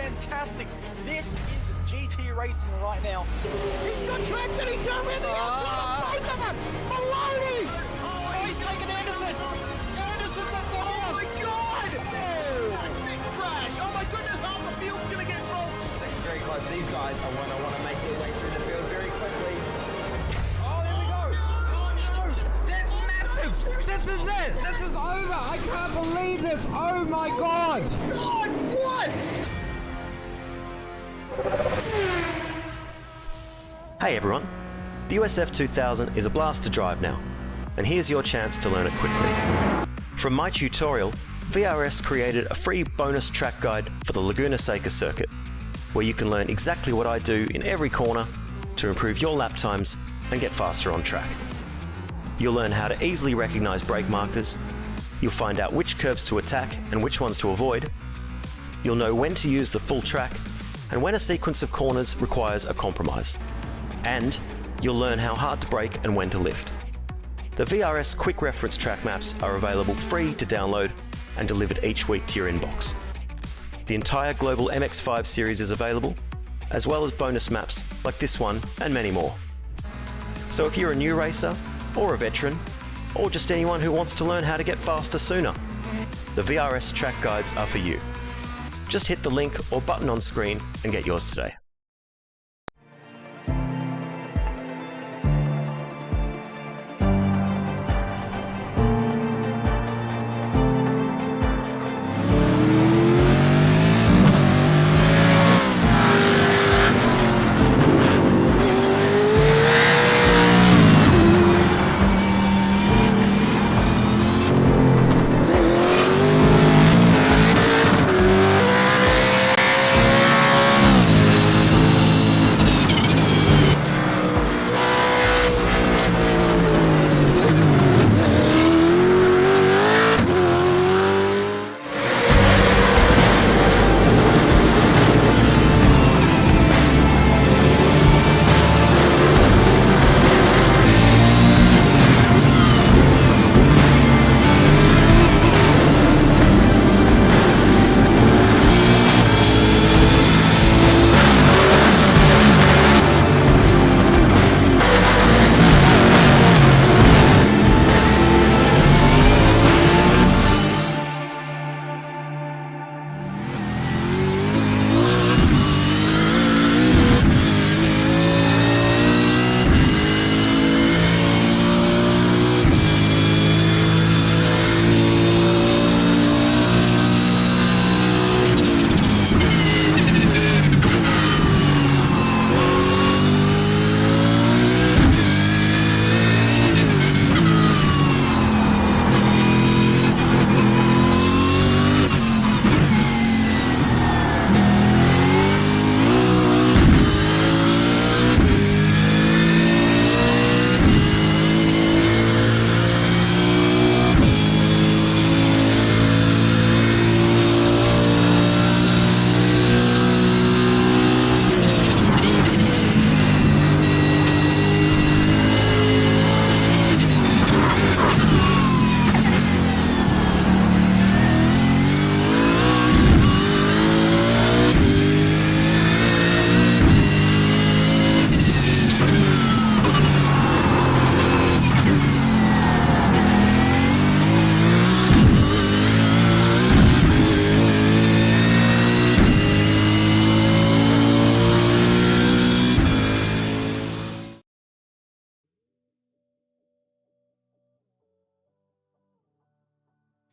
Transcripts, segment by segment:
fantastic. This is GT racing right now. He's got traction, he's going in the outside, both of them! Maloney! Oh, he's taken Anderson! Anderson's up to Oh my god! Big crash! Oh my goodness, half the field's gonna get rolled! Six very close. These guys are going to want to make their way through the field very quickly. Oh, here we go! Oh no! That's massive! This is it! This is over! I can't believe this! Oh my god! God, what? Hey everyone, the USF 2000 is a blast to drive now, and here's your chance to learn it quickly. From my tutorial, VRS created a free bonus track guide for the Laguna Seca circuit, where you can learn exactly what I do in every corner to improve your lap times and get faster on track. You'll learn how to easily recognize brake markers, you'll find out which curves to attack and which ones to avoid, you'll know when to use the full track and when a sequence of corners requires a compromise. And you'll learn how hard to brake and when to lift. The VRS Quick Reference track maps are available free to download and delivered each week to your inbox. The entire Global MX-5 series is available, as well as bonus maps like this one and many more. So if you're a new racer, or a veteran, or just anyone who wants to learn how to get faster sooner, the VRS track guides are for you. Just hit the link or button on screen and get yours today.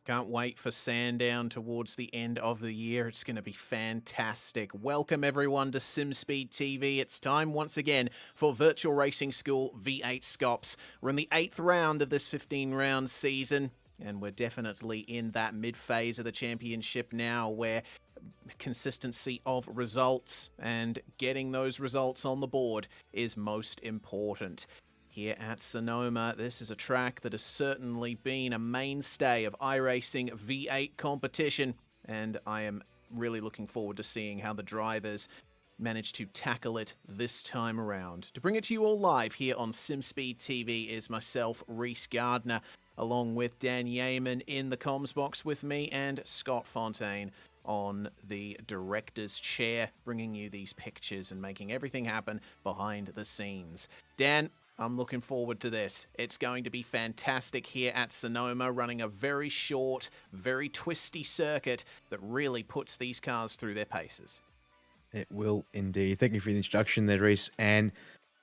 Can't wait for Sandown towards the end of the year. It's going to be fantastic. Welcome everyone to SimSpeed TV. It's time once again for Virtual Racing School V8SCOPS. We're in the 8th round of this 15-round season, and we're definitely in that mid-phase of the championship now where consistency of results and getting those results on the board is most important. Here at Sonoma, this is a track that has certainly been a mainstay of iRacing V8 competition, and I am really looking forward to seeing how the drivers manage to tackle it this time around. To bring it to you all live here on SimSpeed TV is myself, Reese Gardner, along with Dan Yeaman in the comms box with me, and Scott Fontaine on the director's chair, bringing you these pictures and making everything happen behind the scenes. Dan, I'm looking forward to this. It's going to be fantastic here at Sonoma, running a very short, very twisty circuit that really puts these cars through their paces. It will indeed. Thank you for the introduction there, Reese. And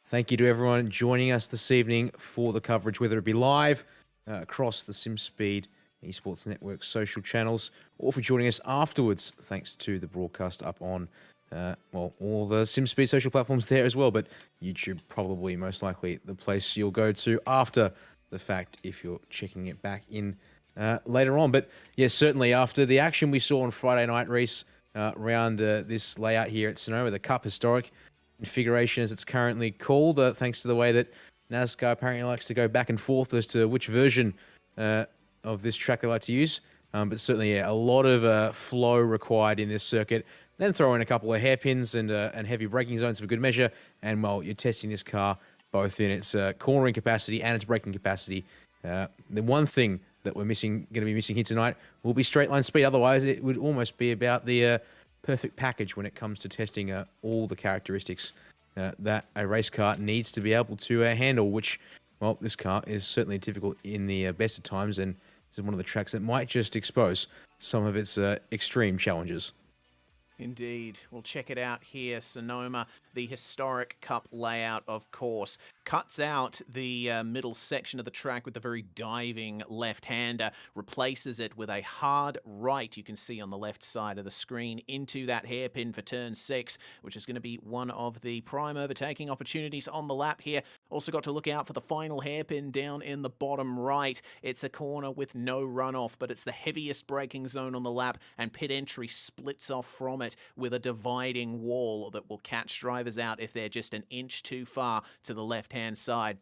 thank you to everyone joining us this evening for the coverage, whether it be live across the SimSpeed Esports Network social channels, or for joining us afterwards, thanks to the broadcast up on all the SimSpeed social platforms there as well, but YouTube probably most likely the place you'll go to after the fact if you're checking it back in later on. But yes, certainly after the action we saw on Friday night, Reese, around this layout here at Sonoma, the Cup Historic configuration as it's currently called, thanks to the way that NASCAR apparently likes to go back and forth as to which version of this track they like to use. But certainly, yeah, a lot of flow required in this circuit. Then throw in a couple of hairpins and heavy braking zones for good measure. And, well, you're testing this car both in its cornering capacity and its braking capacity. The one thing that we're going to be missing here tonight will be straight line speed. Otherwise, it would almost be about the perfect package when it comes to testing all the characteristics that a race car needs to be able to handle, which, well, this car is certainly difficult in the best of times, and this is one of the tracks that might just expose some of its extreme challenges. Indeed. We'll check it out here. Sonoma, the historic Cup layout, of course, cuts out the middle section of the track with a very diving left-hander, replaces it with a hard right, you can see on the left side of the screen, into that hairpin for turn 6, which is going to be one of the prime overtaking opportunities on the lap here. Also got to look out for the final hairpin down in the bottom right. It's a corner with no runoff, but it's the heaviest braking zone on the lap, and pit entry splits off from it with a dividing wall that will catch drivers out if they're just an inch too far to the left-hand side.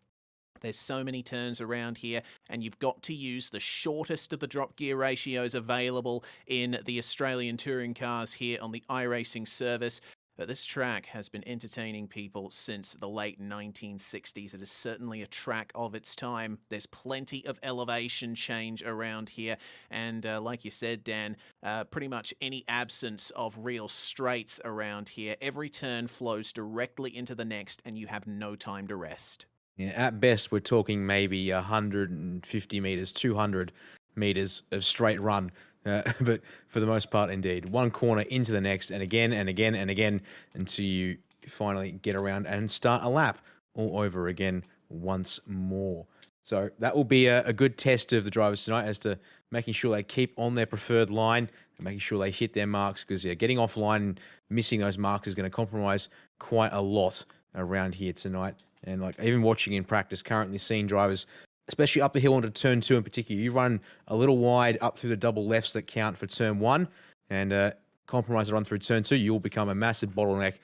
There's so many turns around here, and you've got to use the shortest of the drop gear ratios available in the Australian touring cars here on the iRacing service. But this track has been entertaining people since the late 1960s. It is certainly a track of its time. There's plenty of elevation change around here. And like you said, Dan, pretty much any absence of real straights around here. Every turn flows directly into the next, and you have no time to rest. Yeah, at best, we're talking maybe 150 meters, 200 meters of straight run. But for the most part, indeed, one corner into the next, and again and again and again, until you finally get around and start a lap all over again once more. So that will be a good test of the drivers tonight as to making sure they keep on their preferred line and making sure they hit their marks, because getting offline and missing those marks is going to compromise quite a lot around here tonight. And like even watching in practice, currently seeing drivers, especially up the hill onto turn 2 in particular, you run a little wide up through the double lefts that count for turn 1 and compromise the run through turn 2, you'll become a massive bottleneck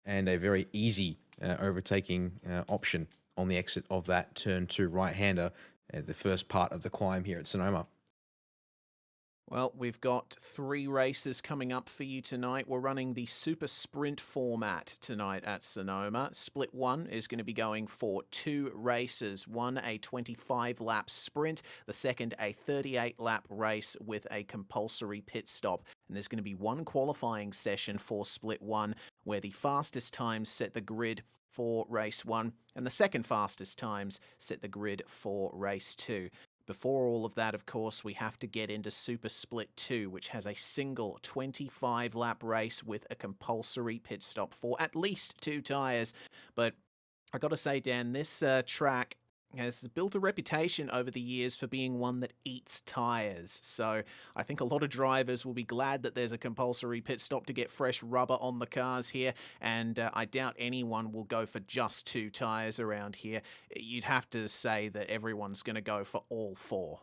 and a very easy overtaking option on the exit of that turn 2 right-hander at the first part of the climb here at Sonoma. Well, we've got 3 races coming up for you tonight. We're running the Super Sprint format tonight at Sonoma. Split 1 is going to be going for 2 races. One, a 25-lap sprint. The second, a 38-lap race with a compulsory pit stop. And there's going to be one qualifying session for Split 1, where the fastest times set the grid for race 1, and the second fastest times set the grid for race 2. Before all of that, of course, we have to get into Super Split 2, which has a single 25-lap race with a compulsory pit stop for at least 2 tyres. But I got to say, Dan, this track has built a reputation over the years for being one that eats tyres. So I think a lot of drivers will be glad that there's a compulsory pit stop to get fresh rubber on the cars here. And I doubt anyone will go for just 2 tyres around here. You'd have to say that everyone's going to go for all 4.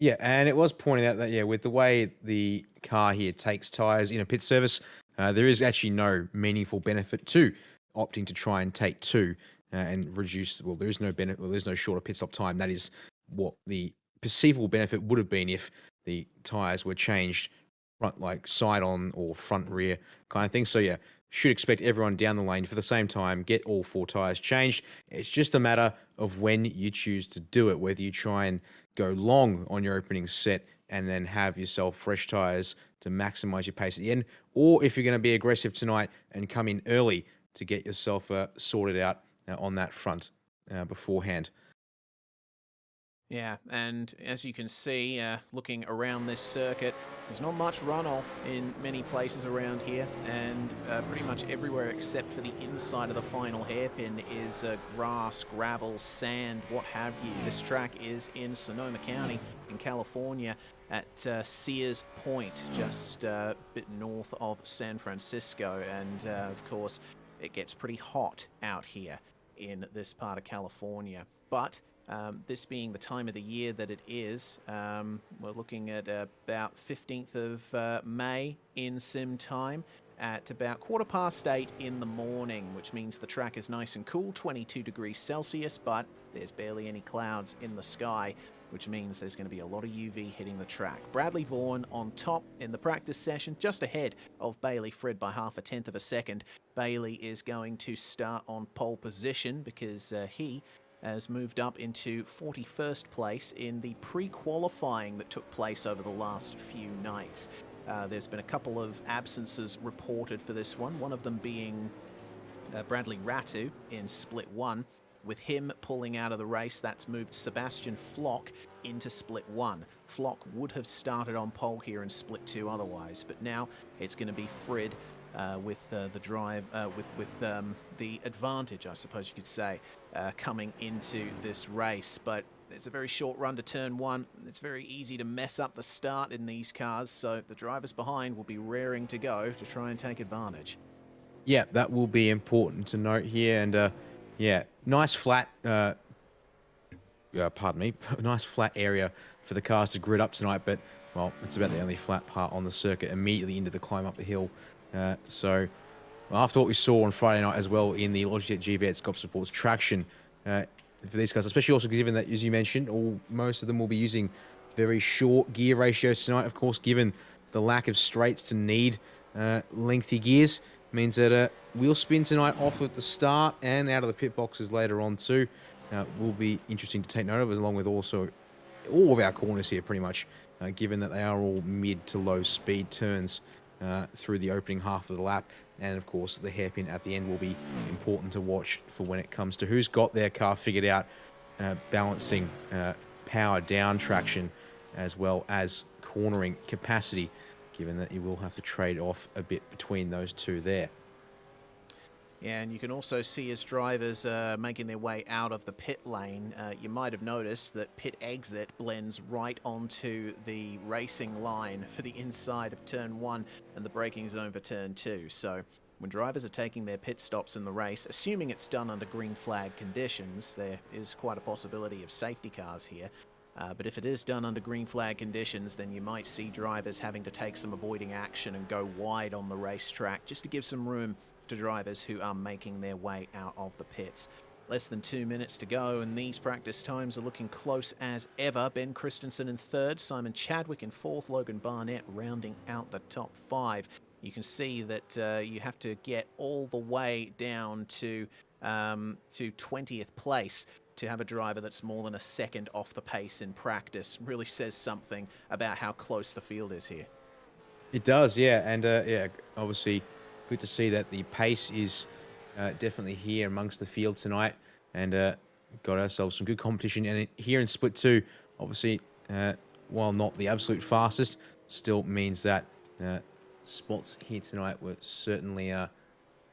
Yeah, and it was pointed out that, yeah, with the way the car here takes tyres in a pit service, there is actually no meaningful benefit to opting to try and take 2. And reduce, well, there is no benefit, well, there's no shorter pit stop time. That is what the perceivable benefit would have been if the tyres were changed front, like side on or front rear kind of thing. So yeah, should expect everyone down the lane for the same time, get all 4 tyres changed. It's just a matter of when you choose to do it, whether you try and go long on your opening set and then have yourself fresh tyres to maximise your pace at the end. Or if you're going to be aggressive tonight and come in early to get yourself sorted out on that front beforehand. Yeah, and as you can see, looking around this circuit, there's not much runoff in many places around here, and pretty much everywhere except for the inside of the final hairpin is grass, gravel, sand, what have you. This track is in Sonoma County in California at Sears Point, just a bit north of San Francisco, and of course it gets pretty hot out here in this part of California. But this being the time of the year that it is, we're looking at about 15th of May in sim time at about 8:15 in the morning, which means the track is nice and cool, 22 degrees Celsius, but there's barely any clouds in the sky, which means there's going to be a lot of UV hitting the track. Bradley Vaughan on top in the practice session, just ahead of Bailey Fred by 0.5 of a second. Bailey is going to start on pole position because he has moved up into 41st place in the pre-qualifying that took place over the last few nights. There's been a couple of absences reported for this one of them being Bradley Ratu in Split 1. With him pulling out of the race, that's moved Sebastian Flock into Split 1. Flock would have started on pole here in Split 2 otherwise, but now it's going to be Fred with the drive, with the advantage, I suppose you could say, coming into this race. But it's a very short run to turn 1. It's very easy to mess up the start in these cars, so the drivers behind will be raring to go to try and take advantage. Yeah, that will be important to note here. And yeah, nice flat, pardon me, nice flat area for the cars to grid up tonight. But, well, it's about the only flat part on the circuit immediately into the climb up the hill. So, well, after what we saw on Friday night as well in the Logitech V8SCOPS supports traction for these cars, especially also given that, as you mentioned, most of them will be using very short gear ratios tonight. Of course, given the lack of straights to need lengthy gears, means that wheel spin tonight off at the start and out of the pit boxes later on too will be interesting to take note of, along with also all of our corners here pretty much, given that they are all mid to low speed turns through the opening half of the lap. And of course the hairpin at the end will be important to watch for when it comes to who's got their car figured out, balancing power down traction as well as cornering capacity, given that you will have to trade off a bit between those two there. Yeah, and you can also see as drivers making their way out of the pit lane, you might have noticed that pit exit blends right onto the racing line for the inside of turn 1 and the braking zone for turn 2. So when drivers are taking their pit stops in the race, assuming it's done under green flag conditions, there is quite a possibility of safety cars here. But if it is done under green flag conditions, then you might see drivers having to take some avoiding action and go wide on the racetrack just to give some room to drivers who are making their way out of the pits. Less than 2 minutes to go, and these practice times are looking close as ever. Ben Christensen in 3rd, Simon Chadwick in 4th, Logan Barnett rounding out the top 5. You can see that you have to get all the way down to 20th place to have a driver that's more than a second off the pace in practice. Really says something about how close the field is here. It does, yeah. And yeah, obviously good to see that the pace is definitely here amongst the field tonight, and got ourselves some good competition. And here in Split 2, obviously, while not the absolute fastest, still means that spots here tonight were certainly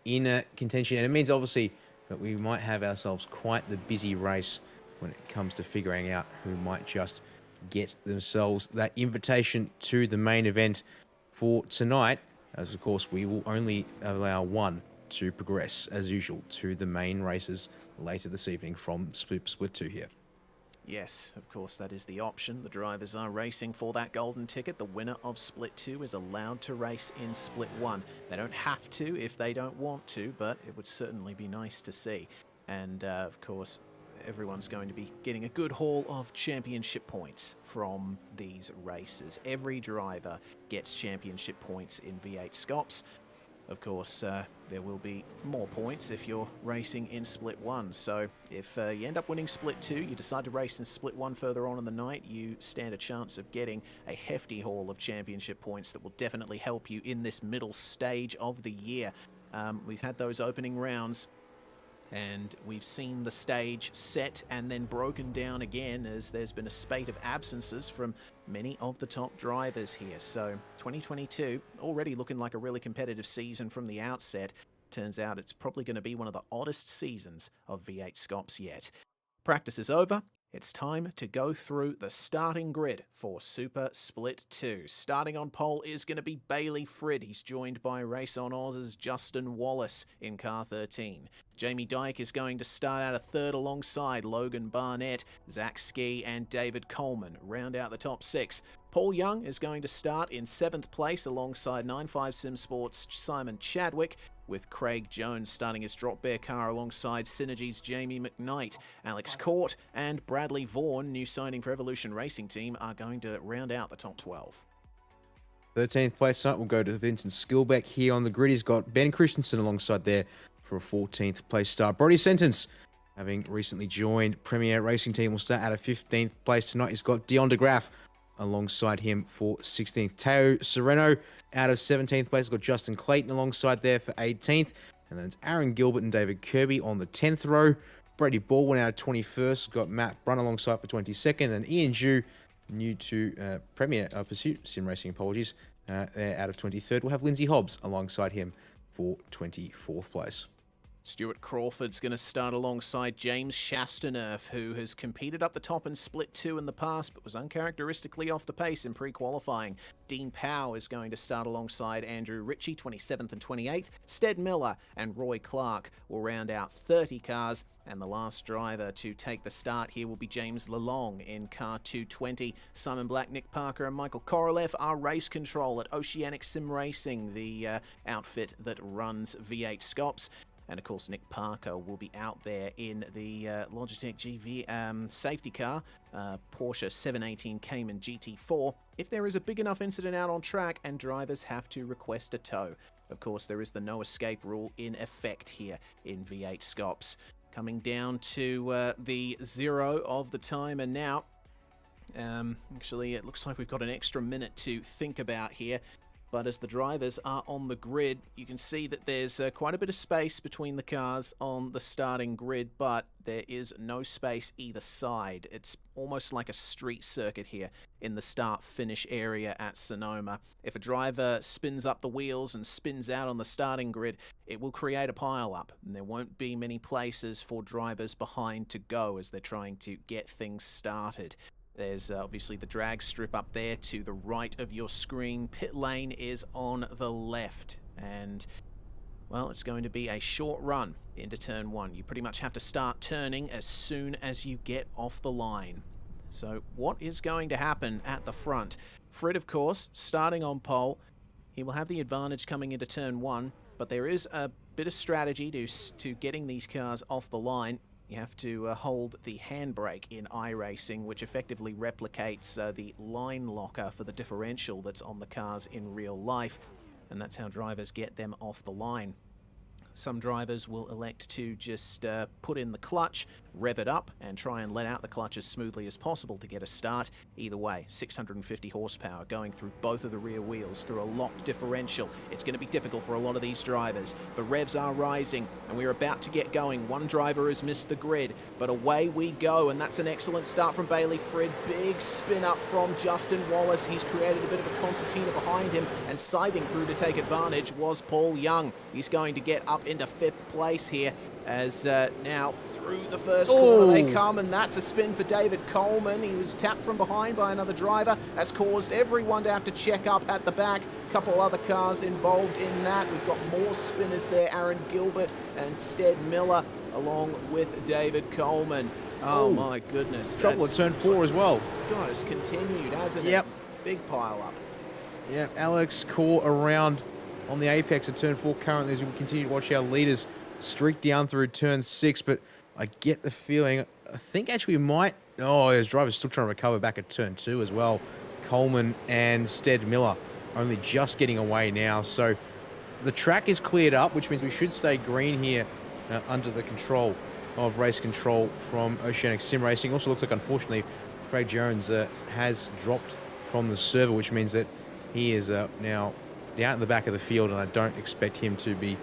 in contention. And it means, obviously, that we might have ourselves quite the busy race when it comes to figuring out who might just get themselves that invitation to the main event for tonight, as of course we will only allow one to progress as usual to the main races later this evening from Split 2 here. Yes, of course, that is the option. The drivers are racing for that golden ticket. The winner of Split 2 is allowed to race in Split 1. They don't have to if they don't want to, but it would certainly be nice to see. And, of course, everyone's going to be getting a good haul of championship points from these races. Every driver gets championship points in V8 SCOPS. Of course, there will be more points if you're racing in Split 1. So if you end up winning Split 2, you decide to race in Split 1 further on in the night, you stand a chance of getting a hefty haul of championship points that will definitely help you in this middle stage of the year. We've had those opening rounds, and we've seen the stage set and then broken down again as there's been a spate of absences from many of the top drivers here. So 2022 already looking like a really competitive season from the outset. Turns out it's probably going to be one of the oddest seasons of V8SCOPS yet. Practice is over. It's time to go through the starting grid for Super Split 2. Starting on pole is going to be Bailey Frid. He's joined by Race on Oz's Justin Wallace in car 13. Jamie Dyke is going to start out a third alongside Logan Barnett, Zach Ski and David Coleman. Round out the top 6. Paul Young is going to start in 7th place alongside 95 Sim Sports' Simon Chadwick, with Craig Jones starting his drop bear car alongside Synergy's Jamie McKnight. Alex Court and Bradley Vaughan, new signing for Evolution Racing Team, are going to round out the top 12. 13th place tonight will go to Vincent Skilbeck. Here on the grid, he's got Ben Christensen alongside there for a 14th place start. Brody Sentence, having recently joined Premier Racing Team, will start at a 15th place tonight. He's got Dion DeGraff alongside him for 16th. Teo Sereno out of 17th place. Got Justin Clayton alongside there for 18th. And then it's Aaron Gilbert and David Kirby on the 10th row. Brady Baldwin out of 21st. Got Matt Brunn alongside for 22nd. And Ian Jew, new to Premier Pursuit Sim Racing, apologies, out of 23rd. We'll have Lindsay Hobbs alongside him for 24th place. Stuart Crawford's going to start alongside James Chastaneuf, who has competed up the top in Split 2 in the past, but was uncharacteristically off the pace in pre-qualifying. Dean Powell is going to start alongside Andrew Ritchie, 27th and 28th. Stead Miller and Roy Clark will round out 30 cars, and the last driver to take the start here will be James Lalong in car 220. Simon Black, Nick Parker and Michael Korolev are race control at Oceanic Sim Racing, the outfit that runs V8SCOPS. And of course, Nick Parker will be out there in the Logitech GV safety car, Porsche 718 Cayman GT4, if there is a big enough incident out on track and drivers have to request a tow. Of course, there is the no escape rule in effect here in V8SCOPS. Coming down to the 0 of the timer now. Actually, it looks like we've got an extra minute to think about here. But as the drivers are on the grid, you can see that there's quite a bit of space between the cars on the starting grid, but there is no space either side. It's almost like a street circuit here in the start-finish area at Sonoma. If a driver spins up the wheels and spins out on the starting grid, it will create a pile-up, and there won't be many places for drivers behind to go as they're trying to get things started. There's obviously the drag strip up there to the right of your screen. Pit lane is on the left. And, well, it's going to be a short run into turn 1. You pretty much have to start turning as soon as you get off the line. So what is going to happen at the front? Fred, of course, starting on pole. He will have the advantage coming into turn 1. But there is a bit of strategy to getting these cars off the line. You have to hold the handbrake in iRacing, which effectively replicates the line locker for the differential that's on the cars in real life, and that's how drivers get them off the line. Some drivers will elect to just put in the clutch, rev it up, and try and let out the clutch as smoothly as possible to get a start. Either way, 650 horsepower going through both of the rear wheels through a locked differential. It's going to be difficult for a lot of these drivers. The revs are rising, and we're about to get going. One driver has missed the grid, but away we go, and that's an excellent start from Bailey Frid. Big spin up from Justin Wallace. He's created a bit of a concertina behind him, and scything through to take advantage was Paul Young. He's going to get up into 5th place here as now through the first corner they come, and that's a spin for David Coleman. He was tapped from behind by another driver. That's caused everyone to have to check up at the back. A couple other cars involved in that. We've got more spinners there, Aaron Gilbert and Stead Miller along with David Coleman. Oh my goodness. Trouble at turn 4 as well. God, it's continued, hasn't it? Big pile up. Yeah, Alex Core around on the apex of turn 4 currently as we continue to watch our leaders streak down through turn 6, but I get the feeling, I think actually we might, his driver's still trying to recover back at turn 2 as well. Coleman and Stead Miller only just getting away now, so the track is cleared up, which means we should stay green here under the control of race control from Oceanic Sim Racing. Also looks like, unfortunately, Craig Jones has dropped from the server, which means that he is now down at the back of the field, and I don't expect him to be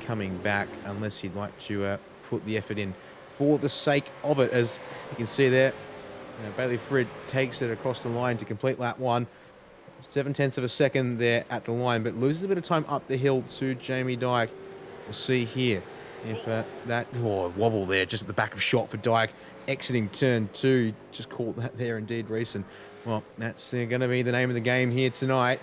coming back unless he'd like to put the effort in for the sake of it. As you can see there, Bailey Frid takes it across the line to complete lap 1. 0.7 of a second there at the line, but loses a bit of time up the hill to Jamie Dyke. We'll see here if that wobble there just at the back of shot for Dyke exiting turn 2. Just caught that there indeed, Reese. And well, that's going to be the name of the game here tonight.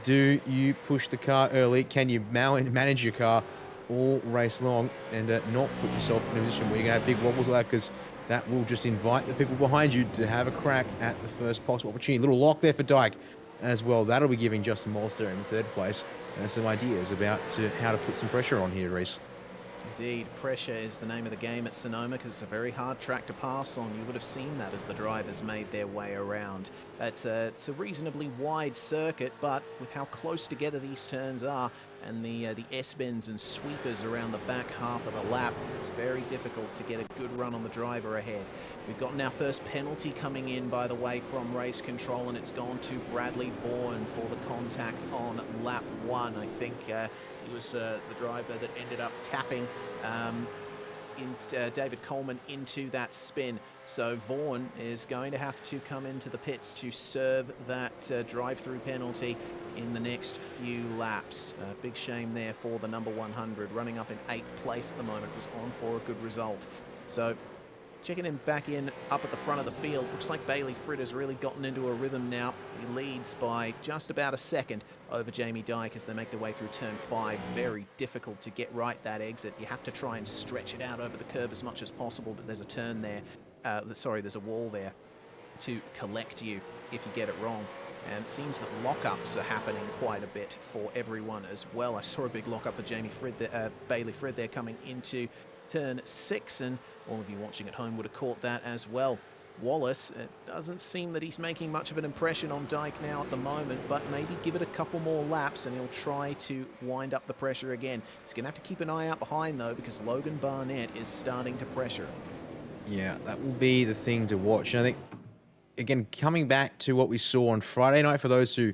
Do you push the car early? Can you manage your car all race long and not put yourself in a position where you're going to have big wobbles like that, because that will just invite the people behind you to have a crack at the first possible opportunity. Little lock there for Dyke as well. That'll be giving Justin Moles there in third place some ideas about how to put some pressure on here, Reese. Indeed, pressure is the name of the game at Sonoma, because it's a very hard track to pass on. You would have seen that as the drivers made their way around. It's a reasonably wide circuit, but with how close together these turns are and the S-bends and sweepers around the back half of the lap, it's very difficult to get a good run on the driver ahead. We've gotten our first penalty coming in, by the way, from race control, and it's gone to Bradley Vaughan for the contact on lap 1. I think he was the driver that ended up tapping David Coleman into that spin. So Vaughan is going to have to come into the pits to serve that drive-through penalty in the next few laps. Big shame there for the number 100, running up in 8th place at the moment, was on for a good result. So checking him back in up at the front of the field, looks like Bailey Frid has really gotten into a rhythm now. He leads by just about a second over Jamie Dyke as they make their way through turn 5. Very difficult to get right that exit. You have to try and stretch it out over the curb as much as possible, but there's a turn there. There's a wall there to collect you if you get it wrong. And it seems that lockups are happening quite a bit for everyone as well. I saw a big lockup for Bailey Frid there coming into turn 6, and all of you watching at home would have caught that as well. Wallace, it doesn't seem that he's making much of an impression on Dyke now at the moment, but maybe give it a couple more laps and he'll try to wind up the pressure again. He's going to have to keep an eye out behind, though, because Logan Barnett is starting to pressure. Yeah, that will be the thing to watch. And I think, again, coming back to what we saw on Friday night, for those who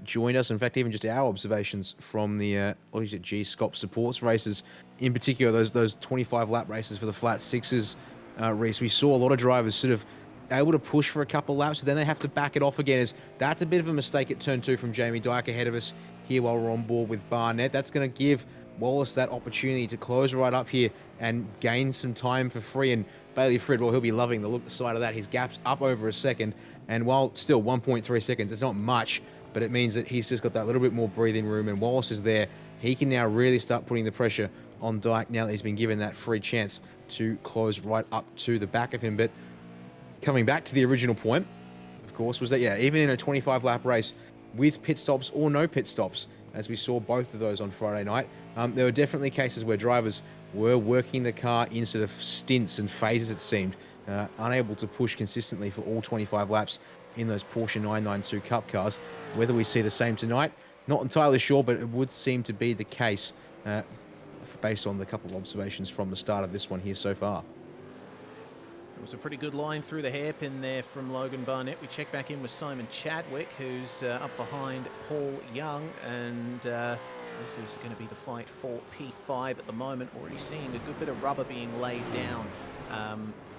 joined us, in fact, even just our observations from the V8SCOPS supports races, in particular, those 25 lap races for the flat sixes race, we saw a lot of drivers sort of able to push for a couple laps, then they have to back it off again. That's a bit of a mistake at turn 2 from Jamie Dyke ahead of us here while we're on board with Barnett. That's going to give Wallace that opportunity to close right up here and gain some time for free. And Bailey Frid, well, he'll be loving the side of that. His gap's up over a second, and while still 1.3 seconds, it's not much, but it means that he's just got that little bit more breathing room, and Wallace is there. He can now really start putting the pressure on Dyke now that he's been given that free chance to close right up to the back of him. But coming back to the original point, of course, was that, yeah, even in a 25-lap race with pit stops or no pit stops, as we saw both of those on Friday night, there were definitely cases where drivers were working the car in sort of stints and phases, it seemed, unable to push consistently for all 25 laps in those Porsche 992 Cup cars. Whether we see the same tonight, not entirely sure, but it would seem to be the case based on the couple of observations from the start of this one here so far. It was a pretty good line through the hairpin there from Logan Barnett. We check back in with Simon Chadwick, who's up behind Paul Young, and this is going to be the fight for P5 at the moment. Already seeing a good bit of rubber being laid down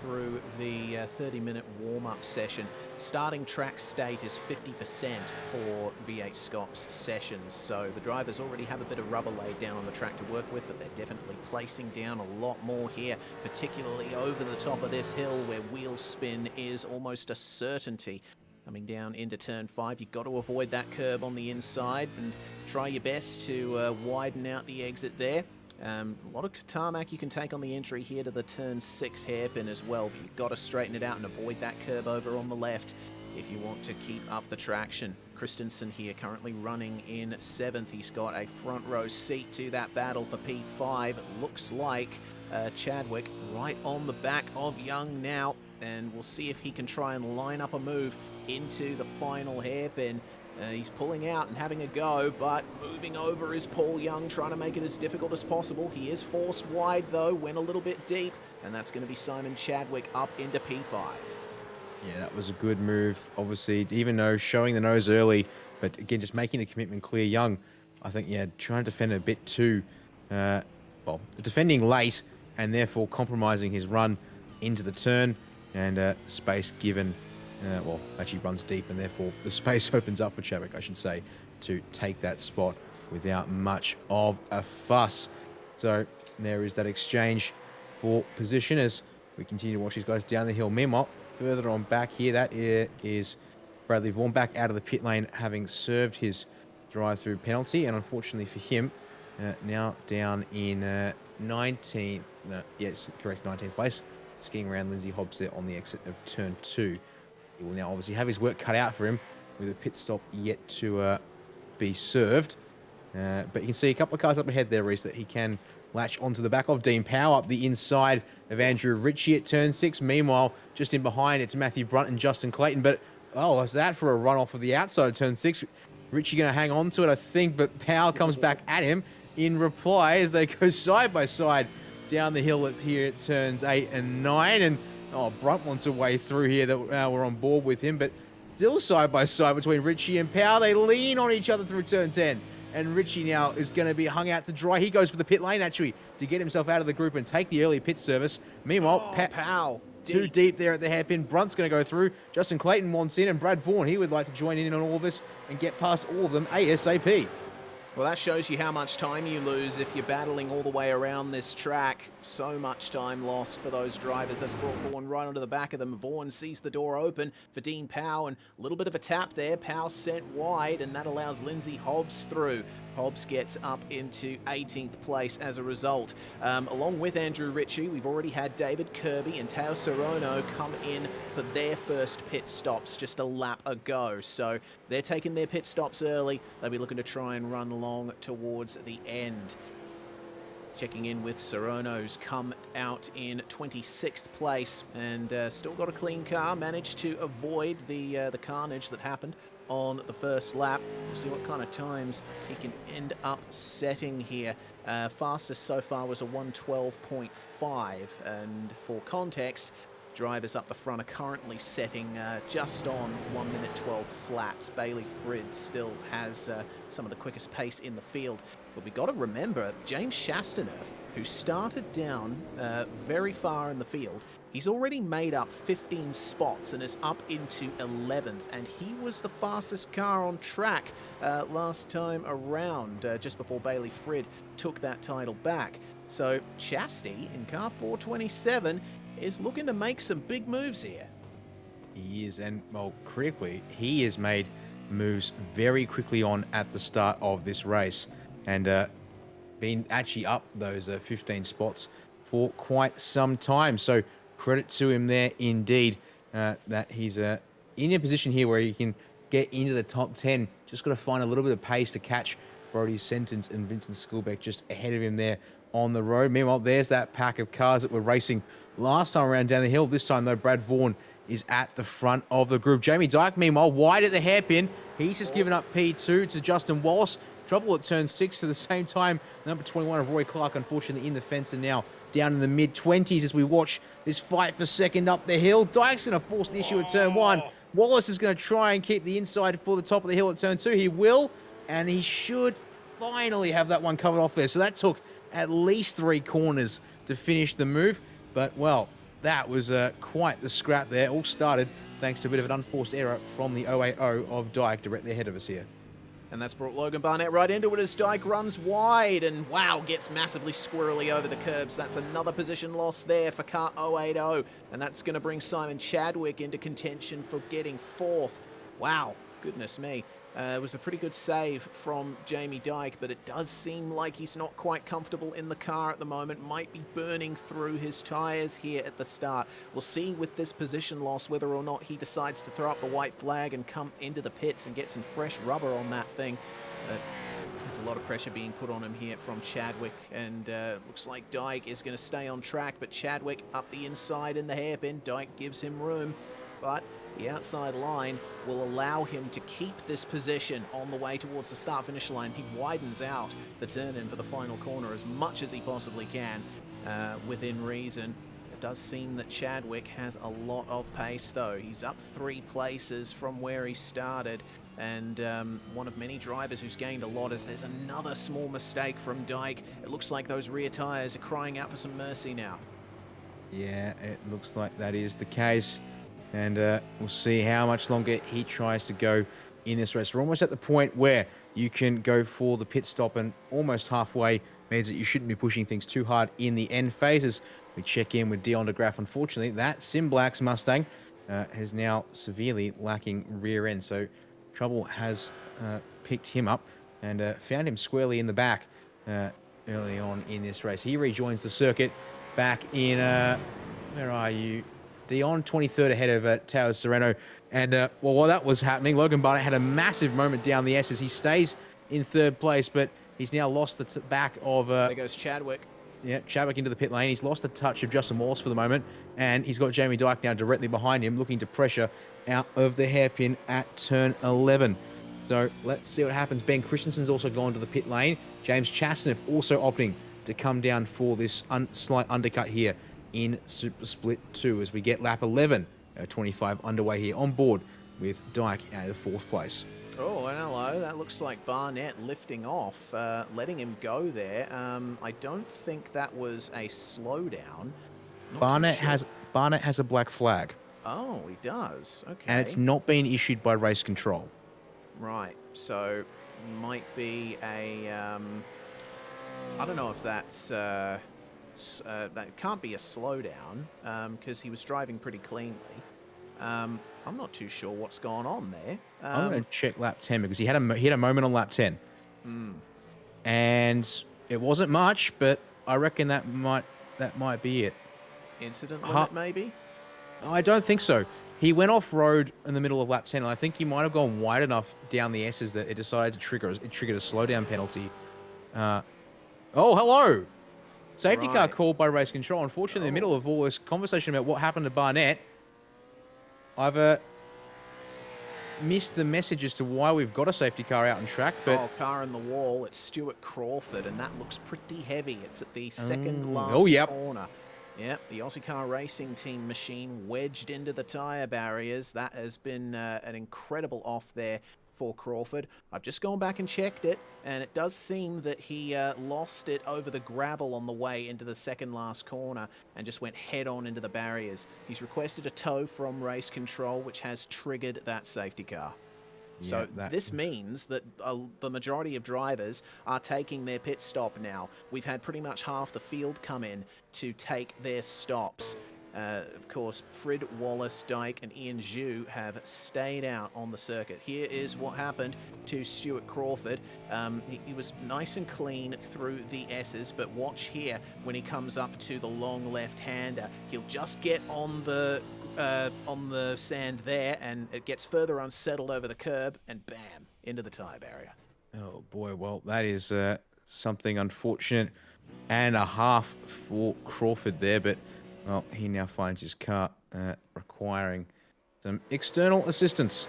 through the 30-minute warm-up session. Starting track state is 50% for V8SCOPS sessions, so the drivers already have a bit of rubber laid down on the track to work with, but they're definitely placing down a lot more here, particularly over the top of this hill where wheel spin is almost a certainty. Coming down into turn 5, you've got to avoid that curb on the inside and try your best to widen out the exit there. A lot of tarmac you can take on the entry here to the turn 6 hairpin as well, but you've got to straighten it out and avoid that curb over on the left if you want to keep up the traction. Christensen here currently running in 7th. He's got a front row seat to that battle for P5. Looks like Chadwick right on the back of Young now, and we'll see if he can try and line up a move into the final hairpin. He's pulling out and having a go, but moving over is Paul Young, trying to make it as difficult as possible. He is forced wide, though, went a little bit deep, and that's going to be Simon Chadwick up into P5. Yeah, that was a good move. Obviously, even though showing the nose early, but again, just making the commitment clear. Young, I think, yeah, trying to defend a bit too, well, defending late and therefore compromising his run into the turn, and space given, well, actually runs deep, and therefore the space opens up for Chadwick, I should say, to take that spot without much of a fuss. So there is that exchange for position as we continue to watch these guys down the hill. Meanwhile, further on back here, that is Bradley Vaughan back out of the pit lane, having served his drive-through penalty, and unfortunately for him, now down in 19th, no, yes, correct, 19th place, skiing around Lindsay Hobbs there on the exit of turn 2. He will now obviously have his work cut out for him with a pit stop yet to be served. But you can see a couple of cars up ahead there, Reese, that he can latch onto the back of. Dean Power up the inside of Andrew Ritchie at turn 6. Meanwhile, just in behind, it's Matthew Brunt and Justin Clayton. But, oh, what's that for a run off of the outside of turn 6? Ritchie going to hang on to it, I think, but Power comes back at him in reply as they go side by side down the hill here at turns 8 and 9. And, oh, Brunt wants a way through here that we're on board with him, but still side by side between Ritchie and Power. They lean on each other through turn 10. And Ritchie now is going to be hung out to dry. He goes for the pit lane, actually, to get himself out of the group and take the early pit service. Meanwhile, Pow. Too deep there at the hairpin. Brunt's going to go through. Justin Clayton wants in, and Brad Vaughan, he would like to join in on all of this and get past all of them ASAP. Well, that shows you how much time you lose if you're battling all the way around this track. So much time lost for those drivers. That's brought Vaughan right onto the back of them. Vaughan sees the door open for Dean Powell, and a little bit of a tap there. Powell sent wide, and that allows Lindsay Hobbs through. Hobbs gets up into 18th place as a result. Along with Andrew Ritchie, we've already had David Kirby and Teo Sorono come in for their first pit stops just a lap ago. So they're taking their pit stops early. They'll be looking to try and run along towards the end. Checking in with Sorono, who's come out in 26th place and still got a clean car, managed to avoid the carnage that happened on the first lap. We'll see what kind of times he can end up setting here. Fastest so far was a 1:12.5, and for context, drivers up the front are currently setting just on 1 minute 12 flats. Bailey Frid still has some of the quickest pace in the field. But we've got to remember, James Chastaneuf, who started down very far in the field, he's already made up 15 spots and is up into 11th. And he was the fastest car on track last time around, just before Bailey Frid took that title back. So Chasty in car 427 is looking to make some big moves here. He is, and well, critically, he has made moves very quickly on at the start of this race, and been actually up those 15 spots for quite some time. So credit to him there indeed, that he's in a position here where he can get into the top 10. Just got to find a little bit of pace to catch Brody Sentence and Vincent Schoolbeck just ahead of him there on the road. Meanwhile, there's that pack of cars that were racing last time around down the hill. This time, though, Brad Vaughan is at the front of the group. Jamie Dyke, meanwhile, wide at the hairpin. He's just given up P2 to Justin Wallace. Trouble at turn 6 at the same time. Number 21 of Roy Clark, unfortunately, in the fence and now down in the mid-20s as we watch this fight for second up the hill. Dyke's going to force the issue at turn 1. Wallace is going to try and keep the inside for the top of the hill at turn 2. He will, and he should finally have that one covered off there. So that took at least 3 corners to finish the move. But, well, that was quite the scrap there. All started thanks to a bit of an unforced error from the 080 of Dyke directly ahead of us here. And that's brought Logan Barnett right into it as Dyke runs wide and, wow, gets massively squirrely over the curbs. That's another position loss there for car 080. And that's going to bring Simon Chadwick into contention for getting 4th. Wow, goodness me. It was a pretty good save from Jamie Dyke, but it does seem like he's not quite comfortable in the car at the moment. Might be burning through his tyres here at the start. We'll see with this position loss whether or not he decides to throw up the white flag and come into the pits and get some fresh rubber on that thing. There's a lot of pressure being put on him here from Chadwick, and looks like Dyke is going to stay on track, but Chadwick up the inside in the hairpin. Dyke gives him room, but The outside line will allow him to keep this position on the way towards the start-finish line. He widens out the turn-in for the final corner as much as he possibly can, within reason. It does seem that Chadwick has a lot of pace, though. He's up 3 places from where he started, and one of many drivers who's gained a lot as there's another small mistake from Dyke. It looks like those rear tyres are crying out for some mercy now. Yeah, it looks like that is the case. And we'll see how much longer he tries to go in this race. We're almost at the point where you can go for the pit stop, and almost halfway means that you shouldn't be pushing things too hard in the end phases. We check in with Dion de Graaf. Unfortunately, that Sim Black's Mustang is now severely lacking rear end. So trouble has picked him up and found him squarely in the back early on in this race. He rejoins the circuit back in, where are you? Dion, 23rd ahead of Tao Sereno. And well, while that was happening, Logan Barnett had a massive moment down the S's. He stays in 3rd place, but he's now lost the back of... there goes Chadwick. Yeah, Chadwick into the pit lane. He's lost the touch of Justin Wallace for the moment, and he's got Jamie Dyke now directly behind him, looking to pressure out of the hairpin at turn 11. So let's see what happens. Ben Christensen's also gone to the pit lane. James Chastaneff also opting to come down for this slight undercut here in Super Split 2 as we get lap 11, 25 underway here on board with Dyke out of 4th place. Oh, and hello. That looks like Barnett lifting off, letting him go there. I don't think that was a slowdown. Barnett has a black flag. Oh, he does. Okay. And it's not been issued by race control. Right. So might be a I don't know if that's that can't be a slowdown because he was driving pretty cleanly. I'm not too sure what's going on there. I'm going to check lap 10 because he had a moment on lap 10. And it wasn't much, but I reckon that might be it. Incident limit, maybe? I don't think so. He went off-road in the middle of lap 10, and I think he might have gone wide enough down the S's that it decided to trigger. It triggered a slowdown penalty. Oh, hello! Safety car called by race control. Unfortunately, in the middle of all this conversation about what happened to Barnett, I've missed the message as to why we've got a safety car out on track. But car in the wall. It's Stuart Crawford, and that looks pretty heavy. It's at the second last corner. Yep, the Aussie Car Racing Team machine wedged into the tyre barriers. That has been an incredible off there for Crawford. I've just gone back and checked it, and it does seem that he lost it over the gravel on the way into the second last corner and just went head on into the barriers. He's requested a tow from race control, which has triggered that safety car. So this means that the majority of drivers are taking their pit stop now. We've had pretty much half the field come in to take their stops. Of course, Frid, Wallace, Dyke, and Ian Zhu have stayed out on the circuit. Here is what happened to Stuart Crawford. He was nice and clean through the S's, but watch here when he comes up to the long left-hander. He'll just get on the sand there, and it gets further unsettled over the curb, and bam, into the tyre barrier. Oh boy, well, that is something unfortunate and a half for Crawford there, but well, he now finds his car requiring some external assistance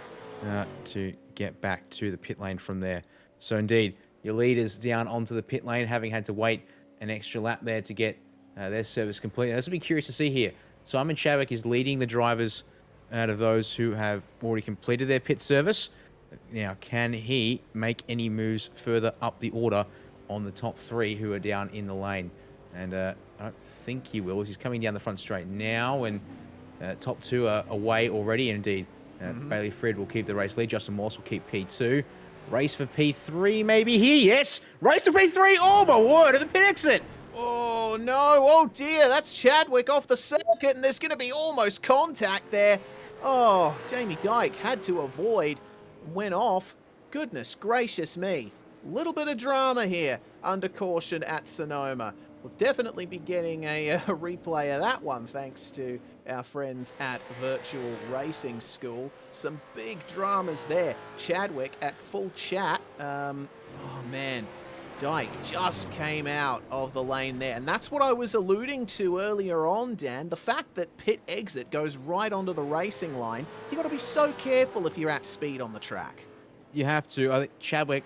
to get back to the pit lane from there. So indeed, your leaders down onto the pit lane, having had to wait an extra lap there to get their service complete. Now, this will be curious to see here. Simon Chadwick is leading the drivers out of those who have already completed their pit service. Now, can he make any moves further up the order on the top 3 who are down in the lane? And I don't think he will. He's coming down the front straight now, and top 2 are away already. Indeed, Bailey Frid will keep the race lead. Justin Morse will keep P2. Race for P3 maybe here. Yes! Race to P3! Oh, my word! At the pit exit! Oh, no. Oh, dear. That's Chadwick off the circuit, and there's going to be almost contact there. Oh, Jamie Dyke had to avoid, went off. Goodness gracious me. Little bit of drama here under caution at Sonoma. We'll definitely be getting a replay of that one thanks to our friends at Virtual Racing School. Some big dramas there. Chadwick at full chat. Oh, man. Dyke just came out of the lane there. And that's what I was alluding to earlier on, Dan. The fact that pit exit goes right onto the racing line. You got to be so careful if you're at speed on the track. You have to. I think Chadwick,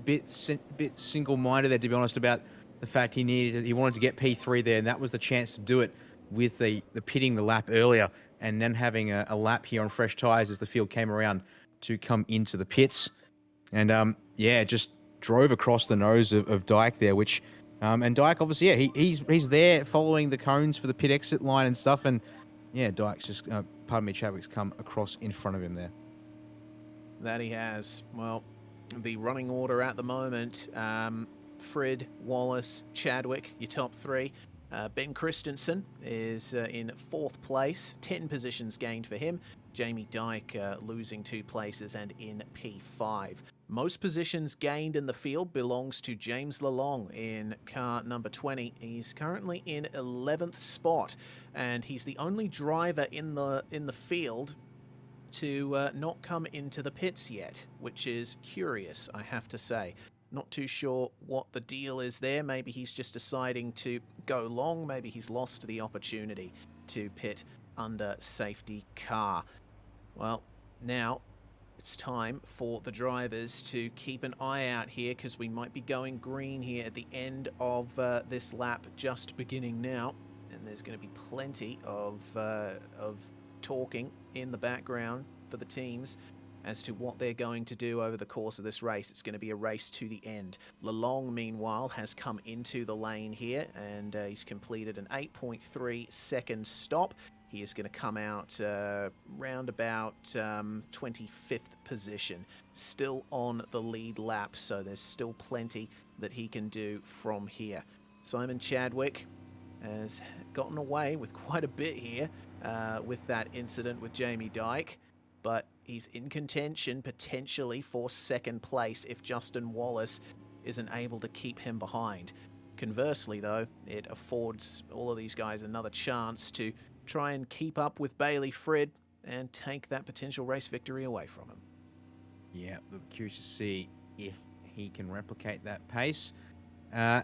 bit single-minded there, to be honest, about the fact he wanted to get P3 there, and that was the chance to do it with the pitting the lap earlier, and then having a lap here on fresh tyres as the field came around to come into the pits. And yeah, just drove across the nose of Dyke there, which and Dyke obviously, yeah, he's there following the cones for the pit exit line and stuff, and yeah, Dyke's just Chadwick's come across in front of him there. That he has. Well, the running order at the moment, Fred, Wallace, Chadwick, your top three. Ben Christensen is in 4th place, 10 positions gained for him. Jamie Dyke losing 2 places and in P5. Most positions gained in the field belongs to James Lalong in car number 20. He's currently in 11th spot, and he's the only driver in the field to not come into the pits yet, which is curious, I have to say. Not too sure what the deal is there. Maybe he's just deciding to go long. Maybe he's lost the opportunity to pit under safety car. Well, now it's time for the drivers to keep an eye out here, because we might be going green here at the end of this lap, just beginning now. And there's going to be plenty of talking in the background for the teams as to what they're going to do over the course of this race. It's going to be a race to the end. Lalong, meanwhile, has come into the lane here, and he's completed an 8.3 second stop. He is going to come out round about 25th position, still on the lead lap, so there's still plenty that he can do from here. Simon Chadwick has gotten away with quite a bit here with that incident with Jamie Dyke, but he's in contention potentially for 2nd place if Justin Wallace isn't able to keep him behind. Conversely, though, it affords all of these guys another chance to try and keep up with Bailey Fred and take that potential race victory away from him. Yeah, look, curious to see if he can replicate that pace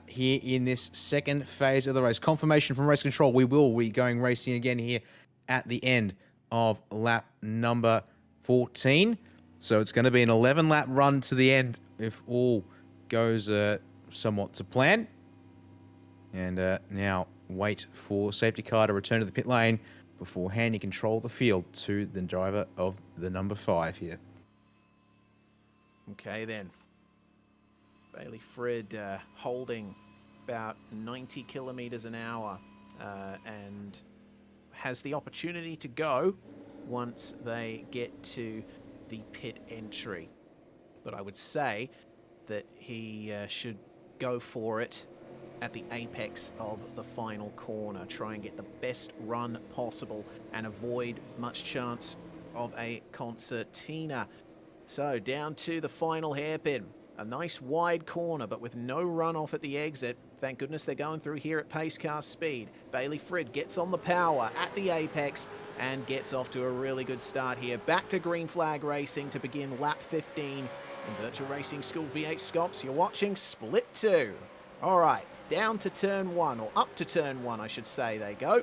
here in this second phase of the race. Confirmation from race control, we will be going racing again here at the end of lap number 14. So it's going to be an 11-lap run to the end if all goes somewhat to plan. And now wait for safety car to return to the pit lane before handing control of the field to the driver of the number 5 here. Okay then. Bailey Fred holding about 90 kilometers an hour and has the opportunity to go once they get to the pit entry. But I would say that he should go for it at the apex of the final corner, try and get the best run possible and avoid much chance of a concertina. So down to the final hairpin. A nice wide corner, but with no runoff at the exit. Thank goodness they're going through here at pace car speed. Bailey Fred gets on the power at the apex and gets off to a really good start here. Back to green flag racing to begin lap 15 in Virtual Racing School V8SCOPS. You're watching Split 2. All right, down to turn 1, or up to turn 1, I should say, they go.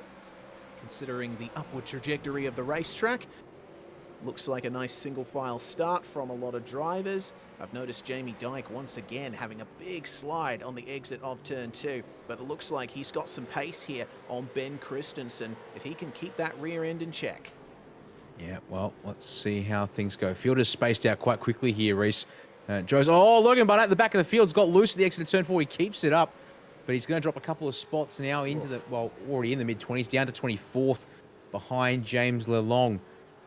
Considering the upward trajectory of the racetrack, looks like a nice single file start from a lot of drivers. I've noticed Jamie Dyke once again having a big slide on the exit of turn 2, but it looks like he's got some pace here on Ben Christensen if he can keep that rear end in check. Yeah, well, let's see how things go. Field is spaced out quite quickly here, Reese. Joe's, Logan Barnett at the back of the field's got loose at the exit of turn 4. He keeps it up, but he's going to drop a couple of spots now into the, well, already in the mid-20s, down to 24th behind James Lalong.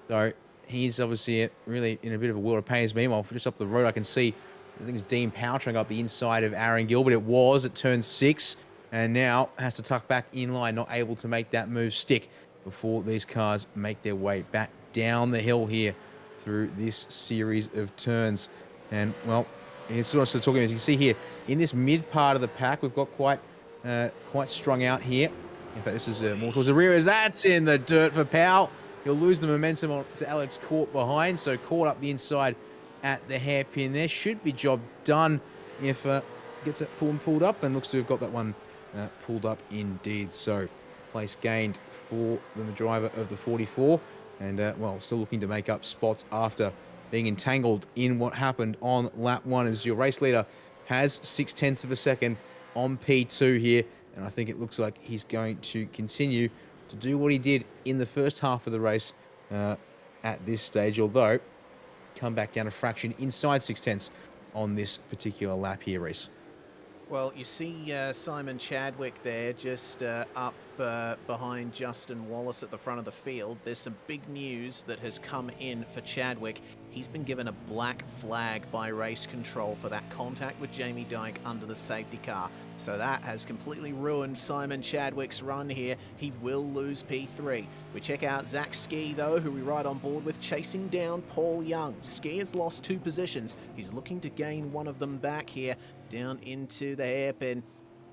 So he's obviously really in a bit of a world of pain. Meanwhile, just up the road, I can see, I think it's Dean Powertrain up the inside of Aaron Gilbert. It was at turn 6, and now has to tuck back in line, not able to make that move stick before these cars make their way back down the hill here through this series of turns. And, well, it's also talking, as you can see here, in this mid part of the pack, we've got quite strung out here. In fact, this is more towards the rear, as that's in the dirt for Powell. He'll lose the momentum to Alex Court behind, so caught up the inside at the hairpin there. Should be job done if gets it pulled up and looks to have got that one pulled up indeed. So place gained for the driver of the 44, and well, still looking to make up spots after being entangled in what happened on lap 1, as your race leader has 0.6 of a second on P2 here, and I think it looks like he's going to continue to do what he did in the first half of the race at this stage, although come back down a fraction inside 0.6 on this particular lap here, Reese. Well, you see Simon Chadwick there just up behind Justin Wallace at the front of the field. There's some big news that has come in for Chadwick. He's been given a black flag by race control for that contact with Jamie Dyke under the safety car. So that has completely ruined Simon Chadwick's run here. He will lose P3. We check out Zach Ski, though, who we ride on board with, chasing down Paul Young. Ski has lost 2 positions. He's looking to gain one of them back here down into the hairpin.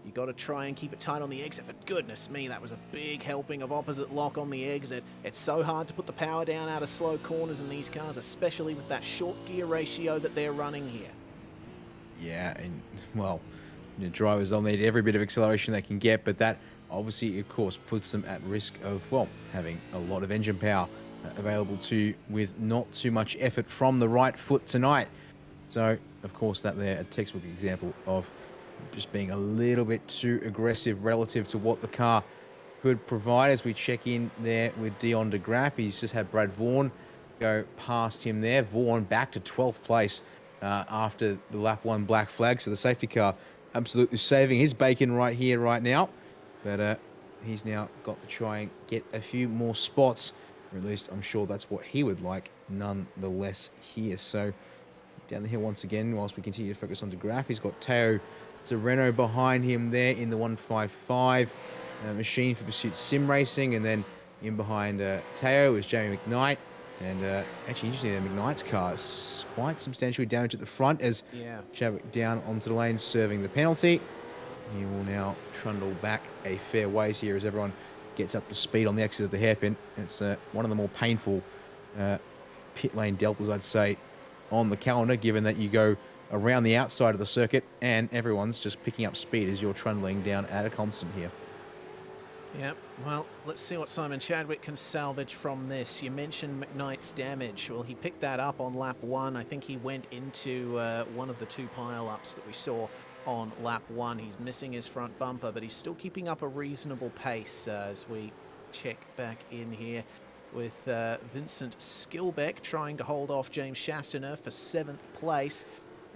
You got to try and keep it tight on the exit, but goodness me, that was a big helping of opposite lock on the exit. It's so hard to put the power down out of slow corners in these cars, especially with that short gear ratio that they're running here. Yeah, and well, drivers, they'll need every bit of acceleration they can get, but that obviously, of course, puts them at risk of, well, having a lot of engine power available to with not too much effort from the right foot tonight. So, of course, that there, a textbook example of just being a little bit too aggressive relative to what the car could provide. As we check in there with Dion de Graaf, he's just had Brad Vaughan go past him there. Vaughan back to 12th place after the lap 1 black flag. So the safety car absolutely saving his bacon right here, right now. But he's now got to try and get a few more spots, or at least I'm sure that's what he would like nonetheless here. So down the hill once again, whilst we continue to focus on de Graaf, he's got Teo Sereno behind him there in the 155 machine for Pursuit Sim Racing, and then in behind Teo is Jamie McKnight. And actually, interestingly, McKnight's car is quite substantially damaged at the front as Chadwick down onto the lane serving the penalty. He will now trundle back a fair ways here as everyone gets up to speed on the exit of the hairpin. It's one of the more painful pit lane deltas, I'd say, on the calendar, given that you go around the outside of the circuit and everyone's just picking up speed as you're trundling down at a constant here. Yeah, well, let's see what Simon Chadwick can salvage from this. You mentioned McKnight's damage. Well, he picked that up on lap 1. I think he went into one of the 2 pile-ups that we saw on lap 1. He's missing his front bumper, but he's still keeping up a reasonable pace as we check back in here with Vincent Skilbeck trying to hold off James Chastaner for 7th place.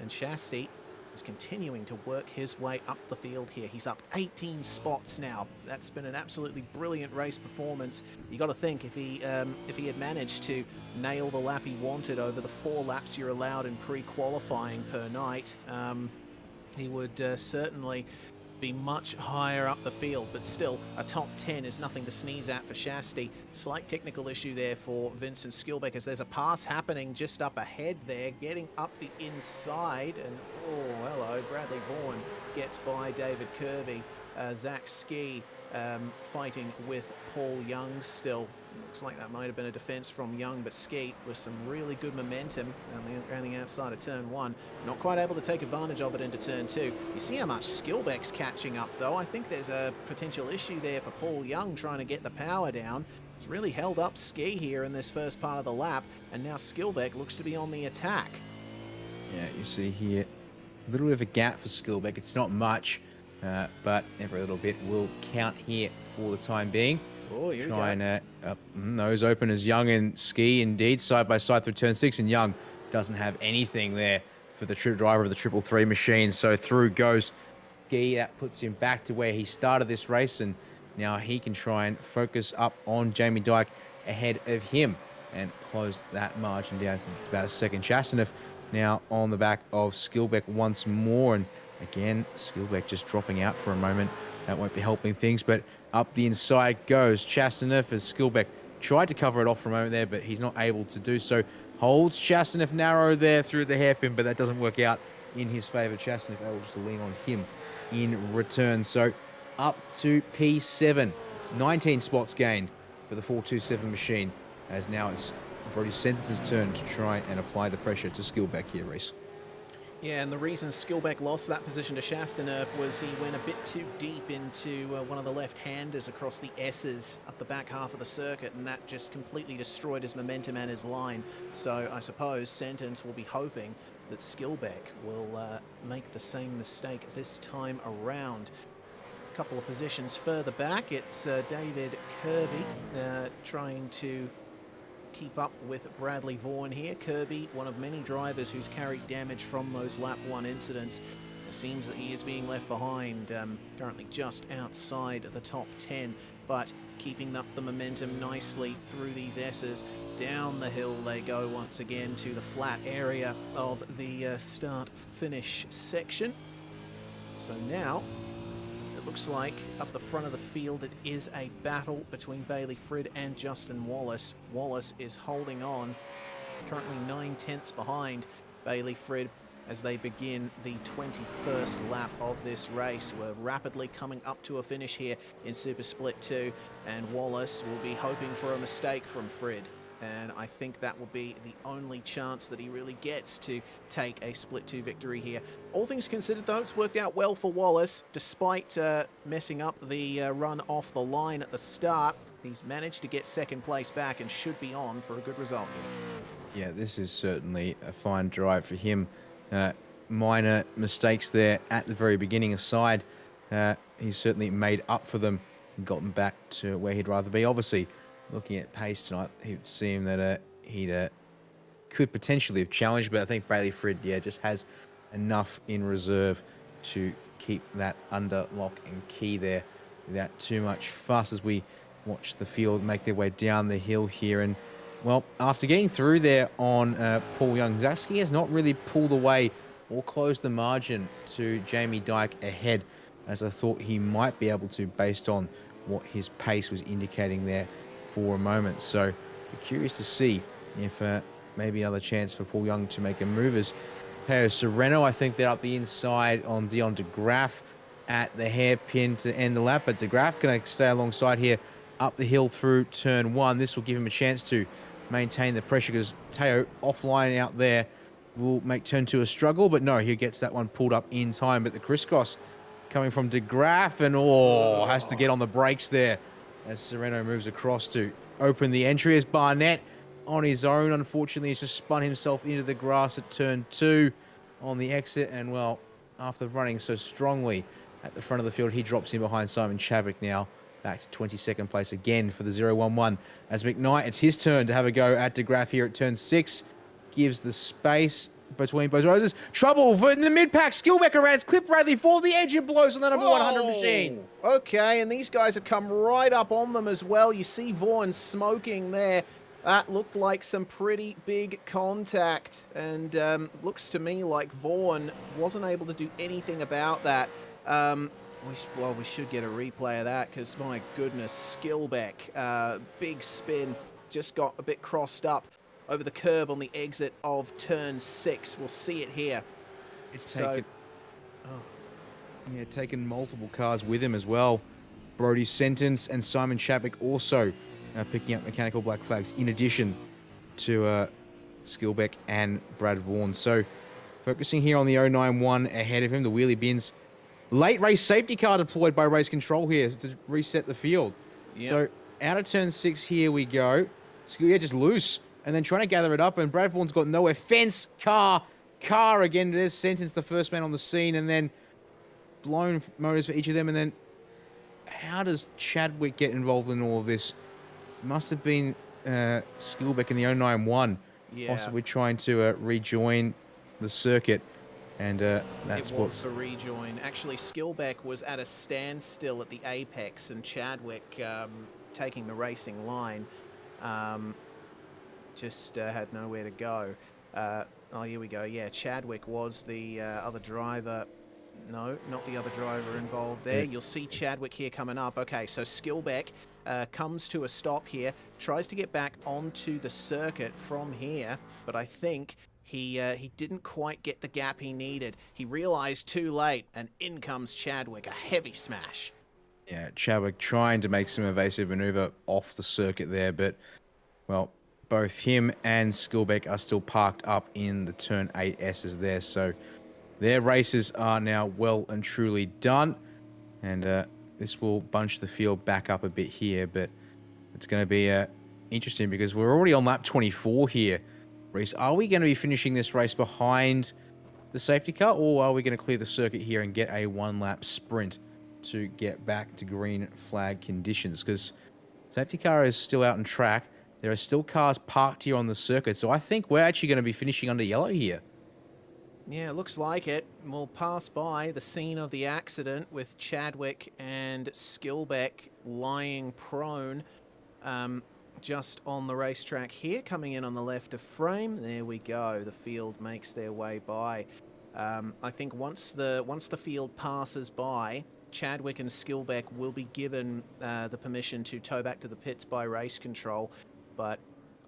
And Shasty is continuing to work his way up the field here. He's up 18 spots now. That's been an absolutely brilliant race performance. You got to think if he had managed to nail the lap he wanted over the 4 laps you're allowed in pre-qualifying per night, he would certainly be much higher up the field, but still a top 10 is nothing to sneeze at for Shasty. Slight technical issue there for Vincent Skilbeck as there's a pass happening just up ahead there, getting up the inside, and oh hello, Bradley Vaughan gets by David Kirby. Zach Ski fighting with Paul Young still. Looks like that might have been a defense from Young, but Ski with some really good momentum around the outside of turn 1. Not quite able to take advantage of it into turn 2. You see how much Skilbeck's catching up, though. I think there's a potential issue there for Paul Young trying to get the power down. He's really held up Ski here in this first part of the lap, and now Skilbeck looks to be on the attack. Yeah, you see here, a little bit of a gap for Skilbeck. It's not much, but every little bit will count here for the time being. Oh, here Trying to nose open as Young and Ski indeed side by side through turn 6, and Young doesn't have anything there for the driver of the 333 machine. So through goes Ski. That puts him back to where he started this race, and now he can try and focus up on Jamie Dyke ahead of him and close that margin down to about a second. Chastanev now on the back of Skilbeck once more, and again Skilbeck just dropping out for a moment. That won't be helping things, but up the inside goes Chastanev as Skilbeck tried to cover it off for a moment there, but he's not able to do so. Holds Chastanev narrow there through the hairpin, but that doesn't work out in his favour. Chastanev able just to lean on him in return. So up to P7, 19 spots gained for the 427 machine, as now it's Brody Sentence's turn to try and apply the pressure to Skilbeck here, Reese. Yeah, and the reason Skilbeck lost that position to Chastaneuf was he went a bit too deep into one of the left-handers across the S's up the back half of the circuit, and that just completely destroyed his momentum and his line. So I suppose Sentence will be hoping that Skilbeck will make the same mistake this time around. A couple of positions further back, it's David Kirby trying to keep up with Bradley Vaughan here. Kirby, one of many drivers who's carried damage from those lap 1 incidents. It seems that he is being left behind, currently just outside the top 10, but keeping up the momentum nicely through these S's. Down the hill they go once again to the flat area of the start-finish section. So now it looks like up the front of the field it is a battle between Bailey Frid and Justin Wallace. Wallace is holding on, currently 9/10 behind Bailey Frid as they begin the 21st lap of this race. We're rapidly coming up to a finish here in Super Split 2, and Wallace will be hoping for a mistake from Frid. And I think that will be the only chance that he really gets to take a Split 2 victory here. All things considered, though, it's worked out well for Wallace. Despite messing up the run off the line at the start, he's managed to get second place back and should be on for a good result. Yeah, this is certainly a fine drive for him. Minor mistakes there at the very beginning aside, he's certainly made up for them and gotten back to where he'd rather be. Obviously, looking at pace tonight, it would seem that he could potentially have challenged, but I think Bailey Frid, just has enough in reserve to keep that under lock and key there without too much fuss as we watch the field make their way down the hill here. And, well, after getting through there on Paul Young, Zaski has not really pulled away or closed the margin to Jamie Dyke ahead, as I thought he might be able to based on what his pace was indicating there for a moment. So we're curious to see if maybe another chance for Paul Young to make a move. As Peo Sereno, I think they're up the inside on Dion de Graaf at the hairpin to end the lap, but de Graaf going to stay alongside here up the hill through turn 1. This will give him a chance to maintain the pressure because Teo offline out there will make turn 2 a struggle, but no, he gets that one pulled up in time. But the crisscross coming from de Graaf and has to get on the brakes there as Sereno moves across to open the entry. As Barnett on his own, unfortunately, he's just spun himself into the grass at turn 2 on the exit. And, well, after running so strongly at the front of the field, he drops in behind Simon Chadwick now, back to 22nd place again for the 0-1-1. As McKnight, it's his turn to have a go at de Graaf here at turn 6. Gives the space between both roses. Trouble in the mid-pack. Skilbeck around. Clip Bradley for the edge. It blows on the number 100 machine. Okay, and these guys have come right up on them as well. You see Vaughan smoking there. That looked like some pretty big contact. And looks to me like Vaughan wasn't able to do anything about that. We should get a replay of that because, my goodness, Skilbeck, big spin, just got a bit crossed up over the curb on the exit of turn 6. We'll see it here. It's taken multiple cars with him as well. Brody Sentence and Simon Chadwick also picking up mechanical black flags in addition to Skilbeck and Brad Vaughan. So focusing here on the 091 ahead of him, the wheelie bins. Late race safety car deployed by race control here to reset the field. Yep. So out of turn 6 here we go. Skilbeck just loose and then trying to gather it up, and Brad Vaughan's got nowhere. Fence, car again. There's Sentence, the first man on the scene, and then blown motors for each of them. And then how does Chadwick get involved in all of this? It must have been Skilbeck in the 091, possibly trying to rejoin the circuit. And that's what's the rejoin. Actually, Skilbeck was at a standstill at the apex, and Chadwick taking the racing line just had nowhere to go. Here we go. Yeah, Chadwick was the other driver. No, not the other driver involved there. You'll see Chadwick here coming up. Okay, so Skilbeck comes to a stop here, tries to get back onto the circuit from here, but I think he didn't quite get the gap he needed. He realized too late, and in comes Chadwick, a heavy smash. Yeah, Chadwick trying to make some evasive maneuver off the circuit there, but, well, both him and Skilbeck are still parked up in the turn 8 S's there, so their races are now well and truly done. And this will bunch the field back up a bit here, but it's going to be interesting because we're already on lap 24 here. Reese, are we going to be finishing this race behind the safety car, or are we going to clear the circuit here and get a one-lap sprint to get back to green flag conditions? Because safety car is still out on track. There are still cars parked here on the circuit, so I think we're actually going to be finishing under yellow here. Yeah, looks like it. We'll pass by the scene of the accident with Chadwick and Skilbeck lying prone just on the racetrack here, coming in on the left of frame. There we go. The field makes their way by. I think once the field passes by, Chadwick and Skilbeck will be given the permission to tow back to the pits by race control, but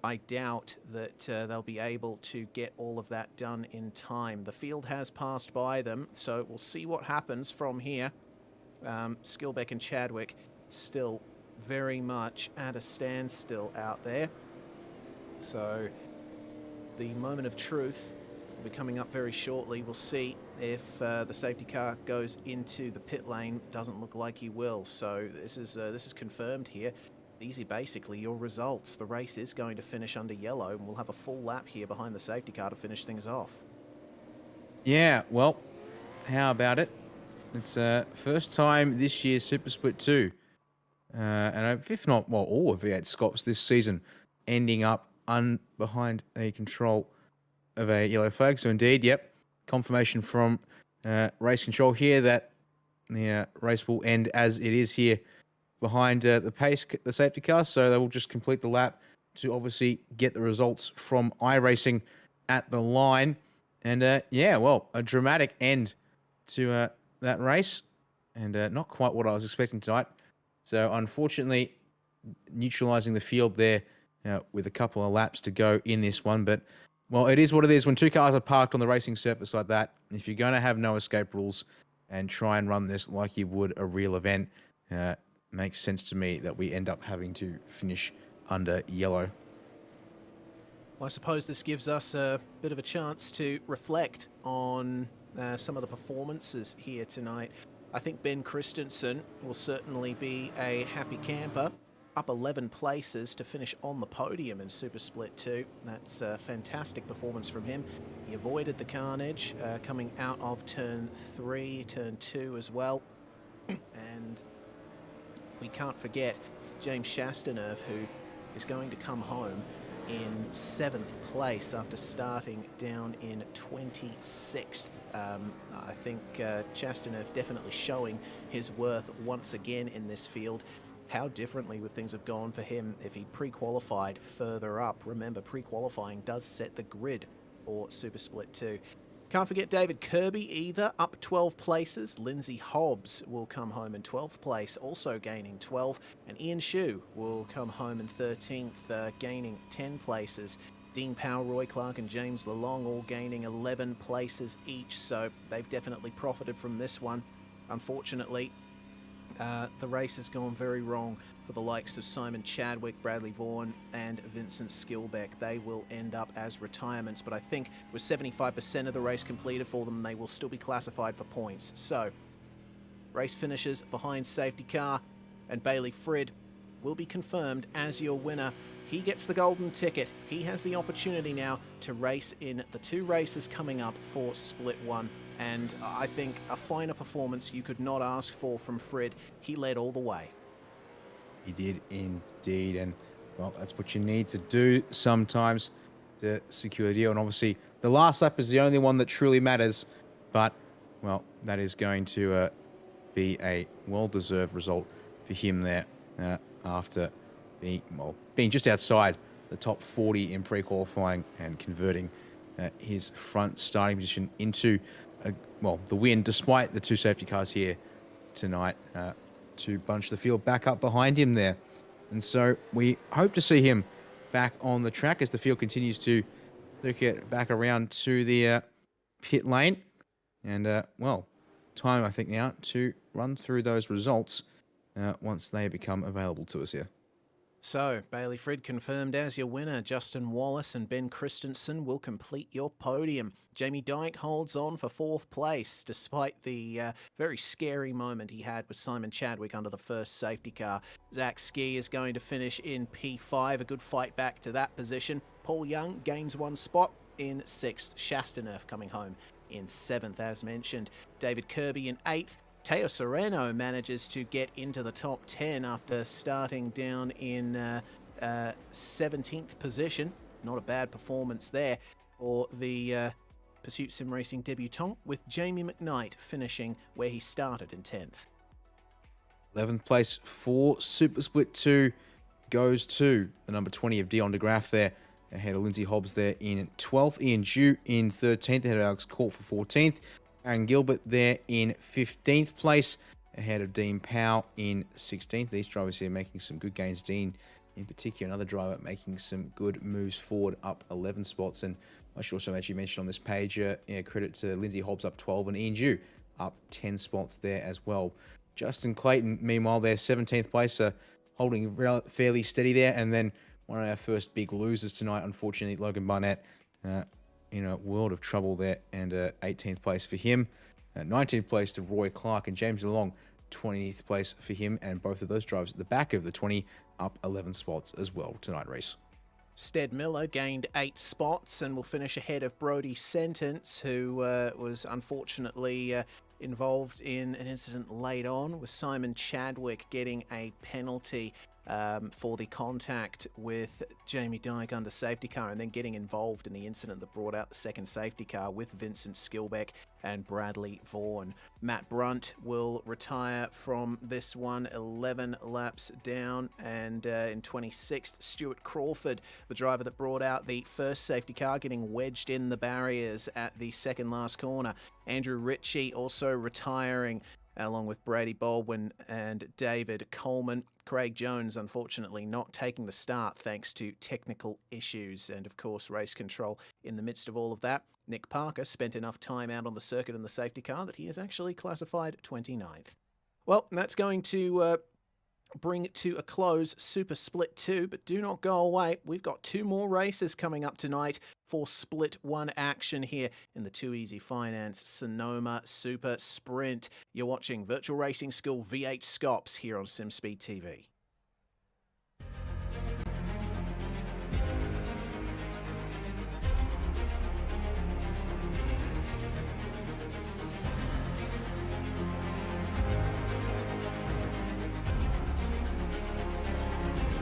I doubt that they'll be able to get all of that done in time. The field has passed by them, so we'll see what happens from here. Skilbeck and Chadwick still very much at a standstill out there. So the moment of truth will be coming up very shortly. We'll see if the safety car goes into the pit lane. Doesn't look like he will. So this is confirmed here. These are basically your results. The race is going to finish under yellow, and we'll have a full lap here behind the safety car to finish things off. Yeah, well, how about it? It's first time this year Super Split 2. And if not, well, all of V8SCOPS this season ending up behind a control of a yellow flag. So indeed, yep, confirmation from race control here that the race will end as it is here behind the safety car. So they will just complete the lap to obviously get the results from iRacing at the line. And yeah, well, a dramatic end to that race, and not quite what I was expecting tonight. So unfortunately, neutralizing the field there with a couple of laps to go in this one. But, well, it is what it is. When two cars are parked on the racing surface like that, if you're going to have no escape rules and try and run this like you would a real event, makes sense to me that we end up having to finish under yellow. Well, I suppose this gives us a bit of a chance to reflect on some of the performances here tonight. I think Ben Christensen will certainly be a happy camper, up 11 places to finish on the podium in Super Split 2. That's a fantastic performance from him. He avoided the carnage coming out of turn 3, turn 2 as well. And we can't forget James Chastaneuf, who is going to come home in 7th place after starting down in 26th. I think Chastaneuf definitely showing his worth once again in this field. How differently would things have gone for him if he pre-qualified further up? Remember, pre-qualifying does set the grid for Super Split 2. Can't forget David Kirby either, up 12 places. Lindsay Hobbs will come home in 12th place, also gaining 12. And Ian Shu will come home in 13th, gaining 10 places. Dean Powell, Roy Clark and James Lalong all gaining 11 places each, so they've definitely profited from this one. Unfortunately, the race has gone very wrong for the likes of Simon Chadwick, Bradley Vaughan and Vincent Skilbeck. They will end up as retirements, but I think with 75% of the race completed for them, they will still be classified for points. So, race finishes behind safety car, and Bailey Frid will be confirmed as your winner. He gets the golden ticket. He has the opportunity now to race in the 2 races coming up for Split 1. And I think a finer performance you could not ask for from Frid. He led all the way. He did indeed. And, well, that's what you need to do sometimes to secure the deal. And obviously, the last lap is the only one that truly matters. But, well, that is going to be a well-deserved result for him there after being just outside the top 40 in pre-qualifying and converting his front starting position into the win, despite the 2 safety cars here tonight to bunch the field back up behind him there. And so we hope to see him back on the track as the field continues to get back around to the pit lane. And, time, I think, now to run through those results once they become available to us here. So, Bailey Frid confirmed as your winner. Justin Wallace and Ben Christensen will complete your podium. Jamie Dyke holds on for 4th place, despite the very scary moment he had with Simon Chadwick under the first safety car. Zach Ski is going to finish in P5, a good fight back to that position. Paul Young gains 1 spot in 6th. Chastaneuf coming home in 7th, as mentioned. David Kirby in 8th. Teo Sereno manages to get into the top 10 after starting down in 17th position. Not a bad performance there for the Pursuit Sim Racing debutant, with Jamie McKnight finishing where he started in 10th. 11th place for Super Split 2 goes to the number 20 of Dion de Graaf there, ahead of Lindsay Hobbs there in 12th. Ian Dew in 13th, ahead of Alex Court for 14th. Aaron Gilbert there in 15th place, ahead of Dean Powell in 16th. These drivers here making some good gains. Dean, in particular, another driver making some good moves forward, up 11 spots. And I should also actually mention on this page, credit to Lindsay Hobbs up 12 and Ian Dew up 10 spots there as well. Justin Clayton, meanwhile, there 17th place, holding fairly steady there. And then one of our first big losers tonight, unfortunately, Logan Barnett, in a world of trouble there, and 18th place for him. 19th place to Roy Clark, and James DeLong, 20th place for him, and both of those drivers at the back of the 20, up 11 spots as well tonight race. Stead Miller gained 8 spots and will finish ahead of Brody Sentence, who was unfortunately involved in an incident late on, with Simon Chadwick getting a penalty for the contact with Jamie Dyke under safety car, and then getting involved in the incident that brought out the second safety car with Vincent Skilbeck and Bradley Vaughan. Matt Brunt will retire from this one 11 laps down, and in 26th, Stuart Crawford, the driver that brought out the first safety car, getting wedged in the barriers at the second last corner. Andrew Ritchie also retiring, along with Brady Baldwin and David Coleman. Craig Jones, unfortunately, not taking the start thanks to technical issues and, of course, race control. In the midst of all of that, Nick Parker spent enough time out on the circuit in the safety car that he is actually classified 29th. Well, that's going to bring it to a close, Super Split 2, but do not go away. We've got 2 more races coming up tonight for Split 1 action here in the Too Easy Finance Sonoma Super Sprint. You're watching Virtual Racing School V8SCOPS here on SimSpeed TV.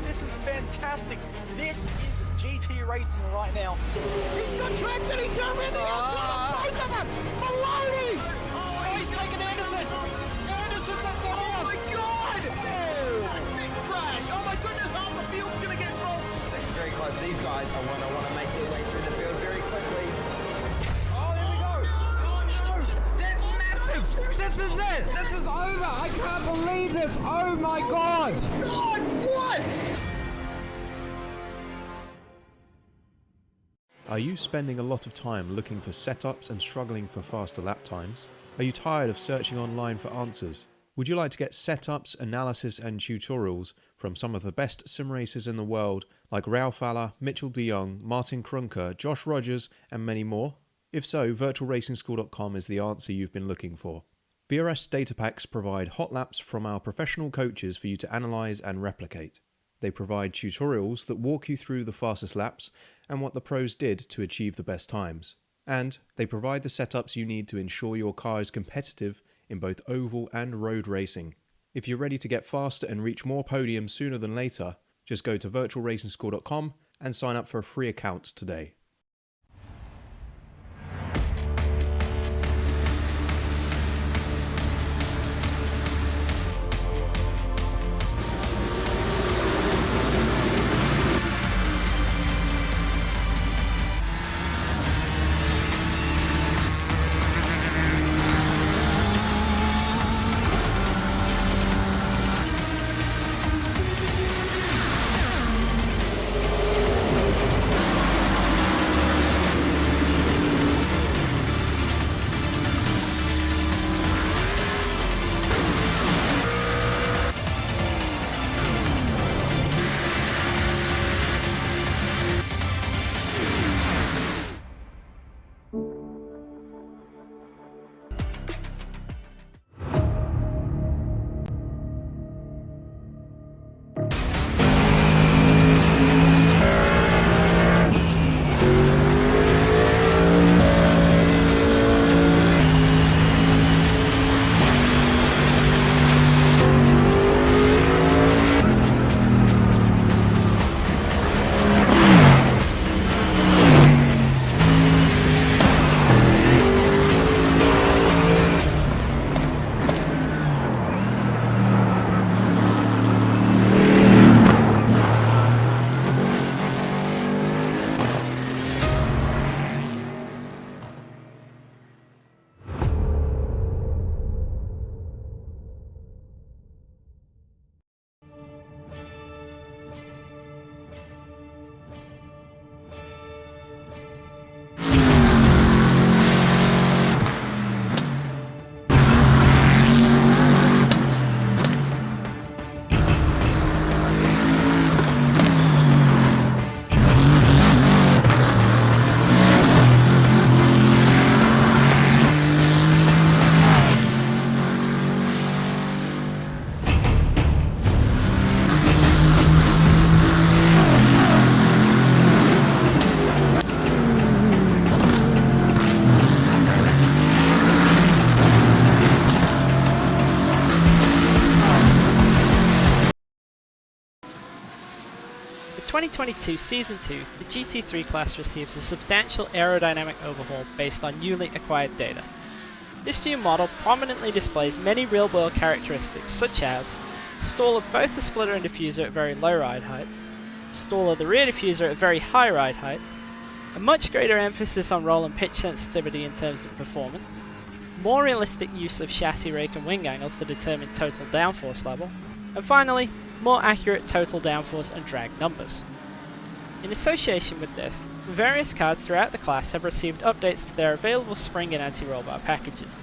This is fantastic. This is GT racing right now. He's got traction. He's got really both of them. Maloney. Oh, he's taken Anderson. Anderson's up top. Oh my God! Oh, big crash. Oh my goodness, half the field's gonna get rolled. It's very close. These guys are going to want to make their way through the field very quickly. Oh, there we go. Oh no! That's massive. This is it. This is over. I can't believe this. Oh my God. God, what? Are you spending a lot of time looking for setups and struggling for faster lap times? Are you tired of searching online for answers? Would you like to get setups, analysis and tutorials from some of the best sim racers in the world like Ralph Alla, Mitchell de Jong, Martin Krunker, Josh Rogers and many more? If so, virtualracingschool.com is the answer you've been looking for. VRS data packs provide hot laps from our professional coaches for you to analyse and replicate. They provide tutorials that walk you through the fastest laps and what the pros did to achieve the best times. And they provide the setups you need to ensure your car is competitive in both oval and road racing. If you're ready to get faster and reach more podiums sooner than later, just go to virtualracingschool.com and sign up for a free account today. 2022 Season 2, the GT3 class receives a substantial aerodynamic overhaul based on newly acquired data. This new model prominently displays many real-world characteristics such as stall of both the splitter and diffuser at very low ride heights, stall of the rear diffuser at very high ride heights, a much greater emphasis on roll and pitch sensitivity in terms of performance, more realistic use of chassis rake and wing angles to determine total downforce level, and finally, more accurate total downforce and drag numbers. In association with this, various cars throughout the class have received updates to their available spring and anti-roll bar packages.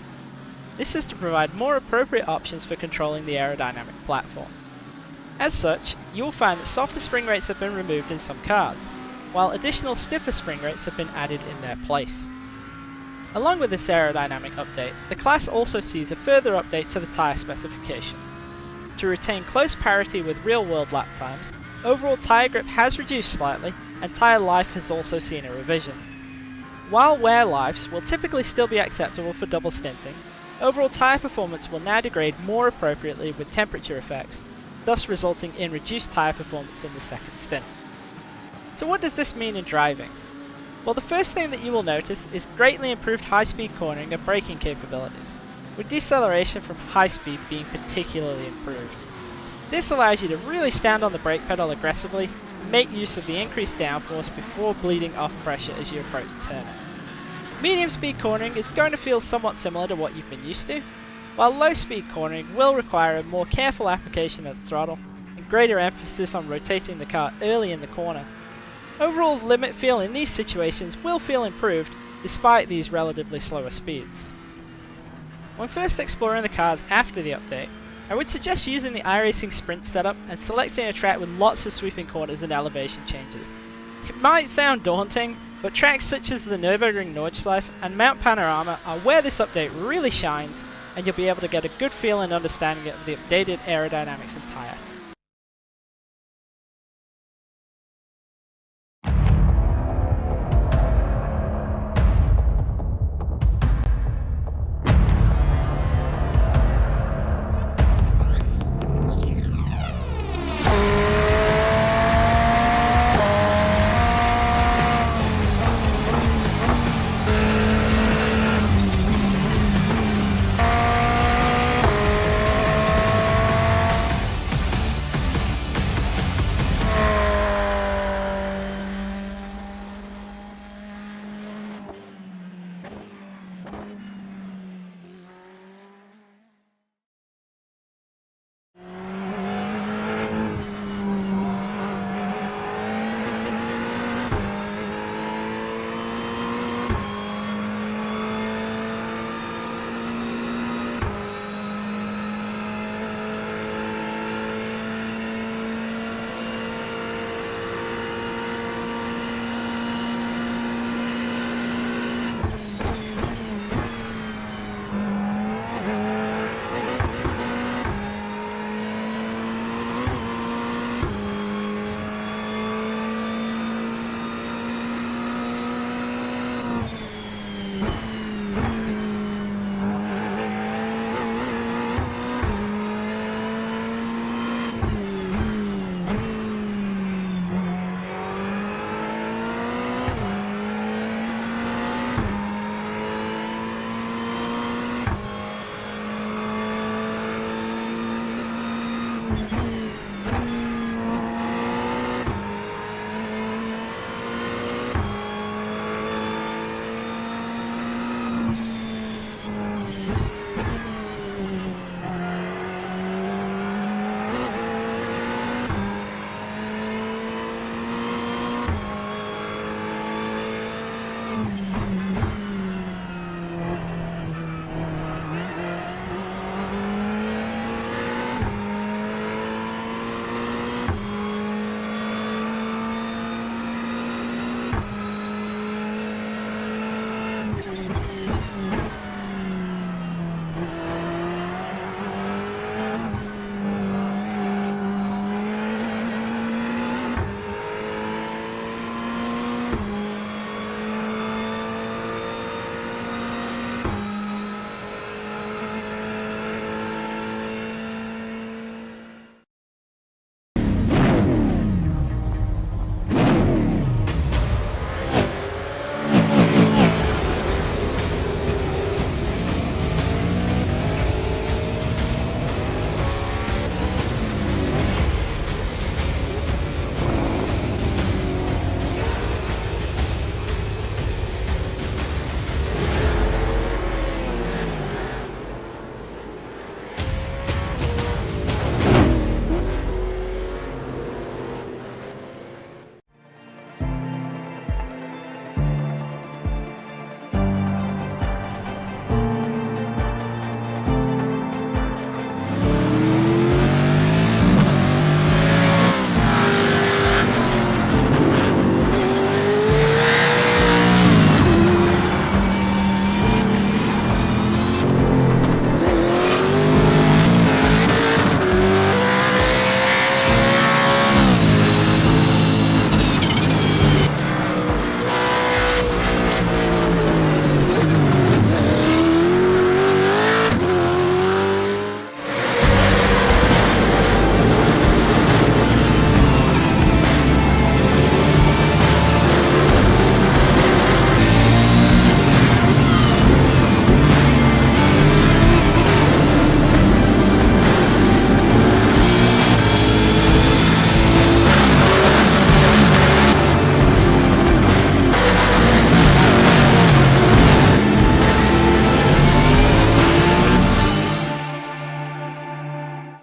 This is to provide more appropriate options for controlling the aerodynamic platform. As such, you will find that softer spring rates have been removed in some cars, while additional stiffer spring rates have been added in their place. Along with this aerodynamic update, the class also sees a further update to the tyre specification. To retain close parity with real-world lap times, overall tyre grip has reduced slightly, and tyre life has also seen a revision. While wear lives will typically still be acceptable for double stinting, overall tyre performance will now degrade more appropriately with temperature effects, thus resulting in reduced tyre performance in the second stint. So what does this mean in driving? Well, the first thing that you will notice is greatly improved high-speed cornering and braking capabilities, with deceleration from high speed being particularly improved. This allows you to really stand on the brake pedal aggressively and make use of the increased downforce before bleeding off pressure as you approach the turn. Medium speed cornering is going to feel somewhat similar to what you've been used to, while low speed cornering will require a more careful application of the throttle and greater emphasis on rotating the car early in the corner. Overall limit feel in these situations will feel improved despite these relatively slower speeds. When first exploring the cars after the update, I would suggest using the iRacing Sprint setup and selecting a track with lots of sweeping corners and elevation changes. It might sound daunting, but tracks such as the Nürburgring Nordschleife and Mount Panorama are where this update really shines, and you'll be able to get a good feel and understanding of the updated aerodynamics and tyre.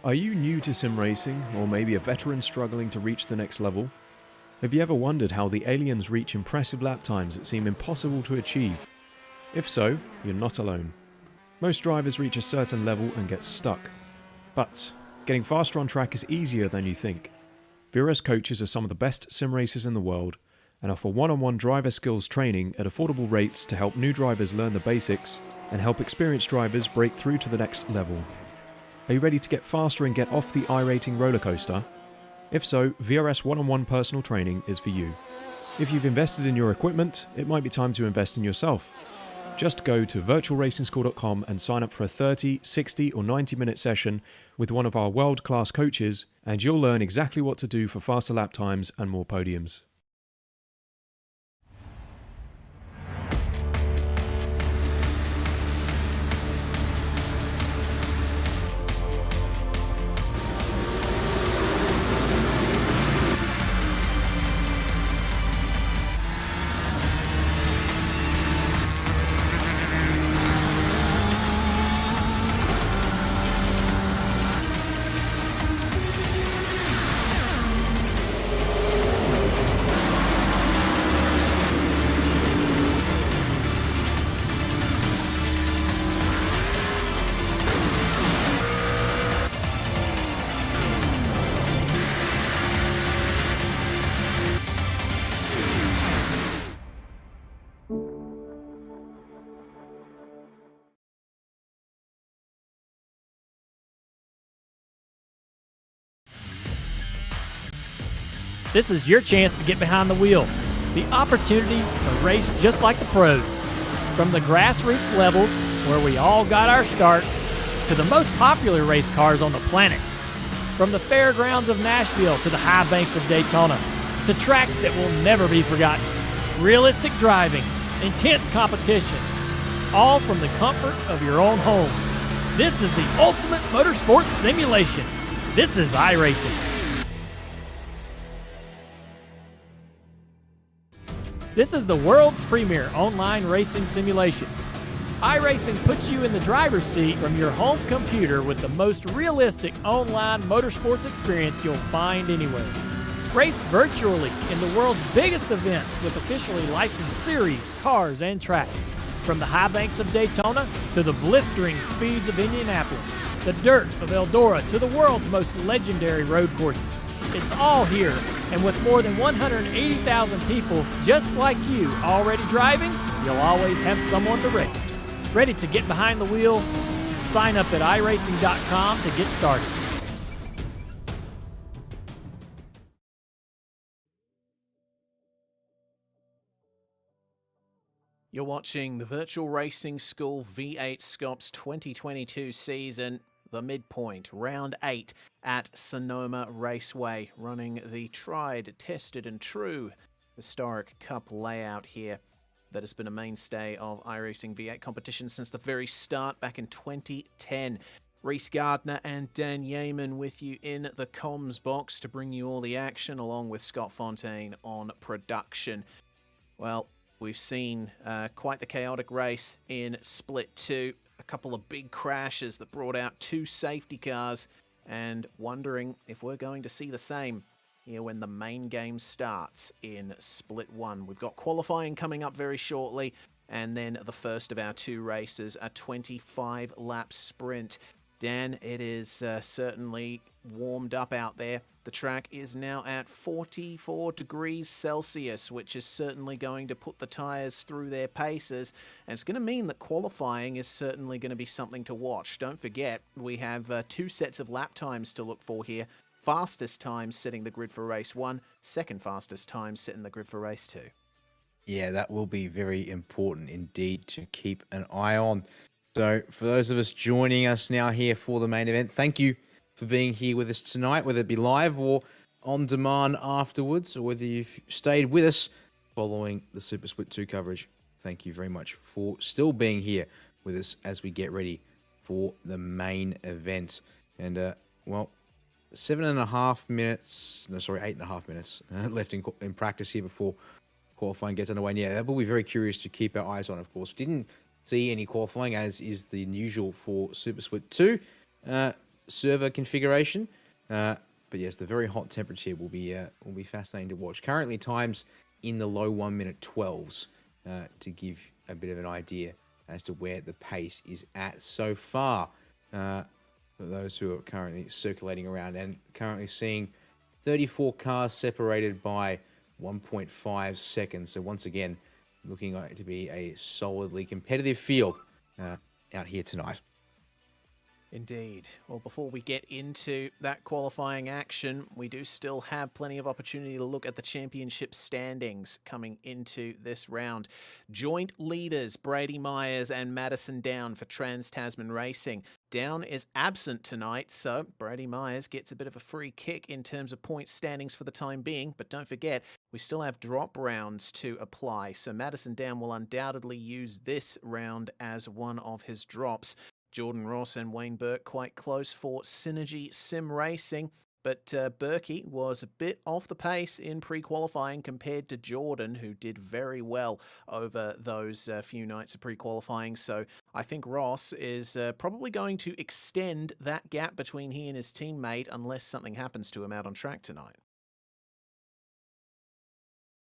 Are you new to sim racing, or maybe a veteran struggling to reach the next level? Have you ever wondered how the aliens reach impressive lap times that seem impossible to achieve? If so, you're not alone. Most drivers reach a certain level and get stuck. But getting faster on track is easier than you think. V8S coaches are some of the best sim racers in the world and offer one-on-one driver skills training at affordable rates to help new drivers learn the basics and help experienced drivers break through to the next level. Are you ready to get faster and get off the iRacing roller coaster? If so, V8S one-on-one personal training is for you. If you've invested in your equipment, it might be time to invest in yourself. Just go to virtualracingschool.com and sign up for a 30, 60 or 90-minute session with one of our world-class coaches, and you'll learn exactly what to do for faster lap times and more podiums. This is your chance to get behind the wheel. The opportunity to race just like the pros. From the grassroots levels, where we all got our start, to the most popular race cars on the planet. From the fairgrounds of Nashville to the high banks of Daytona, to tracks that will never be forgotten. Realistic driving, intense competition, all from the comfort of your own home. This is the ultimate motorsports simulation. This is iRacing. This is the world's premier online racing simulation. iRacing puts you in the driver's seat from your home computer with the most realistic online motorsports experience you'll find anywhere. Race virtually in the world's biggest events with officially licensed series, cars, and tracks. From the high banks of Daytona to the blistering speeds of Indianapolis, the dirt of Eldora to the world's most legendary road courses. It's all here, and with more than 180,000 people just like you already driving, you'll always have someone to race. Ready to get behind the wheel? Sign up at iRacing.com to get started. You're watching the Virtual Racing School V8SCOPS 2022 season, the midpoint, round 8 at Sonoma Raceway, running the tried, tested and true historic Cup layout here that has been a mainstay of iRacing V8 competition since the very start back in 2010. Reese Gardner and Dan Yeaman with you in the comms box to bring you all the action, along with Scott Fontaine on production. Well, we've seen quite the chaotic race in Split 2. A couple of big crashes that brought out 2 safety cars, and wondering if we're going to see the same here when the main game starts in Split 1. We've got qualifying coming up very shortly, and then the first of our 2 races, a 25-lap sprint. Dan, it is certainly warmed up out there. The track is now at 44 degrees Celsius, which is certainly going to put the tyres through their paces, and it's going to mean that qualifying is certainly going to be something to watch. Don't forget, we have 2 sets of lap times to look for here. Fastest time setting the grid for race 1, second fastest time setting the grid for race 2. Yeah, that will be very important indeed to keep an eye on. So for those of us joining us now here for the main event, thank you for being here with us tonight, whether it be live or on demand afterwards, or whether you've stayed with us following the Super Split 2 coverage. Thank you very much for still being here with us as we get ready for the main event. And, well, 8.5 minutes left in practice here before qualifying gets underway. Yeah, that will be very curious to keep our eyes on, of course. Didn't see any qualifying, as is the usual for Super Split 2. server configuration. But yes, the very hot temperature will be fascinating to watch. Currently, times in the low 1 minute 12s to give a bit of an idea as to where the pace is at so far. For those who are currently circulating around and currently seeing 34 cars separated by 1.5 seconds. So once again, looking like to be a solidly competitive field out here tonight. Indeed. Well, before we get into that qualifying action, we do still have plenty of opportunity to look at the championship standings coming into this round. Joint leaders Brady Myers and Madison Down for Trans-Tasman Racing. Down is absent tonight, so Brady Myers gets a bit of a free kick in terms of point standings for the time being, but don't forget, we still have drop rounds to apply, so Madison Down will undoubtedly use this round as one of his drops. Jordan Ross and Wayne Burke quite close for Synergy Sim Racing, but Berkey was a bit off the pace in pre-qualifying compared to Jordan, who did very well over those few nights of pre-qualifying. So I think Ross is probably going to extend that gap between he and his teammate unless something happens to him out on track tonight.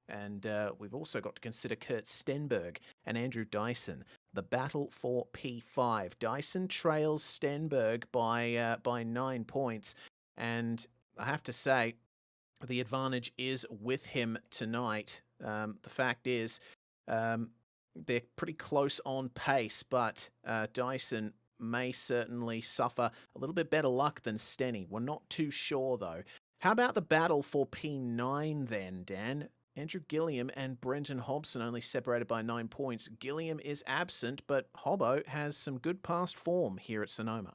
And we've also got to consider Kurt Stenberg and Andrew Dyson. The battle for P5. Dyson trails Stenberg by 9 points. And I have to say, the advantage is with him tonight. The fact is, they're pretty close on pace, but Dyson may certainly suffer a little bit better luck than Stenny. We're not too sure, though. How about the battle for P9 then, Dan? Andrew Gilliam and Brenton Hobson only separated by 9 points. Gilliam is absent, but Hobbo has some good past form here at Sonoma.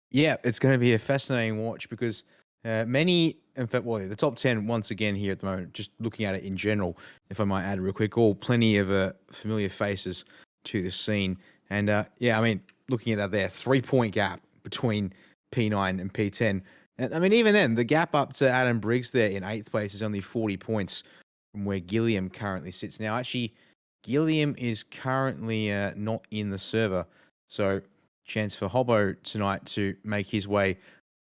Yeah, it's going to be a fascinating watch because the top 10 once again here at the moment, just looking at it in general, if I might add real quick, all plenty of familiar faces to the scene. And looking at that there, 3 point gap between P9 and P10. And I mean, even then, the gap up to Adam Briggs there in 8th place is only 40 points. From where Gilliam currently sits. Now, actually, Gilliam is currently not in the server, so chance for Hobbo tonight to make his way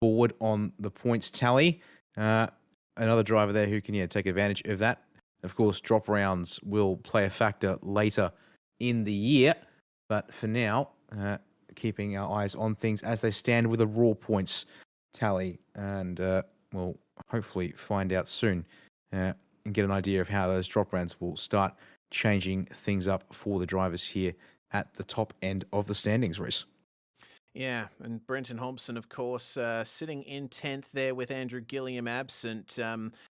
forward on the points tally. Another driver there who can take advantage of that. Of course, drop rounds will play a factor later in the year, but for now, keeping our eyes on things as they stand with a raw points tally, and we'll hopefully find out soon. And get an idea of how those drop rounds will start changing things up for the drivers here at the top end of the standings, Reece. Yeah, and Brenton Hobson, of course, sitting in 10th there with Andrew Gilliam absent.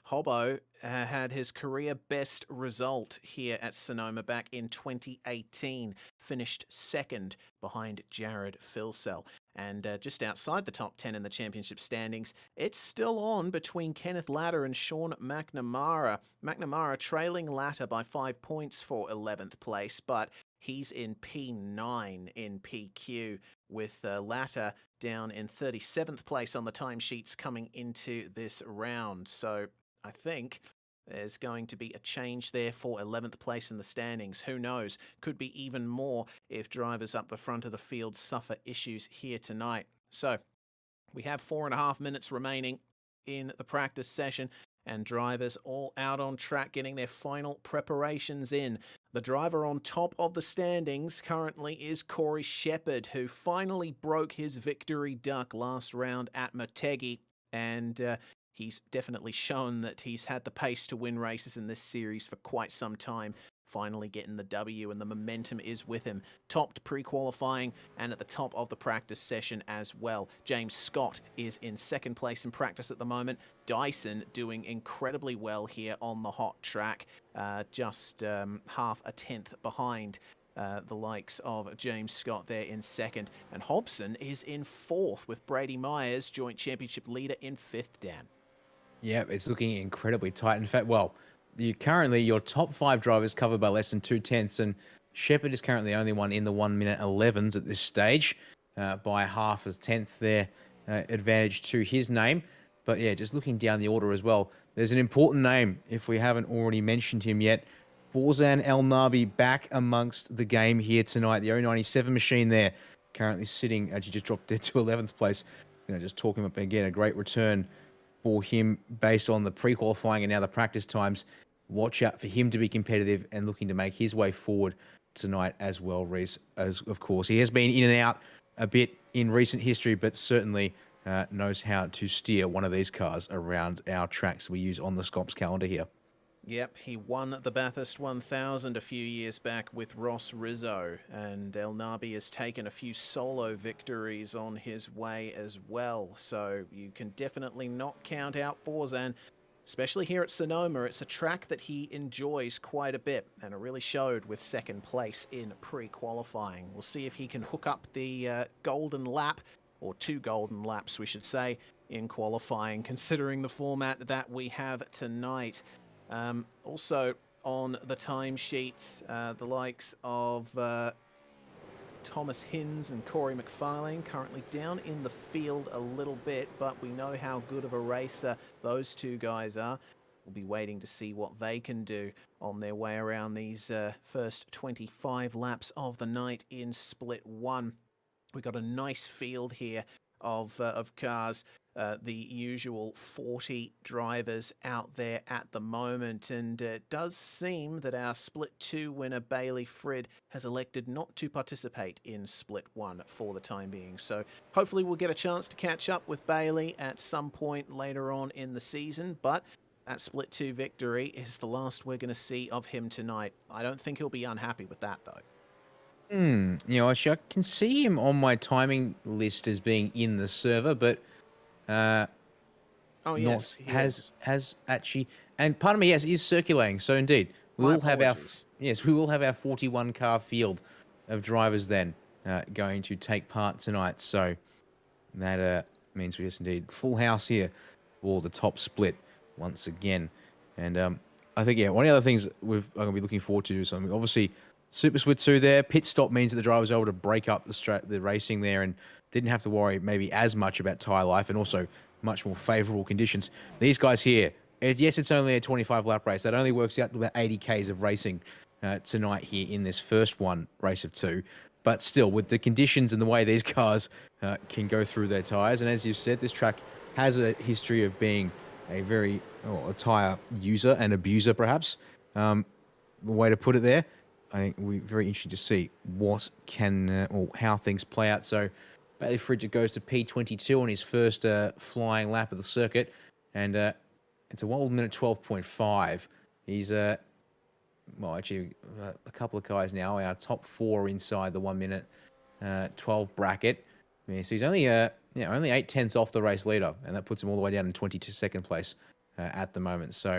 Hobbo had his career best result here at Sonoma back in 2018, finished second behind Jared Filsell. And just outside the top 10 in the championship standings, it's still on between Kenneth Latter and Sean McNamara. McNamara trailing Latter by 5 points for 11th place, but he's in P9 in PQ, with Latter down in 37th place on the timesheets coming into this round. So I think there's going to be a change there for 11th place in the standings. Who knows? Could be even more if drivers up the front of the field suffer issues here tonight. So we have 4.5 minutes remaining in the practice session, and drivers all out on track getting their final preparations in. The driver on top of the standings currently is Corey Shepherd, who finally broke his victory duck last round at Motegi, and he's definitely shown that he's had the pace to win races in this series for quite some time. Finally getting the W, and the momentum is with him. Topped pre-qualifying and at the top of the practice session as well. James Scott is in second place in practice at the moment. Dyson doing incredibly well here on the hot track, just half a tenth behind the likes of James Scott there in second. And Hobson is in fourth with Brady Myers, joint championship leader, in fifth, Dan. Yeah, it's looking incredibly tight. In fact, your top 5 drivers covered by less than 2/10, and Shepherd is currently the only one in the 1 minute 11s at this stage, by half as 10th there, advantage to his name. But yeah, just looking down the order as well, there's an important name, if we haven't already mentioned him yet. Borzan El Nabi back amongst the game here tonight. The 097 machine there, currently sitting, actually just dropped there to 11th place. just talking about again a great return for him based on the pre-qualifying and now the practice times. Watch out for him to be competitive and looking to make his way forward tonight as well, Reese. As of course, he has been in and out a bit in recent history, but certainly knows how to steer one of these cars around our tracks we use on the SCOPS calendar here. Yep, he won the Bathurst 1000 a few years back with Ross Rizzo, and El Nabi has taken a few solo victories on his way as well, so you can definitely not count out Forzan, especially here at Sonoma. It's a track that he enjoys quite a bit, and it really showed with second place in pre-qualifying. We'll see if he can hook up the golden lap, or 2 golden laps we should say, in qualifying, considering the format that we have tonight. Also on the timesheets, the likes of Thomas Hinz and Corey McFarlane currently down in the field a little bit, but we know how good of a racer those 2 guys are. We'll be waiting to see what they can do on their way around these first 25 laps of the night in Split 1. We've got a nice field here of cars. The usual 40 drivers out there at the moment, and it does seem that our Split 2 winner Bailey Frid has elected not to participate in Split 1 for the time being. So hopefully we'll get a chance to catch up with Bailey at some point later on in the season, but that Split 2 victory is the last we're going to see of him tonight. I don't think he'll be unhappy with that though. Actually, I can see him on my timing list as being in the server, but oh yes, has actually, and pardon me, yes, is circulating. So indeed, we will have our 41 car field of drivers then going to take part tonight. So that means we just indeed full house here for the top split once again. And I think one of the other things I'm going to be looking forward to is something. Obviously, Super Split 2 there. Pit stop means that the driver was able to break up the racing there and didn't have to worry maybe as much about tyre life and also much more favourable conditions. These guys here, yes, it's only a 25-lap race. That only works out to about 80 Ks of racing tonight here in this first race of 2. But still, with the conditions and the way these cars can go through their tyres, and as you've said, this track has a history of being a very a tyre user and abuser, perhaps. The way to put it there. I think we're very interested to see what can or how things play out. So Bailey Fridge goes to P22 on his first flying lap of the circuit, and it's a 1 minute 12.5. He's actually a couple of guys now. Our top 4 inside the 1 minute 12 bracket. Yeah, so he's only 8/10 off the race leader, and that puts him all the way down in 22nd place at the moment. So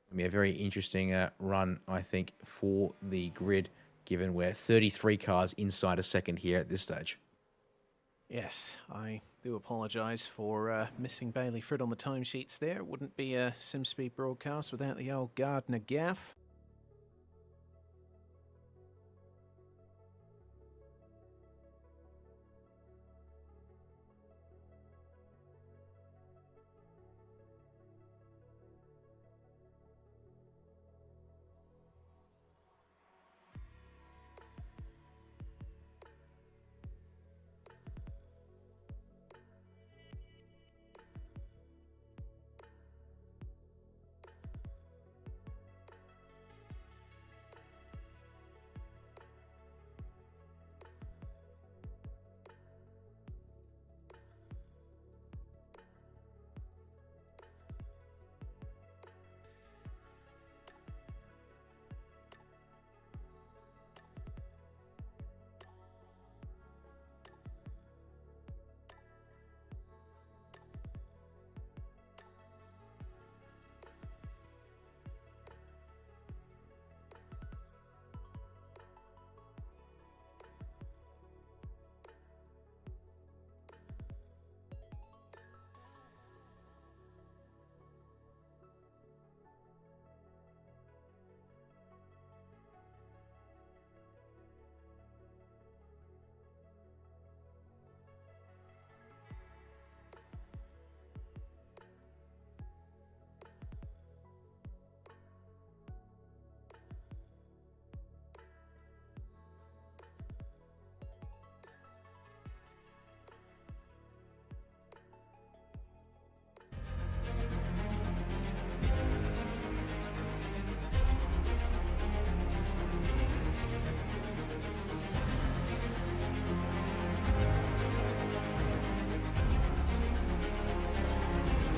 it'll be a very interesting run, I think, for the grid, given we're 33 cars inside a second here at this stage. Yes, I do apologise for missing Bailey Frid on the timesheets there. It wouldn't be a SimSpeed broadcast without the old Gardner gaff.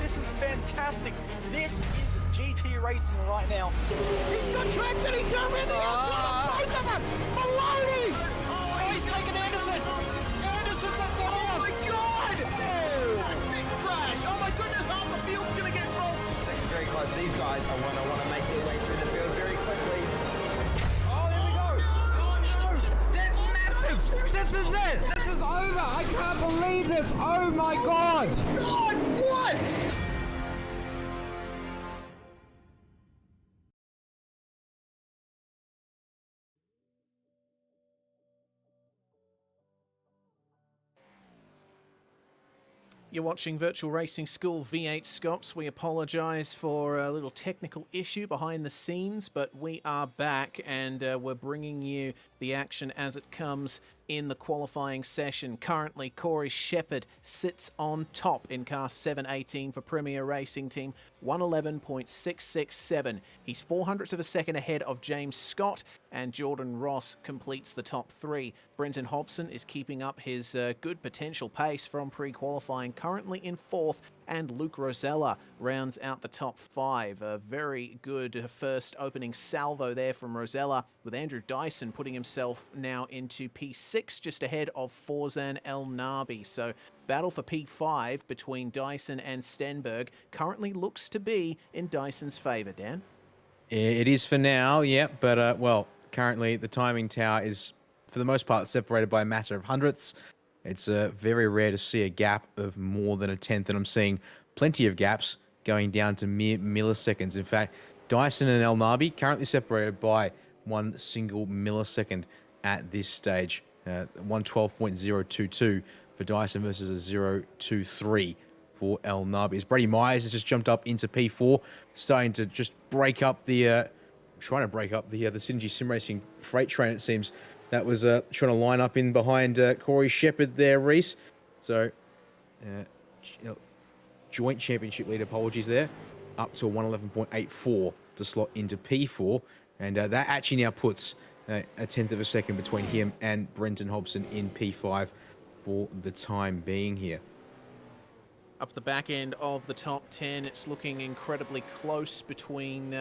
This is fantastic. This is GT racing right now. He's got traction. He's got really outside of both of them. Maloney. Oh, he's taking Anderson. Anderson's up top. Oh my God. Oh, big crash. Oh my goodness. Half the field's going to get rolled. Second very close. These guys are want to make their way through the field very quickly. Oh, there we go. Oh no. That's massive. This is it! This is over! I can't believe this! Oh my god! God, what? You're watching Virtual Racing School V8SCOPS. We apologise for a little technical issue behind the scenes, but we are back and we're bringing you the action as it comes in the qualifying session. Currently, Corey Shepherd sits on top in car 718 for Premier Racing Team, 111.667. He's 0.04 of a second ahead of James Scott, and Jordan Ross completes the top three. Brenton Hobson is keeping up his good potential pace from pre-qualifying, currently in fourth, and Luke Rosella rounds out the top five. A very good first opening salvo there from Rosella, with Andrew Dyson putting himself now into P6, just ahead of Forzan El Nabi. So battle for P5 between Dyson and Stenberg currently looks to be in Dyson's favour, Dan. It is for now, yeah, but well, currently the timing tower is, for the most part, separated by a matter of hundredths. It's very rare to see a gap of more than a tenth, and I'm seeing plenty of gaps going down to mere milliseconds. In fact, Dyson and El Nabi currently separated by 1 single millisecond at this stage. 112.022 for Dyson versus a 0.23 for El Nabi. As Brady Myers has just jumped up into P4, starting to just break up the, trying to break up the Synergy Sim Racing freight train, it seems. That was trying to line up in behind Corey Shepherd there, Reese. So, joint championship lead, apologies there, up to 111.84 to slot into P4. And that actually now puts a tenth of a second between him and Brenton Hobson in P5 for the time being here. Up the back end of the top 10, it's looking incredibly close between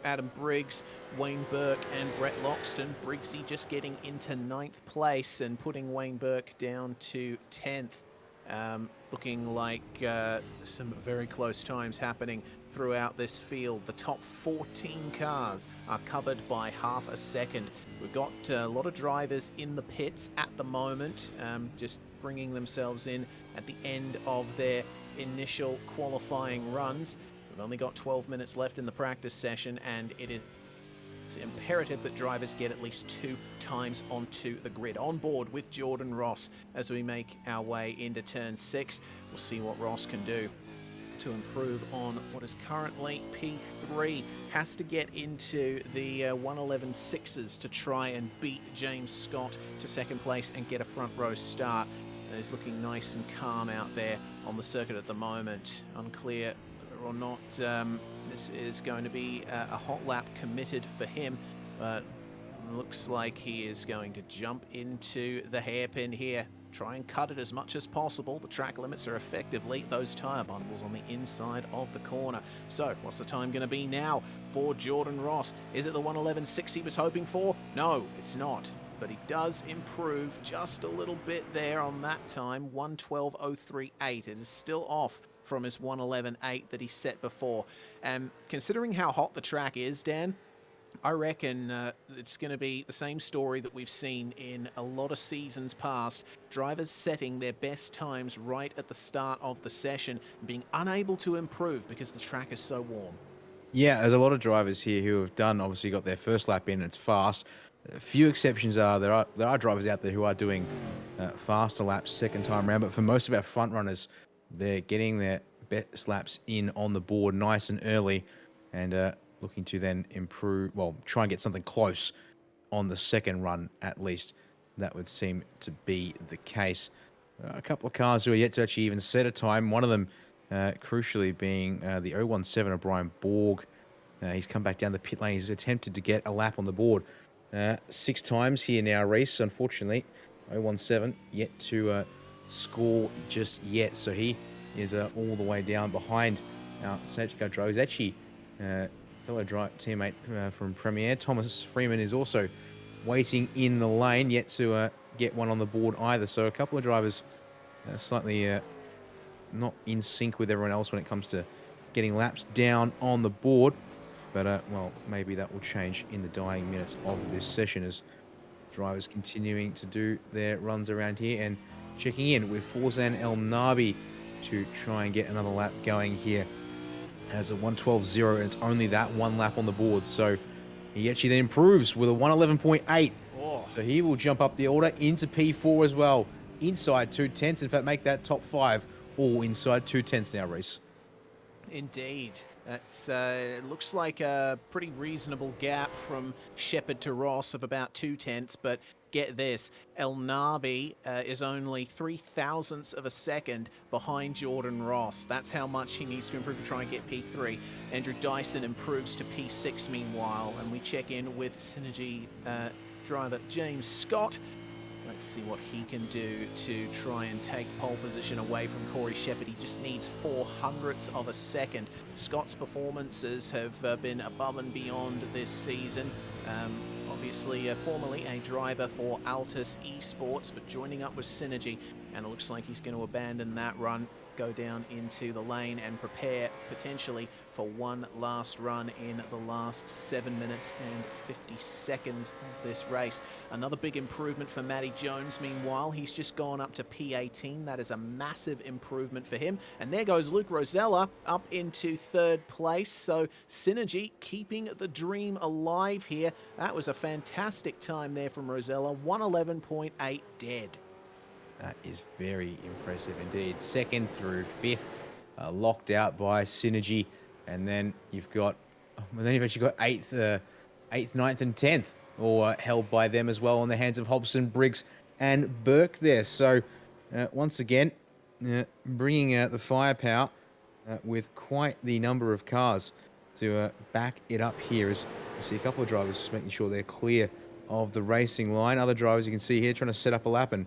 Adam Briggs, Wayne Burke and Brett Loxton. Briggsy just getting into 9th place and putting Wayne Burke down to 10th. Looking like some very close times happening throughout this field. The top 14 cars are covered by half a second. We've got a lot of drivers in the pits at the moment, just bringing themselves in at the end of their initial qualifying runs. We've only got 12 minutes left in the practice session, and it is imperative that drivers get at least 2 times onto the grid. On board with Jordan Ross as we make our way into turn 6. We'll see what Ross can do to improve on what is currently P3. Has to get into the 111.6s to try and beat James Scott to second place and get a front row start. And he's looking nice and calm out there on the circuit at the moment. Unclear whether or not this is going to be a hot lap committed for him, but looks like he is going to jump into the hairpin here. Try and cut it as much as possible. The track limits are effectively those tyre bundles on the inside of the corner. So what's the time going to be now for Jordan Ross? Is it the 111.6 he was hoping for? No, it's not. But he does improve just a little bit there on that time, 112.038. It is still off from his 111.8 that he set before. And considering how hot the track is, Dan, I reckon it's going to be the same story that we've seen in a lot of seasons past. Drivers setting their best times right at the start of the session and being unable to improve because the track is so warm. Yeah, there's a lot of drivers here who have obviously got their first lap in, and it's fast. A few exceptions are, there are drivers out there who are doing faster laps second time around, but for most of our front runners, they're getting their best laps in on the board nice and early, and looking to then improve, well, try and get something close on the second run at least. That would seem to be the case. A couple of cars who are yet to actually even set a time, one of them crucially being the 017 of Brian Borg. He's come back down the pit lane. He's attempted to get a lap on the board 6 times here now, Reese. Unfortunately, 017 yet to score just yet. So he is all the way down behind our safety car driver. He's actually fellow teammate from Premier. Thomas Freeman is also waiting in the lane, yet to get one on the board either. So a couple of drivers slightly not in sync with everyone else when it comes to getting laps down on the board. But, well, maybe that will change in the dying minutes of this session as drivers continuing to do their runs around here and checking in with Forzan El Nabi to try and get another lap going here. Has a 1:12.0 and it's only that one lap on the board. So he actually then improves with a 1:11.8. So he will jump up the order into P4 as well. Inside 2/10. In fact, make that top 5 all inside 2/10 now, Reese. Indeed. That's it looks like a pretty reasonable gap from Shepherd to Ross of about 2/10, but get this, El Nabi is only 0.03 of a second behind Jordan Ross. That's how much he needs to improve to try and get P3. Andrew Dyson improves to P6 meanwhile, and we check in with Synergy driver James Scott. Let's see what he can do to try and take pole position away from Corey Shepherd. He just needs 0.04 of a second. Scott's performances have been above and beyond this season. Obviously, formerly a driver for Altus Esports, but joining up with Synergy, and it looks like he's going to abandon that run, go down into the lane and prepare potentially for one last run in the last 7 minutes and 50 seconds of this race. Another big improvement for Matty Jones. Meanwhile, he's just gone up to P18. That is a massive improvement for him. And there goes Luke Rosella up into 3rd place. So Synergy keeping the dream alive here. That was a fantastic time there from Rosella. 1:11.8 dead. That is very impressive indeed. 2nd through 5th, locked out by Synergy, and then you've actually got 8th, 9th, and 10th, all held by them as well on the hands of Hobson, Briggs, and Burke there. So once again, bringing the firepower with quite the number of cars to back it up here. As you see a couple of drivers just making sure they're clear of the racing line. Other drivers you can see here trying to set up a lap and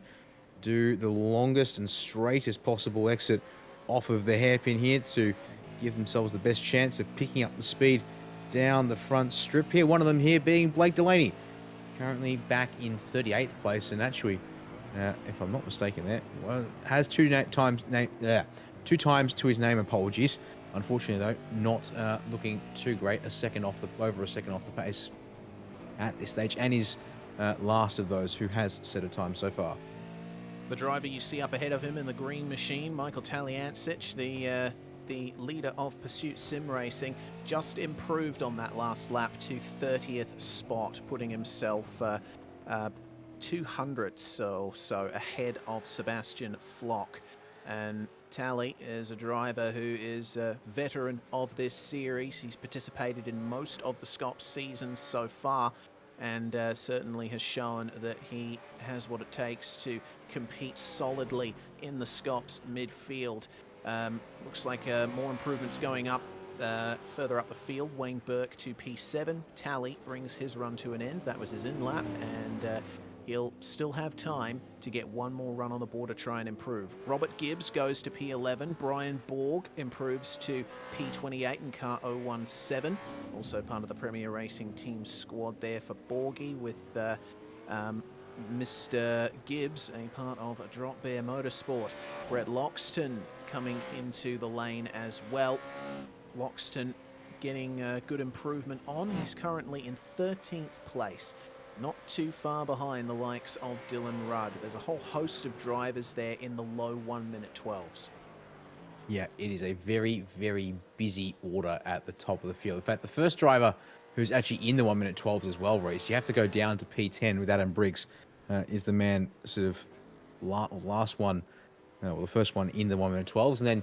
do the longest and straightest possible exit off of the hairpin here to give themselves the best chance of picking up the speed down the front strip here. One of them here being Blake Delaney, currently back in 38th place, and actually, if I'm not mistaken there, well, has two times to his name, apologies. Unfortunately though, not looking too great, over a second off the pace at this stage, and is last of those who has set a time so far. The driver you see up ahead of him in the green machine, Michael Taliancic, the leader of Pursuit Sim Racing, just improved on that last lap to 30th spot, putting himself 200 or so ahead of Sebastian Flock. And Tally is a driver who is a veteran of this series. He's participated in most of the SCOPS seasons so far, and certainly has shown that he has what it takes to compete solidly in the SCOPS midfield. Looks like more improvements going up further up the field. Wayne Burke to P7. Tally brings his run to an end. That was his in-lap, and he'll still have time to get one more run on the board to try and improve. Robert Gibbs goes to P11. Brian Borg improves to P28 in car 017. Also part of the Premier Racing team squad there for Borgie, with Mr. Gibbs, a part of Drop Bear Motorsport. Brett Loxton coming into the lane as well. Loxton getting a good improvement on. He's currently in 13th place. Not too far behind the likes of Dylan Rudd. There's a whole host of drivers there in the low 1:12s. Yeah, it is a very, very busy order at the top of the field. In fact, the first driver who's actually in the 1:12s as well, Reese, you have to go down to P10 with Adam Briggs, is the man sort of last one, well, the first one in the 1:12s. And then,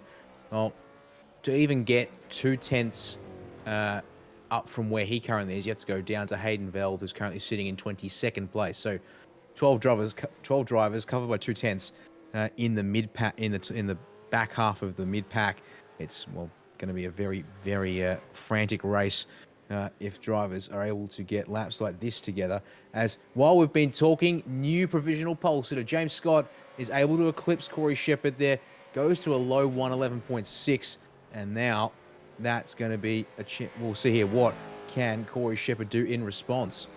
well, to even get 2/10 up from where he currently is, you have to go down to Hayden Veld, who's currently sitting in 22nd place. So 12 drivers covered by 2/10 in the mid pack, in the back half of the mid pack. It's, well, going to be a very, very frantic race if drivers are able to get laps like this together. As while we've been talking, new provisional pole sitter James Scott is able to eclipse Corey Shepherd there, goes to a low 111.6, and now that's going to be we'll see here what can Corey Shepherd do in response.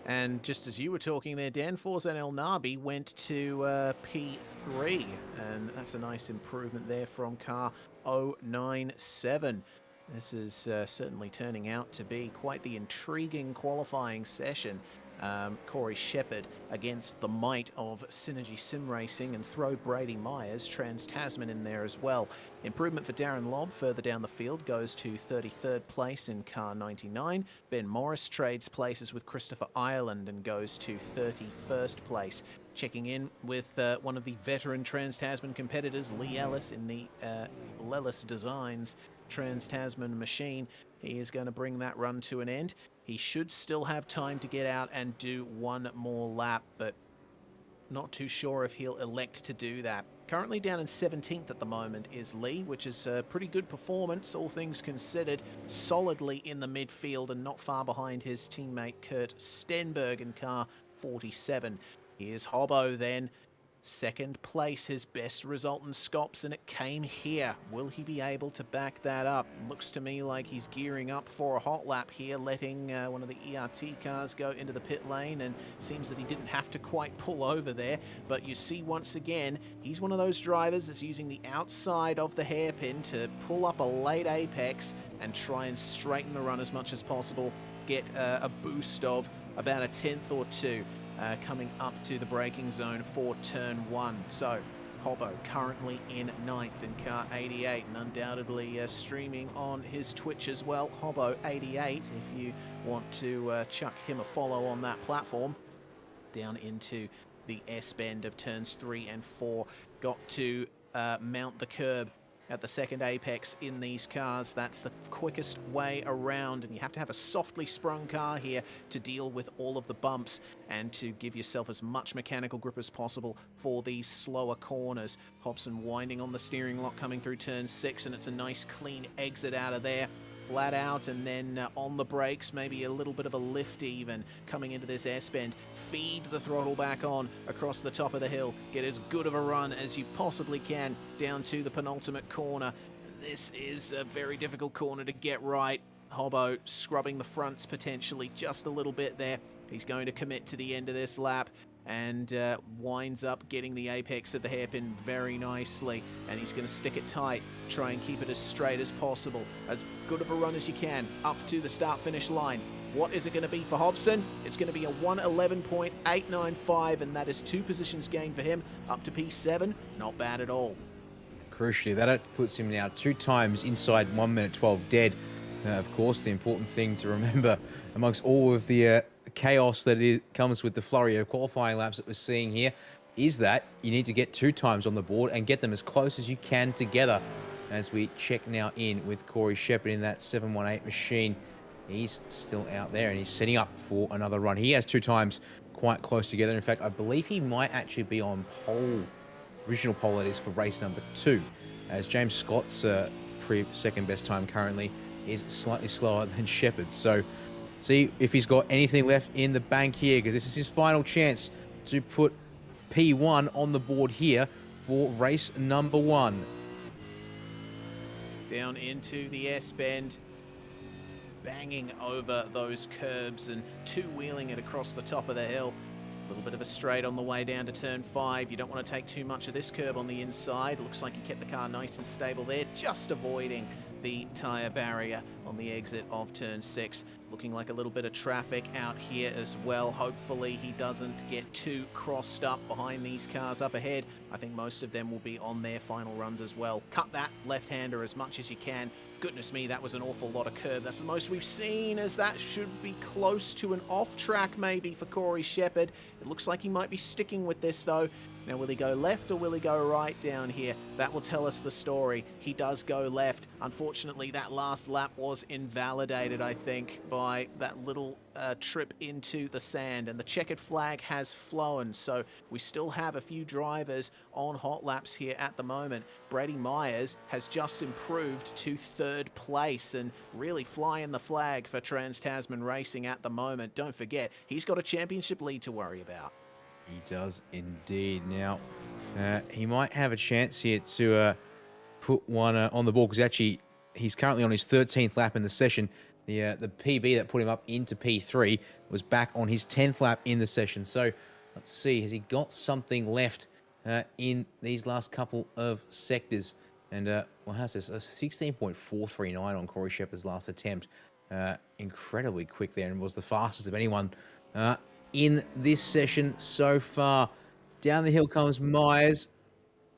And just as you were talking there, Dan, Forzan El Nabi went to P3, and that's a nice improvement there from car 097. This is certainly turning out to be quite the intriguing qualifying session. Corey Shepherd against the might of Synergy Sim Racing, and throw Brady Myers, Trans-Tasman, in there as well. Improvement for Darren Lobb further down the field, goes to 33rd place in car 99. Ben Morris trades places with Christopher Ireland and goes to 31st place. Checking in with one of the veteran Trans-Tasman competitors, Lee Ellis, in the Lellis Designs Trans-Tasman machine. He is going to bring that run to an end. He should still have time to get out and do one more lap, but not too sure if he'll elect to do that. Currently down in 17th at the moment is Lee, which is a pretty good performance, all things considered. Solidly in the midfield and not far behind his teammate Kurt Stenberg in car 47. Here's Hobbo then. Second place, his best result in Scops, and it came here. Will he be able to back that up? Looks to me like he's gearing up for a hot lap here, letting one of the ERT cars go into the pit lane, and seems that he didn't have to quite pull over there. But you see, once again, he's one of those drivers that's using the outside of the hairpin to pull up a late apex and try and straighten the run as much as possible, get a boost of about a tenth or two. Coming up to the braking zone for turn 1. So Hobbo currently in 9th in car 88, and undoubtedly streaming on his Twitch as well, Hobbo88, if you want to chuck him a follow on that platform. Down into the S-bend of turns 3 and 4. Got to mount the curb at the second apex in these cars. That's the quickest way around, and you have to have a softly sprung car here to deal with all of the bumps and to give yourself as much mechanical grip as possible for these slower corners. Hobson winding on the steering lock coming through turn 6, and it's a nice clean exit out of there. Flat out, and then on the brakes, maybe a little bit of a lift even coming into this S-bend. Feed the throttle back on across the top of the hill. Get as good of a run as you possibly can down to the penultimate corner. This is a very difficult corner to get right. Hobbo scrubbing the fronts potentially just a little bit there. He's going to commit to the end of this lap, and winds up getting the apex of the hairpin very nicely, and he's going to stick it tight, try and keep it as straight as possible, as good of a run as you can up to the start-finish line. What is it going to be for Hobson? It's going to be a 111.895, and that is 2 positions gained for him, up to P7. Not bad at all. Crucially, that puts him now 2 times inside 1 minute 12 dead. Of course, the important thing to remember amongst all of the chaos that comes with the flurry of qualifying laps that we're seeing here is that you need to get 2 times on the board and get them as close as you can together. As we check now in with Corey Shepherd in that 718 machine, he's still out there and he's setting up for another run. He has 2 times quite close together. In fact, I believe he might actually be on pole, original pole that is, for race number 2, as James Scott's second best time currently is slightly slower than Shepherd. So see if he's got anything left in the bank here, because this is his final chance to put P1 on the board here for race number 1. Down into the S-bend, banging over those curbs and 2-wheeling it across the top of the hill. A little bit of a straight on the way down to turn 5. You don't want to take too much of this curb on the inside. Looks like he kept the car nice and stable there, just avoiding the tyre barrier on the exit of turn 6. Looking like a little bit of traffic out here as well. Hopefully he doesn't get too crossed up behind these cars up ahead. I think most of them will be on their final runs as well. Cut that left-hander as much as you can. Goodness me, that was an awful lot of curb. That's the most we've seen, as that should be close to an off-track maybe for Corey Shepherd. It looks like he might be sticking with this though. Now, will he go left or will he go right down here? That will tell us the story. He does go left. Unfortunately, that last lap was invalidated, I think, by that little trip into the sand, and the checkered flag has flown, so we still have a few drivers on hot laps here at the moment. Brady Myers has just improved to 3rd place and really flying the flag for Trans-Tasman Racing at the moment. Don't forget, he's got a championship lead to worry about. He does indeed. Now, He might have a chance here to put one on the ball, because actually he's currently on his 13th lap in the session. The PB that put him up into P3 was back on his 10th lap in the session. So let's see, has he got something left in these last couple of sectors? And well, how's this? A 16.439 on Corey Shepard's last attempt. Incredibly quick there, and was the fastest of anyone in this session so far. Down the hill comes Myers,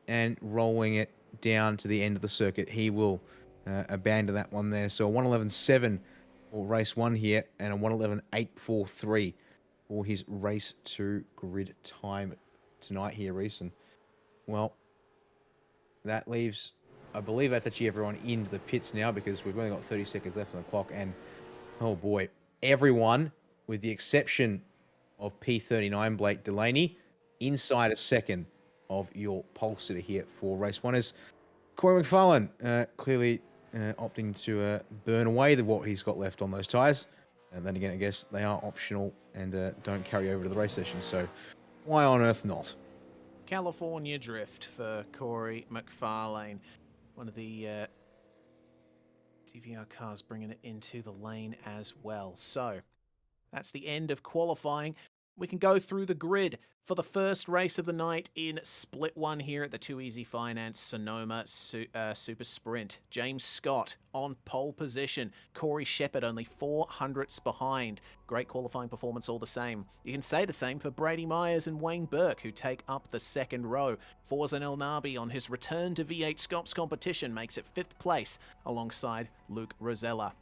and rolling it down to the end of the circuit. He will abandon that one there. So a 1:11.7 for race 1 here, and a 1:11.843 for his race 2 grid time tonight here, Reese. And well, that leaves, I believe that's actually everyone into the pits now, because we've only got 30 seconds left on the clock. And oh boy, everyone, with the exception of P39 Blake Delaney, inside a second of your pole sitter here for race 1 is Corey McFarlane, clearly opting to burn away what he's got left on those tyres. And then again, I guess they are optional and don't carry over to the race session. So why on earth not? California drift for Corey McFarlane. One of the DVR cars bringing it into the lane as well. So that's the end of qualifying. We can go through the grid for the first race of the night in Split 1 here at the Too Easy Finance Sonoma Super Sprint. James Scott on pole position. Corey Shepard only 400ths behind. Great qualifying performance all the same. You can say the same for Brady Myers and Wayne Burke, who take up the second row. Forzan El Nabi on his return to V8SCOPS competition makes it 5th place alongside Luke Rosella.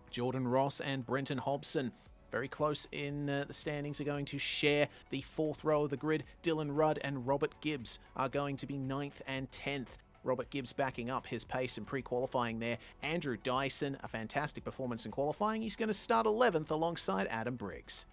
Jordan Ross and Brenton Hobson, very close in the standings, are going to share the 4th row of the grid. Dylan Rudd and Robert Gibbs are going to be 9th and 10th. Robert Gibbs backing up his pace in pre-qualifying there. Andrew Dyson, a fantastic performance in qualifying. He's going to start 11th alongside Adam Briggs.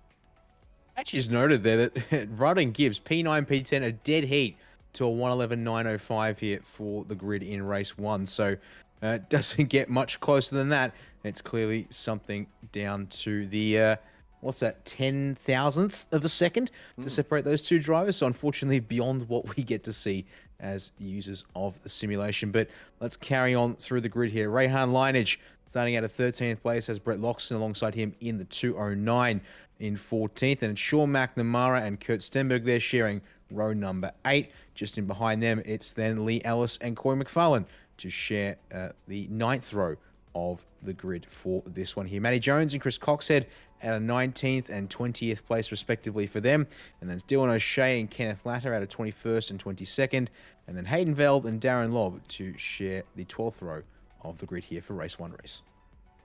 Actually, just noted there that Rudd and Gibbs, P9, P10, a dead heat to a 1:11.905 here for the grid in race 1. So it doesn't get much closer than that. It's clearly something down to the, what's that, 10,000th of a second to separate those two drivers. So unfortunately, beyond what we get to see as users of the simulation. But let's carry on through the grid here. Rayhan Lineage starting out at 13th place, has Brett Loxton alongside him in the 209 in 14th. And it's Sean McNamara and Kurt Stenberg there sharing row number 8. Just in behind them, it's then Lee Ellis and Corey McFarlane to share the 9th row of the grid for this one here. Matty Jones and Chris Coxhead at a 19th and 20th place respectively for them. And then it's Dylan O'Shea and Kenneth Latter at a 21st and 22nd. And then Hayden Veld and Darren Lobb to share the 12th row of the grid here for race 1 race.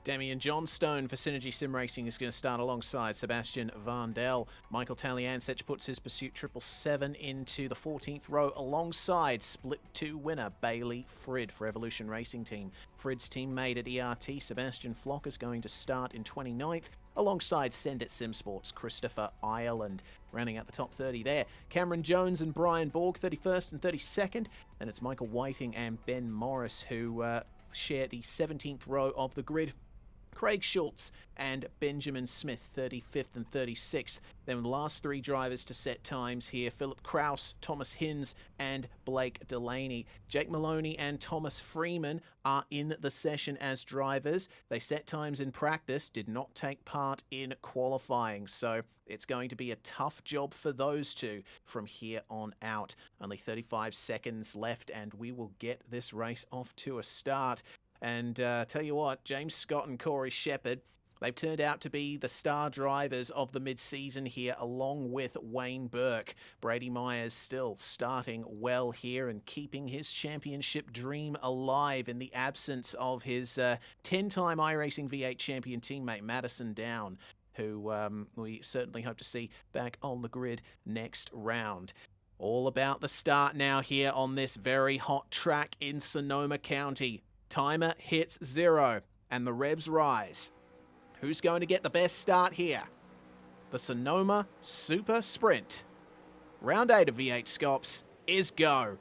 Damian Johnstone for Synergy Sim Racing is going to start alongside Sebastian Vandel. Michael Taliansech puts his Pursuit 777 into the 14th row alongside Split 2 winner Bailey Frid for Evolution Racing Team. Frid's teammate at ERT, Sebastian Flock, is going to start in 29th alongside Send It Sim Sports Christopher Ireland. Rounding out the top 30 there, Cameron Jones and Brian Borg 31st and 32nd. Then it's Michael Whiting and Ben Morris who share the 17th row of the grid. Craig Schultz and Benjamin Smith, 35th and 36th. Then the last 3 drivers to set times here, Philip Kraus, Thomas Hinz, and Blake Delaney. Jake Maloney and Thomas Freeman are in the session as drivers. They set times in practice, did not take part in qualifying. So it's going to be a tough job for those two from here on out. Only 35 seconds left, and we will get this race off to a start. And tell you what, James Scott and Corey Shepard, they've turned out to be the star drivers of the mid-season here, along with Wayne Burke. Brady Myers still starting well here and keeping his championship dream alive in the absence of his 10-time iRacing V8 champion teammate Madison Down, who we certainly hope to see back on the grid next round. All about the start now here on this very hot track in Sonoma County. Timer hits 0 and the revs rise. Who's going to get the best start here? The Sonoma Super Sprint. Round 8 of V8SCOPS is go.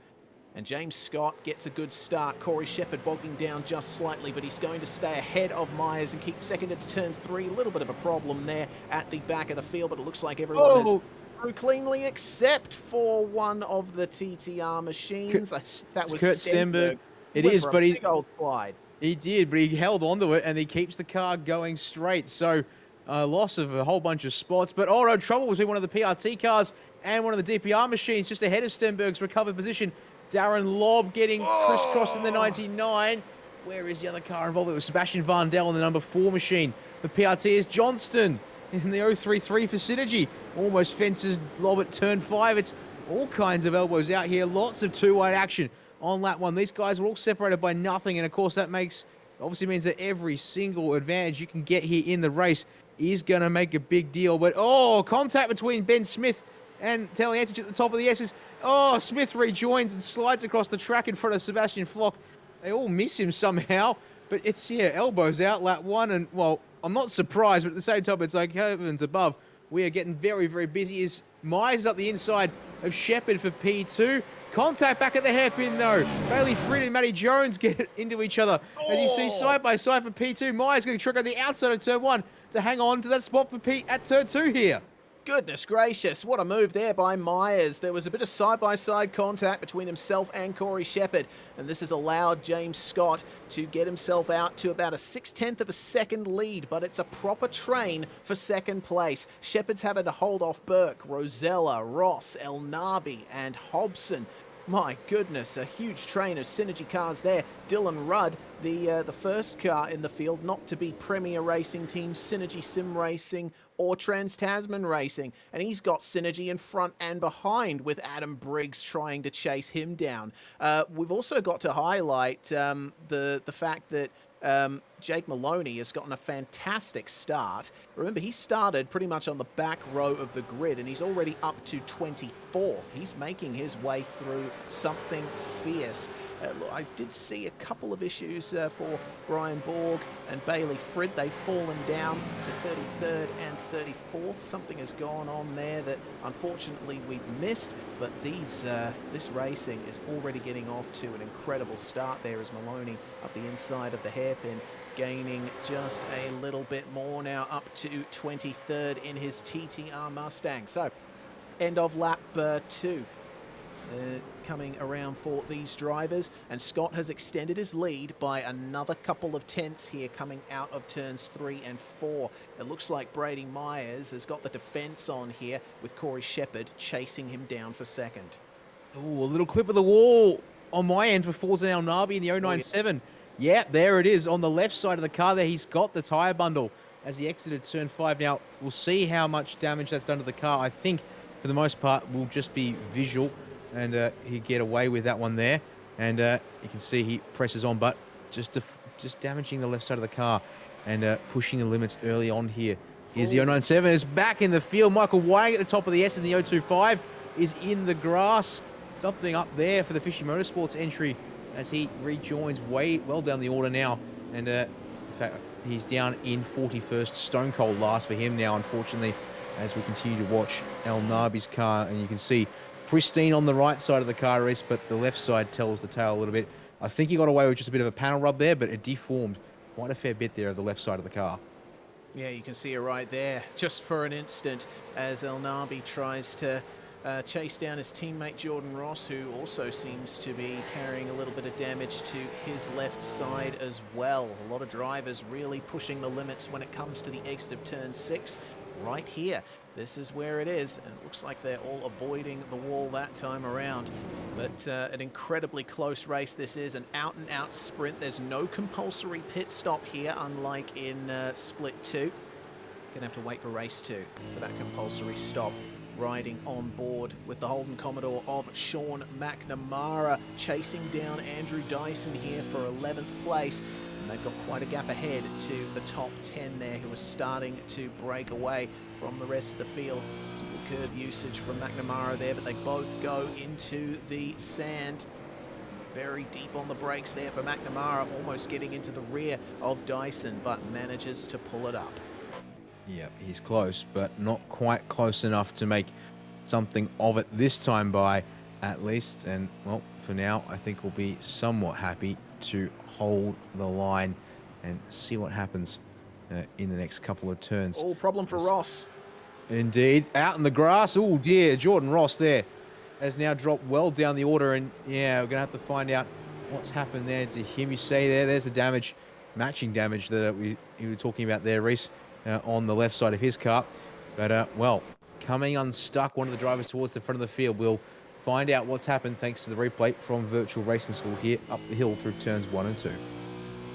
And James Scott gets a good start. Corey Shepard bogging down just slightly, but he's going to stay ahead of Myers and keep second into turn 3. A little bit of a problem there at the back of the field, but it looks like everyone has... through cleanly, except for one of the TTR machines. That was Kurt Stenberg. It is, but big old slide. He did, but he held onto it, and he keeps the car going straight. So, loss of a whole bunch of spots. But no trouble between one of the PRT cars and one of the DPR machines just ahead of Stenberg's recovered position. Darren Lobb getting crisscrossed in the 99. Where is the other car involved? It was Sebastian Vandel in the number 4 machine. The PRT is Johnston in the 033 for Synergy. Almost fences Lobb at turn 5. It's all kinds of elbows out here. Lots of two-wide action on lap 1. These guys were all separated by nothing. And, of course, that obviously means that every single advantage you can get here in the race is going to make a big deal. But, contact between Ben Smith and Taliantich at the top of the S's. Smith rejoins and slides across the track in front of Sebastian Flock. They all miss him somehow. But it's, elbows out, lap 1. And, well, I'm not surprised, but at the same time, it's like heavens above. We are getting very, very busy as Myers up the inside of Shepherd for P2. Contact back at the hairpin, though. Bailey Fried and Matty Jones get into each other. As you see, side by side for P2. Myers going to trick on the outside of turn 1 to hang on to that spot for Pete at turn 2 here. Goodness gracious, what a move there by Myers. There was a bit of side-by-side contact between himself and Corey Shepherd, and this has allowed James Scott to get himself out to about a 0.6 of a second lead, but it's a proper train for second place. Shepherd's having to hold off Burke, Rosella, Ross, El Nabi, and Hobson. My goodness, a huge train of Synergy cars there. Dylan Rudd, the first car in the field not to be Premier Racing Team, Synergy Sim Racing, or Trans-Tasman Racing. And he's got Synergy in front and behind with Adam Briggs trying to chase him down. We've also got to highlight the fact that Jake Maloney has gotten a fantastic start. Remember, he started pretty much on the back row of the grid, and he's already up to 24th. He's making his way through something fierce. I did see a couple of issues for Brian Borg and Bailey Fried. They've fallen down to 33rd and 34th. Something has gone on there that unfortunately we've missed, but this racing is already getting off to an incredible start there as Maloney up the inside of the hairpin, gaining just a little bit more now, up to 23rd in his TTR Mustang. So, end of lap 2. Coming around for these drivers, and Scott has extended his lead by another couple of tenths here coming out of turns 3 and 4. It looks like Brady Myers has got the defense on here with Corey Shepherd chasing him down for second. Ooh, a little clip of the wall on my end for Forza El Nabi in the 097. Yeah, there it is on the left side of the car there. He's got the tyre bundle as he exited turn 5. Now, we'll see how much damage that's done to the car. I think, for the most part, will just be visual, and he'd get away with that one there. And you can see he presses on, but just damaging the left side of the car and pushing the limits early on here. Here's the 097 is back in the field. Michael Whiting at the top of the S, and the 025 is in the grass. Something up there for the Fishy Motorsports entry as he rejoins well down the order now. And in fact, he's down in 41st. Stone Cold last for him now, unfortunately, as we continue to watch El Nabi's car. And you can see pristine on the right side of the car race, but the left side tells the tale a little bit. I think he got away with just a bit of a panel rub there, but it deformed quite a fair bit there of the left side of the car. Yeah, you can see it right there, just for an instant, as El Nabi tries to chase down his teammate Jordan Ross, who also seems to be carrying a little bit of damage to his left side as well. A lot of drivers really pushing the limits when it comes to the exit of turn 6. Right here, this is where it is, and it looks like they're all avoiding the wall that time around. But an incredibly close race this is, an out-and-out sprint. There's no compulsory pit stop here, unlike in Split 2. Gonna have to wait for race 2 for that compulsory stop. Riding on board with the Holden Commodore of Sean McNamara, chasing down Andrew Dyson here for 11th place. And they've got quite a gap ahead to the top 10 there, who are starting to break away from the rest of the field. Some good curb usage from McNamara there, but they both go into the sand. Very deep on the brakes there for McNamara, almost getting into the rear of Dyson, but manages to pull it up. Yeah, he's close, but not quite close enough to make something of it this time by, at least. And, well, for now, I think we'll be somewhat happy to hold the line and see what happens in the next couple of turns. All problem for Ross. Indeed. Out in the grass. Oh, dear. Jordan Ross there has now dropped well down the order. And, yeah, we're going to have to find out what's happened there to him. You say there's the damage, matching damage that you were talking about there, Reese, on the left side of his car. But, well, coming unstuck, one of the drivers towards the front of the field. We'll find out what's happened thanks to the replay from Virtual Racing School here up the hill through turns 1 and 2.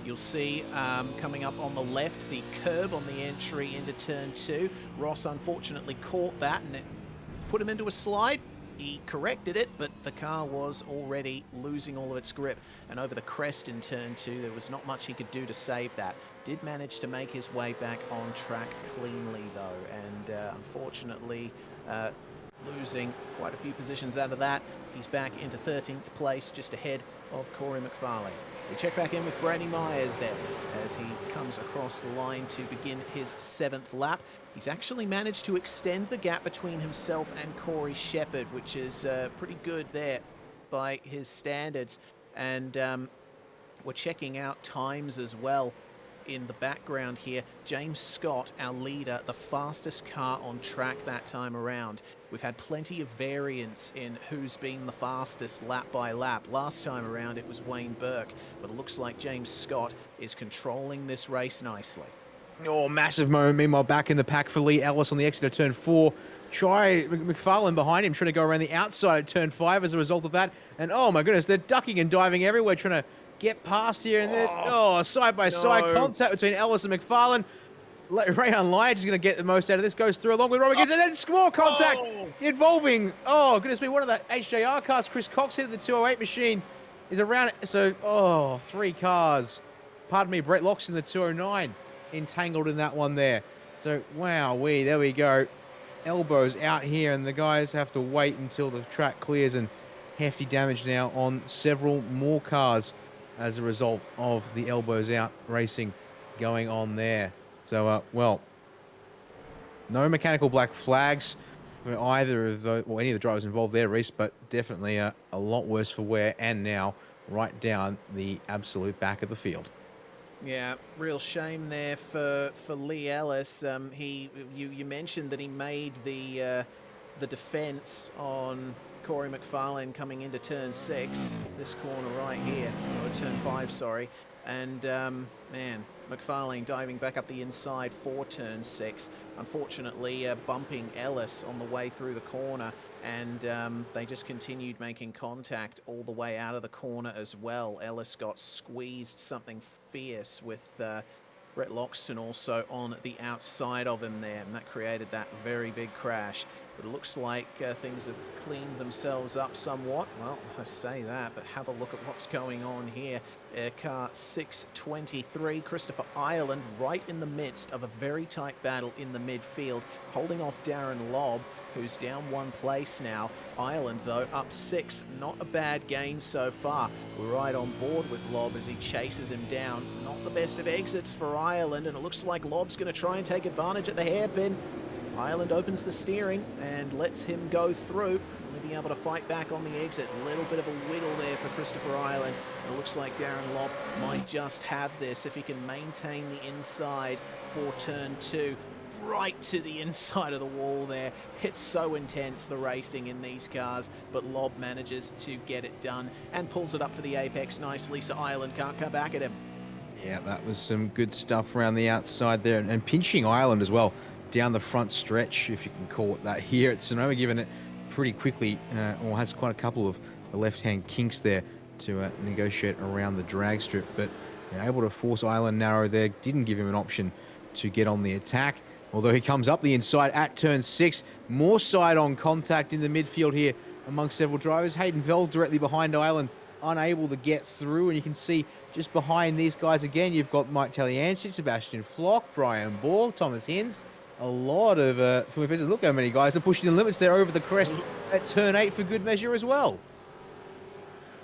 You'll see coming up on the left, the curb on the entry into turn 2. Ross unfortunately caught that and it put him into a slide. He corrected it, but the car was already losing all of its grip. And over the crest in turn 2, there was not much he could do to save that. Did manage to make his way back on track cleanly, though. And unfortunately, losing quite a few positions out of that. He's back into 13th place, just ahead of Corey McFarlane. We check back in with Brady Myers then, as he comes across the line to begin his 7th lap. He's actually managed to extend the gap between himself and Corey Shepherd, which is pretty good there by his standards. And we're checking out times as well in the background here. James Scott, our leader, the fastest car on track that time around. We've had plenty of variance in who's been the fastest lap by lap. Last time around it was Wayne Burke, but it looks like James Scott is controlling this race nicely. Oh, massive moment. Meanwhile, back in the pack for Lee Ellis on the exit of turn 4. McFarlane behind him, trying to go around the outside of turn 5 as a result of that. And oh my goodness, they're ducking and diving everywhere, trying to get past here. And side-by-side contact between Ellis and McFarlane. Rayhan Lyons is going to get the most out of this. Goes through along with Robert Gibbs, and then more contact involving, oh goodness me, one of the HJR cars. Chris Cox hit the 208 machine. Is around it. So, 3 cars. Pardon me, Brett Locks in the 209. Entangled in that one there. So, wowee, there we go. Elbows out here, and the guys have to wait until the track clears, and hefty damage now on several more cars as a result of the elbows out racing going on there. So, well, no mechanical black flags for either of the, well, any of the drivers involved there, Reese, but definitely a lot worse for wear, and now right down the absolute back of the field. Yeah, real shame there for Lee Ellis. You mentioned that he made the defense on Corey McFarlane coming into turn 6, this corner right here, or turn 5, sorry. And man, McFarlane diving back up the inside for turn 6. Unfortunately, bumping Ellis on the way through the corner, and they just continued making contact all the way out of the corner as well. Ellis got squeezed something fierce with Brett Loxton also on the outside of him there, and that created that very big crash. But it looks like things have cleaned themselves up somewhat. Well, I say that, but have a look at what's going on here. Car 623, Christopher Ireland, right in the midst of a very tight battle in the midfield, holding off Darren Lobb, who's down 1 place now. Ireland, though, up 6. Not a bad gain so far. We're right on board with Lobb as he chases him down. Not the best of exits for Ireland, and it looks like Lobb's going to try and take advantage at the hairpin. Ireland opens the steering and lets him go through. Will be able to fight back on the exit. A little bit of a wiggle there for Christopher Ireland. It looks like Darren Lobb might just have this if he can maintain the inside for turn 2. Right to the inside of the wall there. It's so intense, the racing in these cars, but Lobb manages to get it done and pulls it up for the apex nicely, so Ireland can't come back at him. Yeah, that was some good stuff around the outside there, and pinching Ireland as well down the front stretch, if you can call it that, here at Sonoma, giving it pretty quickly, or has quite a couple of the left-hand kinks there to negotiate around the drag strip, but able to force Ireland narrow there, didn't give him an option to get on the attack, although he comes up the inside at turn 6. More side-on contact in the midfield here among several drivers. Hayden Veld directly behind Ireland, unable to get through, and you can see just behind these guys again, you've got Mike Taliancic, Sebastian Flock, Brian Borg, Thomas Hins. A lot of, look how many guys are pushing the limits there over the crest at turn 8 for good measure as well.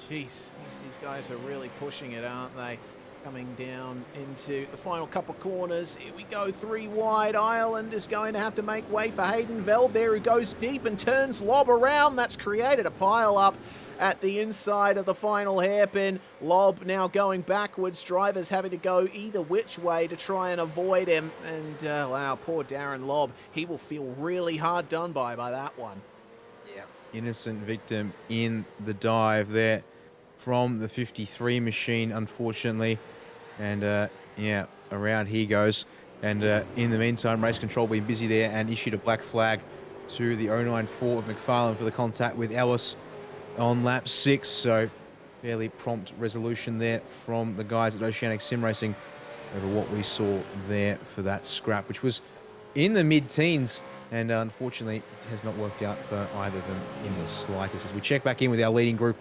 Jeez, these guys are really pushing it, aren't they? Coming down into the final couple corners. Here we go, 3 wide. Ireland is going to have to make way for Hayden Veld there, who goes deep and turns Lobb around. That's created a pile up. at the inside of the final hairpin. Lob now going backwards. Drivers having to go either which way to try and avoid him. And wow, poor Darren Lob. He will feel really hard done by that one. Yeah, innocent victim in the dive there from the 53 machine, unfortunately. And yeah, around he goes. And in the meantime, Race Control being busy there and issued a black flag to the 094 of McFarlane for the contact with Ellis on lap 6. So fairly prompt resolution there from the guys at Oceanic Sim Racing over what we saw there for that scrap, which was in the mid-teens, and unfortunately it has not worked out for either of them in the slightest. As we check back in with our leading group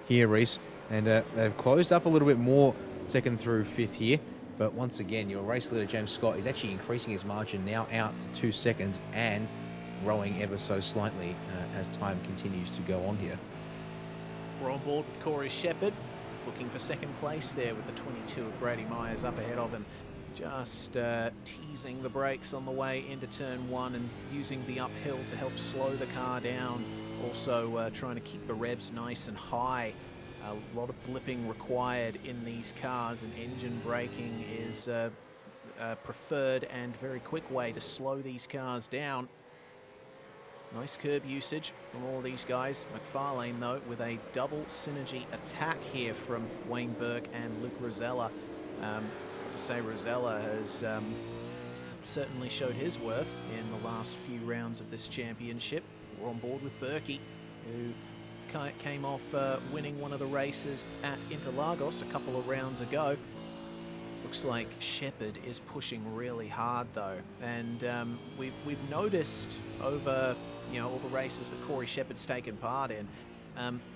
here, Reese, and they've closed up a little bit more second through fifth here. But once again, your race leader, James Scott, is actually increasing his margin now out to 2 seconds and growing ever so slightly as time continues to go on here. We're on board with Corey Shepherd, looking for second place there with the 22 of Brady Myers up ahead of him. Just teasing the brakes on the way into turn 1 and using the uphill to help slow the car down. Also trying to keep the revs nice and high. A lot of blipping required in these cars, and engine braking is a preferred and very quick way to slow these cars down. Nice curb usage from all these guys. McFarlane, though, with a double synergy attack here from Wayne Burke and Luke Rosella. To say Rosella has certainly showed his worth in the last few rounds of this championship. We're on board with Berkey, who came off winning one of the races at Interlagos a couple of rounds ago. Looks like Shepherd is pushing really hard though, and we've noticed over all the races that Corey Shepherd's taken part in,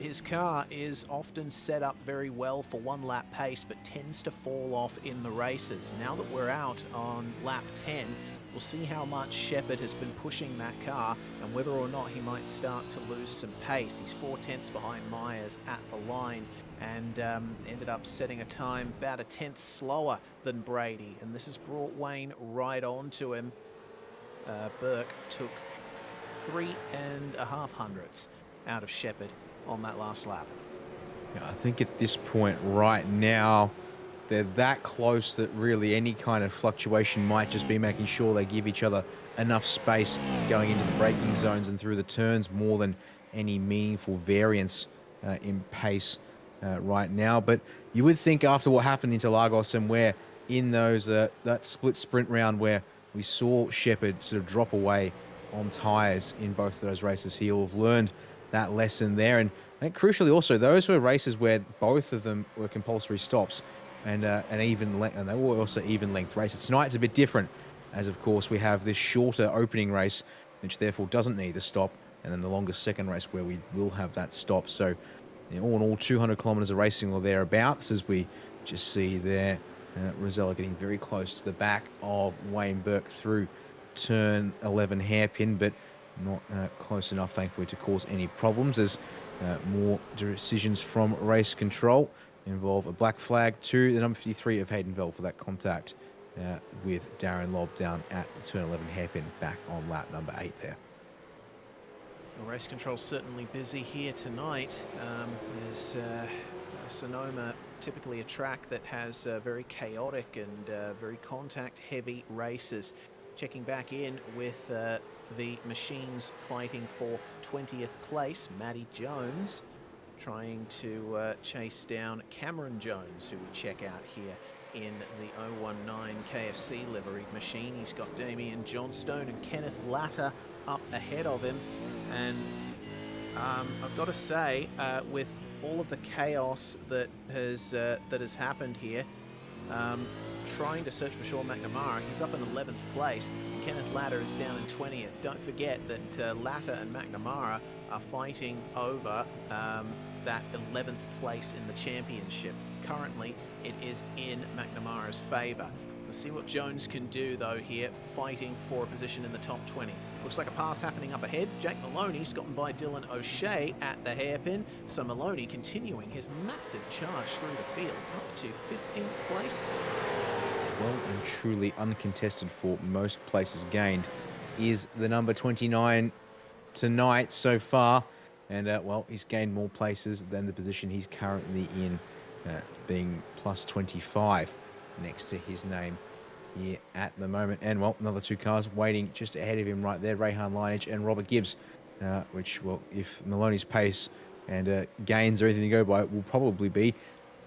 his car is often set up very well for one lap pace, but tends to fall off in the races. Now that we're out on lap 10, we'll see how much Shepherd has been pushing that car and whether or not he might start to lose some pace. He's 4/10 behind Myers at the line and ended up setting a time about a tenth slower than Brady, and this has brought Wayne right on to him. Burke took 3.5 hundredths out of Shepherd on that last lap. Yeah, I think at this point right now, they're that close that really any kind of fluctuation might just be making sure they give each other enough space going into the braking zones and through the turns more than any meaningful variance in pace right now. But you would think after what happened in Interlagos and where in those that split sprint round where we saw Shepherd sort of drop away on tyres in both of those races, he'll have learned that lesson there. And I think crucially also, those were races where both of them were compulsory stops and an even length, and they were also even length races. Tonight it's a bit different, as of course we have this shorter opening race, which therefore doesn't need the stop, and then the longest second race where we will have that stop. So all in all, 200 kilometers of racing or thereabouts, as we just see there. Rosella getting very close to the back of Wayne Burke through turn 11 hairpin, but not close enough, thankfully, to cause any problems, as more decisions from race control involve a black flag to the number 53 of Haydenville for that contact with Darren Lobb down at turn 11 hairpin back on lap number 8 there. Well, race control's certainly busy here tonight. There's Sonoma, typically a track that has very chaotic and very contact-heavy races. Checking back in with the machines fighting for 20th place, Matty Jones trying to chase down Cameron Jones, who we check out here in the 019 KFC liveried machine. He's got Damian Johnstone and Kenneth Latter up ahead of him, and I've got to say, with all of the chaos that has happened here, trying to search for Sean McNamara, he's up in 11th place. Kenneth Latter is down in 20th. Don't forget that Latter and McNamara are fighting over that 11th place in the championship. Currently, it is in McNamara's favour. We'll see what Jones can do, though, here, fighting for a position in the top 20. Looks like a pass happening up ahead. Jake Maloney's gotten by Dylan O'Shea at the hairpin. So Maloney continuing his massive charge through the field, up to 15th place. Well and truly uncontested for most places gained is the number 29 tonight so far. And, well, he's gained more places than the position he's currently in, being plus 25 next to his name here at the moment. And, well, another 2 cars waiting just ahead of him right there, Rayhan Lineage and Robert Gibbs, which, well, if Maloney's pace and gains are anything to go by, will probably be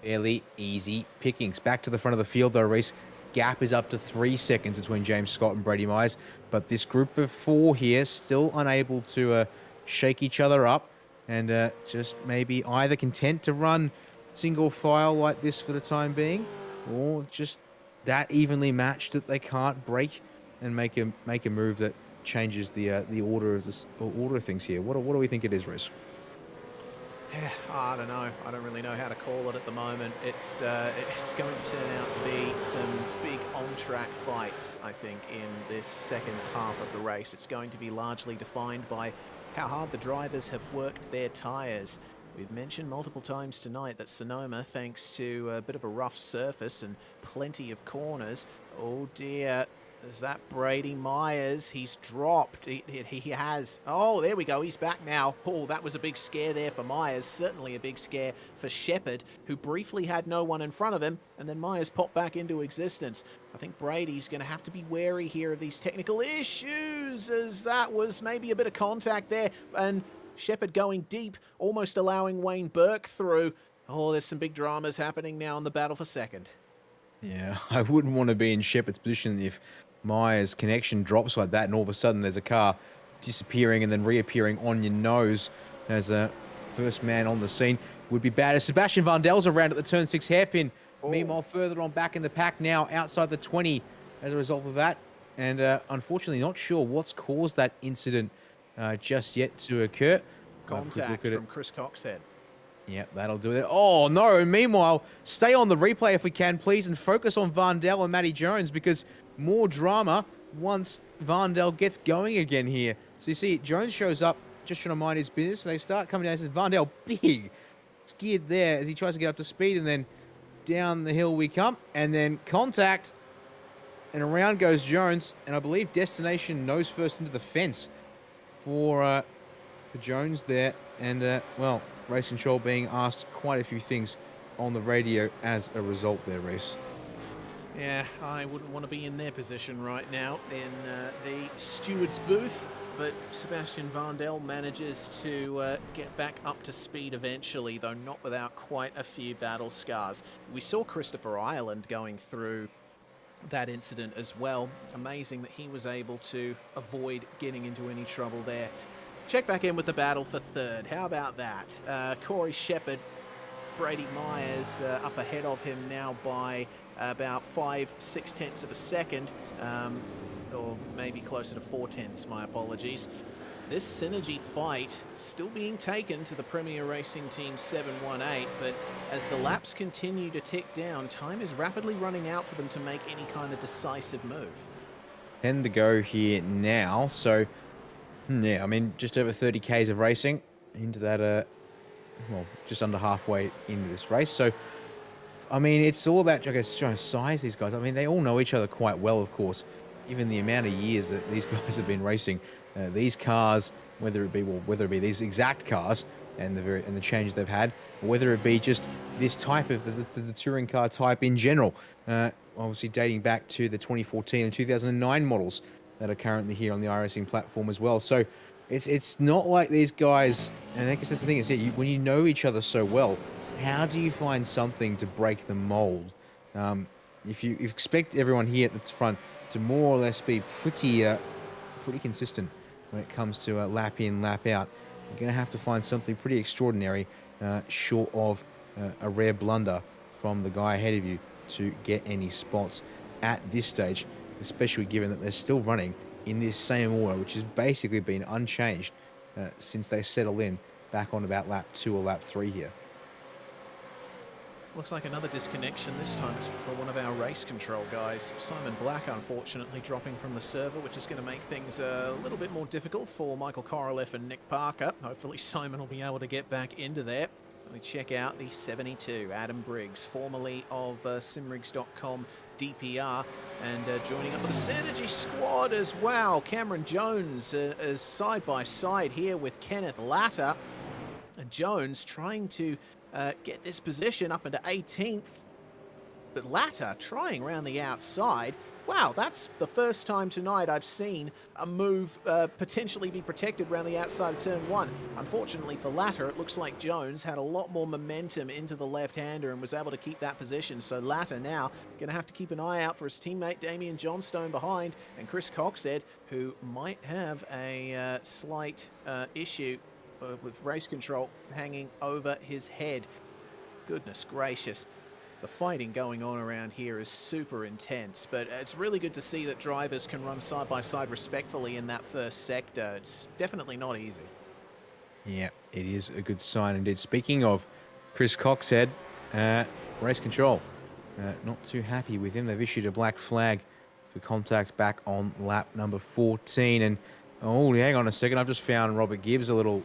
fairly easy pickings. Back to the front of the field, though, Reese. Gap is up to 3 seconds between James Scott and Brady Myers, but this group of 4 here still unable to shake each other up, and just maybe either content to run single file like this for the time being, or just that evenly matched that they can't break and make a move that changes the order of this order of things here. What do we think it is, Riz? Yeah, I don't know. I don't really know how to call it at the moment. It's going to turn out to be some big on-track fights, I think, in this second half of the race. It's going to be largely defined by how hard the drivers have worked their tyres. We've mentioned multiple times tonight that Sonoma, thanks to a bit of a rough surface and plenty of corners, oh dear, there's that Brady Myers. He's dropped. He has. Oh, there we go. He's back now. Oh, that was a big scare there for Myers. Certainly a big scare for Shepard, who briefly had no one in front of him, and then Myers popped back into existence. I think Brady's going to have to be wary here of these technical issues, as that was maybe a bit of contact there, and Shepard going deep, almost allowing Wayne Burke through. Oh, there's some big dramas happening now in the battle for second. Yeah, I wouldn't want to be in Shepard's position if Myers' connection drops like that and all of a sudden there's a car disappearing and then reappearing on your nose as a first man on the scene. Would be bad. As Sebastian Vandel's around at the turn 6 hairpin. Meanwhile, further on back in the pack now, outside the 20 as a result of that. And unfortunately, not sure what's caused that incident just yet to occur. Contact from Chris Coxhead. Yep, that'll do it. Oh, no. Meanwhile, stay on the replay if we can, please, and focus on Vandel and Matty Jones, because more drama once Vandel gets going again here. So you see, Jones shows up just trying to mind his business. They start coming down and says, Vandel, big, skid there as he tries to get up to speed, and then down the hill we come, and then contact, and around goes Jones, and I believe destination nose first into the fence for Jones there, and, well, race control being asked quite a few things on the radio as a result there, Reese. Yeah, I wouldn't want to be in their position right now in the steward's booth, but Sebastian Vandel manages to get back up to speed eventually, though not without quite a few battle scars. We saw Christopher Ireland going through that incident as well. Amazing that he was able to avoid getting into any trouble there. Check back in with the battle for third. How about that? Corey Shepard, Brady Myers up ahead of him now by about 5/6 tenths of a second, or maybe closer to 4 tenths, my apologies. This synergy fight still being taken to the Premier Racing Team 718, but as the laps continue to tick down, time is rapidly running out for them to make any kind of decisive move. 10 to go here now, so yeah, I mean, just over 30 Ks of racing into that, well, just under halfway into this race. So, I mean, it's all about, I guess, trying to size these guys. I mean, they all know each other quite well, of course. Given the amount of years that these guys have been racing, these cars, whether it be these exact cars and the changes they've had, or whether it be just this type of the touring car type in general, obviously dating back to the 2014 and 2009 models that are currently here on the iRacing platform as well. So it's not like these guys, and I guess that's the thing, is when you know each other so well, how do you find something to break the mold? If you expect everyone here at the front to more or less be pretty consistent when it comes to lap in, lap out, you're going to have to find something pretty extraordinary, short of a rare blunder from the guy ahead of you to get any spots at this stage, especially given that they're still running in this same order, which has basically been unchanged since they settled in back on about lap 2 or lap 3 here. Looks like another disconnection. This time it's for one of our race control guys. Simon Black, unfortunately, dropping from the server, which is going to make things a little bit more difficult for Michael Korolev and Nick Parker. Hopefully Simon will be able to get back into there. We check out the 72, Adam Briggs, formerly of simrigs.com DPR, and joining up with the Synergy squad as well. Cameron Jones is side by side here with Kenneth Latter. And Jones trying to get this position up into 18th. But Latta trying around the outside. Wow, that's the first time tonight I've seen a move potentially be protected around the outside of turn 1. Unfortunately for Latta, it looks like Jones had a lot more momentum into the left-hander and was able to keep that position. So Latta now going to have to keep an eye out for his teammate Damien Johnstone behind, and Chris Coxhead, who might have a slight issue with race control hanging over his head. Goodness gracious. The fighting going on around here is super intense, but it's really good to see that drivers can run side by side respectfully in that first sector. It's definitely not easy. Yeah, it is a good sign indeed. Speaking of Chris Coxhead, race control, not too happy with him. They've issued a black flag for contact back on lap number 14. And, oh, hang on a second. I've just found Robert Gibbs a little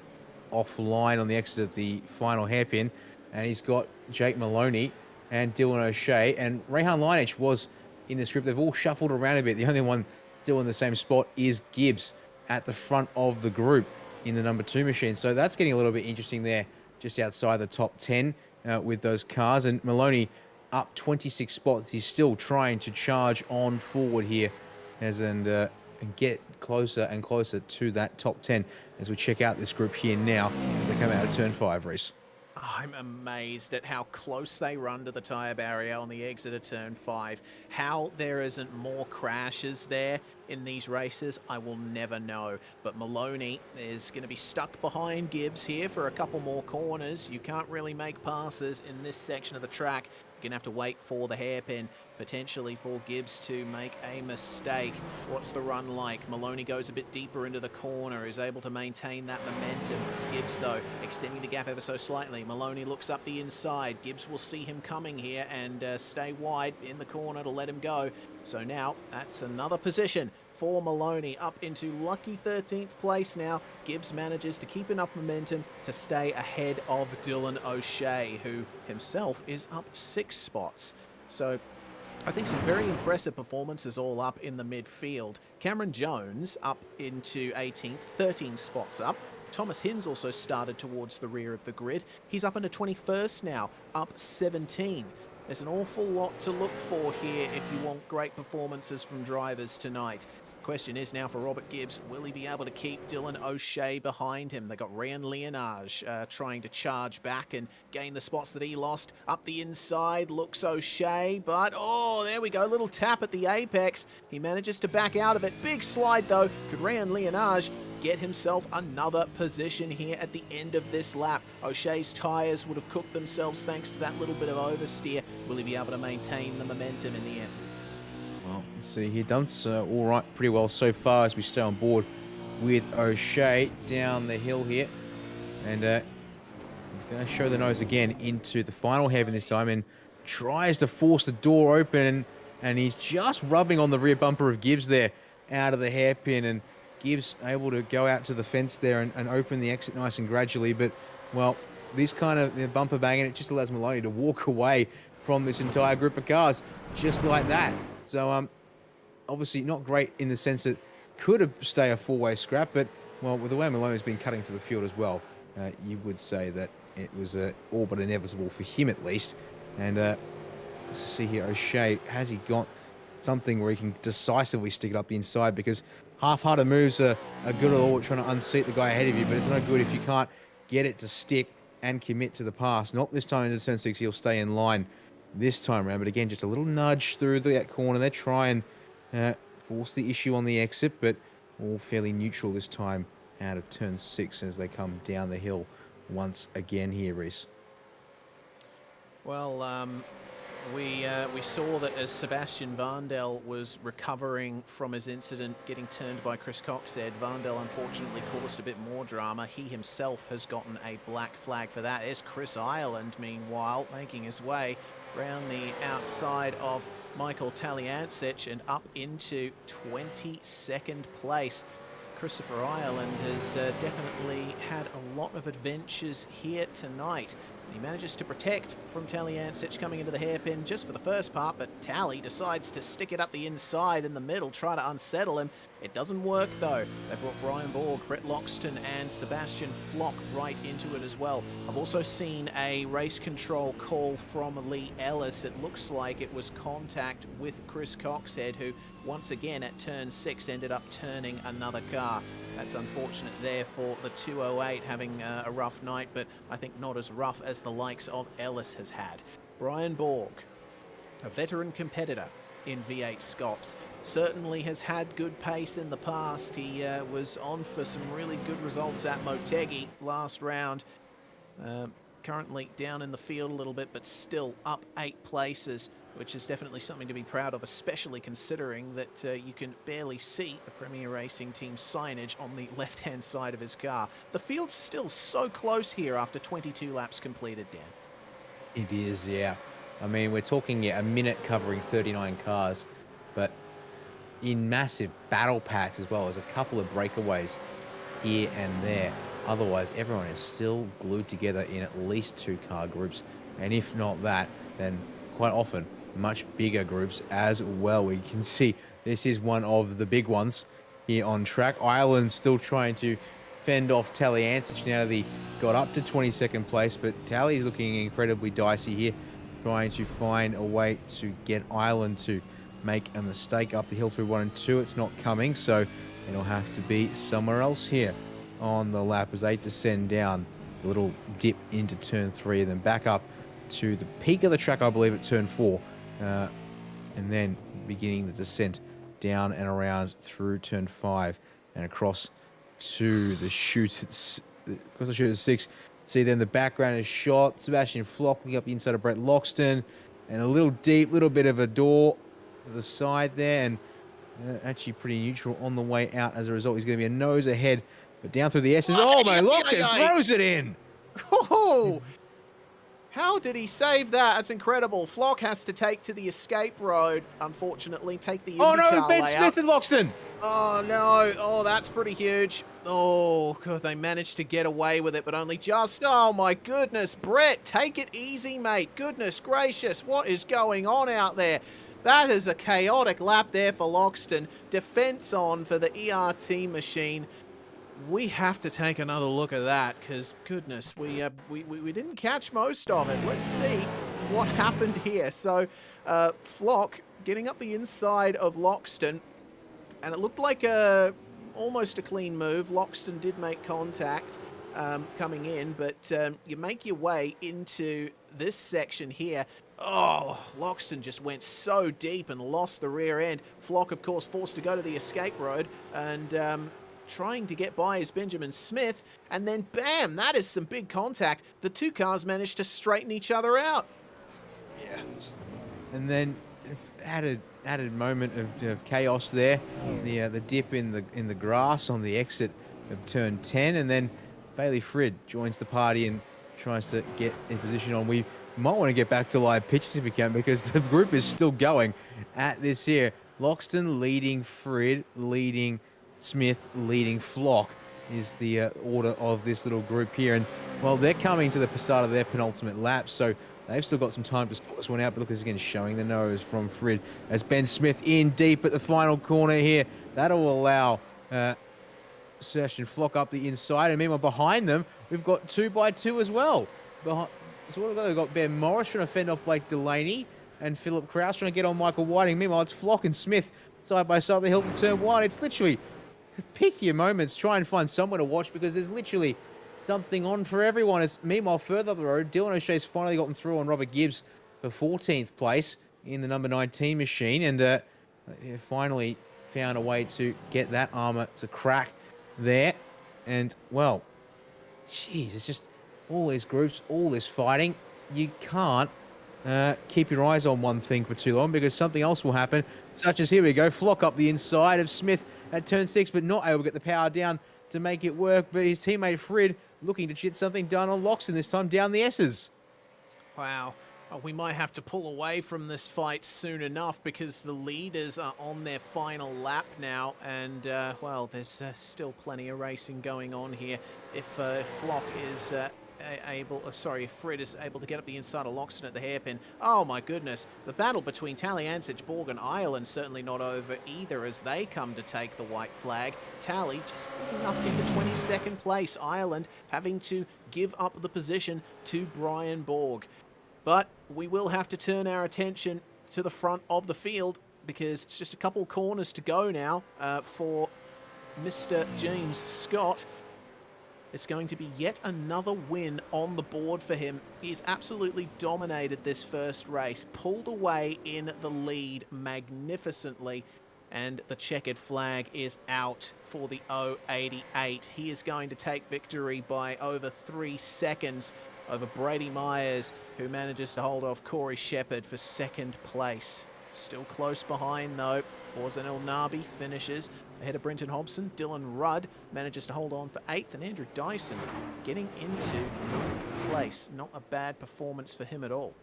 offline on the exit of the final hairpin, and he's got Jake Maloney and Dylan O'Shea, and Rehan Linich was in this group. They've all shuffled around a bit. The only one still in the same spot is Gibbs at the front of the group in the number 2 machine. So that's getting a little bit interesting there, just outside the top 10 with those cars. And Maloney up 26 spots. He's still trying to charge on forward here and get closer and closer to that top 10 as we check out this group here now as they come out of turn 5, Reese. I'm amazed at how close they run to the tyre barrier on the exit of turn 5. How there isn't more crashes there in these races, I will never know. But Maloney is going to be stuck behind Gibbs here for a couple more corners. You can't really make passes in this section of the track. You're going to have to wait for the hairpin, potentially for Gibbs to make a mistake. What's the run like? Maloney goes a bit deeper into the corner, is able to maintain that momentum. Gibbs, though, extending the gap ever so slightly. Maloney looks up the inside. Gibbs will see him coming here and stay wide in the corner to let him go. So now that's another position for Maloney, up into lucky 13th place now. Gibbs manages to keep enough momentum to stay ahead of Dylan O'Shea, who himself is up 6 spots. So I think some very impressive performances all up in the midfield. Cameron Jones up into 18th, 13 spots up. Thomas Hinz also started towards the rear of the grid. He's up into 21st now, up 17. There's an awful lot to look for here if you want great performances from drivers tonight. Question is now for Robert Gibbs, will he be able to keep Dylan O'Shea behind him? They got Ryan Leonage trying to charge back and gain the spots that he lost. Up the inside looks O'Shea, but oh, there we go, little tap at the apex. He manages to back out of it. Big slide though. Could Ryan Leonage get himself another position here at the end of this lap? O'Shea's tyres would have cooked themselves thanks to that little bit of oversteer. Will he be able to maintain the momentum in the S's? Well, let's see here. Done all right, pretty well so far as we stay on board with O'Shea down the hill here. And he's going to show the nose again into the final hairpin this time and tries to force the door open. And he's just rubbing on the rear bumper of Gibbs there out of the hairpin. And Gibbs able to go out to the fence there and open the exit nice and gradually. But, well, this kind of bumper banging, it just allows Maloney to walk away from this entire group of cars just like that. So, obviously not great in the sense that could have stayed a four-way scrap, but, well, with the way Maloney's been cutting to the field as well, you would say that it was all but inevitable for him at least. And let's see here, O'Shea, has he got something where he can decisively stick it up the inside? Because half-hearted moves are good at all, trying to unseat the guy ahead of you, but it's no good if you can't get it to stick and commit to the pass. Not this time into turn 6, he'll stay in line this time around, but again, just a little nudge through that corner. They try and force the issue on the exit, but all fairly neutral this time out of turn 6 as they come down the hill once again here, Reese. Well, we saw that as Sebastian Vandel was recovering from his incident, getting turned by Chris Coxhead, Vandel unfortunately caused a bit more drama. He himself has gotten a black flag for that. There's Chris Ireland, meanwhile, making his way around the outside of Michael Taliancic and up into 22nd place. Christopher Ireland has definitely had a lot of adventures here tonight. He manages to protect from Talyancic coming into the hairpin just for the first part, but Tally decides to stick it up the inside in the middle, try to unsettle him. It doesn't work though. They brought Brian Borg, Brett Loxton and Sebastian Flock right into it as well. I've also seen a race control call from Lee Ellis. It looks like it was contact with Chris Coxhead, who once again at turn 6 ended up turning another car. That's unfortunate there for the 208 having a rough night, but I think not as rough as the likes of Ellis has had. Brian Borg, a veteran competitor in V8SCOPS, certainly has had good pace in the past. He was on for some really good results at Motegi last round. Currently down in the field a little bit, but still up 8 places, which is definitely something to be proud of, especially considering that you can barely see the Premier Racing Team signage on the left-hand side of his car. The field's still so close here after 22 laps completed, Dan. It is, yeah. I mean, we're talking a minute covering 39 cars, but in massive battle packs as well as a couple of breakaways here and there. Otherwise, everyone is still glued together in at least 2 car groups, and if not that, then quite often much bigger groups as well. We can see this is one of the big ones here on track. Ireland still trying to fend off Talyancic now that he got up to 22nd place, but Tally's looking incredibly dicey here, trying to find a way to get Ireland to make a mistake up the hill through 1 and 2. It's not coming, so it'll have to be somewhere else here on the lap as they descend down the little dip into turn 3 and then back up to the peak of the track, I believe, at turn 4, and then beginning the descent down and around through turn 5 and across to the chute at 6. See, then the background is shot. Sebastian Flock looking up the inside of Brett Loxton, and a little deep, little bit of a door to the side there, and actually pretty neutral on the way out. As a result, he's going to be a nose ahead, but down through the S's. Oh, my Loxton throws it in! Oh! How did he save that? That's incredible. Flock has to take to the escape road, unfortunately. Take the IndyCar Oh, no, Ben layout. Smith and Loxton! Oh, no. Oh, that's pretty huge. Oh, God, they managed to get away with it, but only just. Oh, my goodness. Brett, take it easy, mate. Goodness gracious. What is going on out there? That is a chaotic lap there for Loxton. Defense on for the ERT machine. We have to take another look at that because, goodness, we didn't catch most of it. Let's see what happened here. So, Flock getting up the inside of Loxton, and it looked like almost a clean move. Loxton did make contact coming in, but you make your way into this section here. Oh, Loxton just went so deep and lost the rear end. Flock, of course, forced to go to the escape road, and trying to get by is Benjamin Smith, and then bam, that is some big contact. The 2 cars managed to straighten each other out. Yeah, and then added moment of chaos there. The dip in the grass on the exit of turn 10, and then Bailey Frid joins the party and tries to get in position on. We might want to get back to live pictures if we can, because the group is still going at this here. Loxton leading Frid, leading Smith, leading Flock is the order of this little group here. And, well, they're coming to the start of their penultimate lap, so they've still got some time to sort this one out. But look, this again showing the nose from Frid as Ben Smith in deep at the final corner here. That'll allow Sebastian Flock up the inside. And meanwhile, behind them, we've got 2x2 as well. So what have we got? Ben Morris trying to fend off Blake Delaney, and Philip Krause trying to get on Michael Whiting. Meanwhile, it's Flock and Smith side by side the hill to turn 1. It's literally pick your moments, try and find someone to watch, because there's literally something on for everyone. As meanwhile, further up the road, Dylan O'Shea's finally gotten through on Robert Gibbs for 14th place in the number 19 machine, and finally found a way to get that armor to crack there. And, well, geez, it's just all these groups, all this fighting. You can't keep your eyes on one thing for too long, because something else will happen, such as, here we go, Flock up the inside of Smith at turn 6, but not able to get the power down to make it work. But his teammate Frid looking to get something done on Loxton this time down the S's. Wow. We might have to pull away from this fight soon enough, because the leaders are on their final lap now, and, well, there's still plenty of racing going on here. If Flock is if Fred is able to get up the inside of Loxton at the hairpin. Oh my goodness, the battle between Tally, Ansich, Borg and Ireland certainly not over either as they come to take the white flag. Tally just moving up into 22nd place. Ireland having to give up the position to Brian Borg. But we will have to turn our attention to the front of the field because it's just a couple corners to go now for Mr. James Scott. It's going to be yet another win on the board for him. He's absolutely dominated this first race, pulled away in the lead magnificently, and the checkered flag is out for the 088. He is going to take victory by over 3 seconds over Brady Myers, who manages to hold off Corey Shepherd for second place. Still close behind though. Orson El Nabi finishes ahead of Brenton Hobson. Dylan Rudd manages to hold on for 8th, and Andrew Dyson getting into 9th place. Not a bad performance for him at all.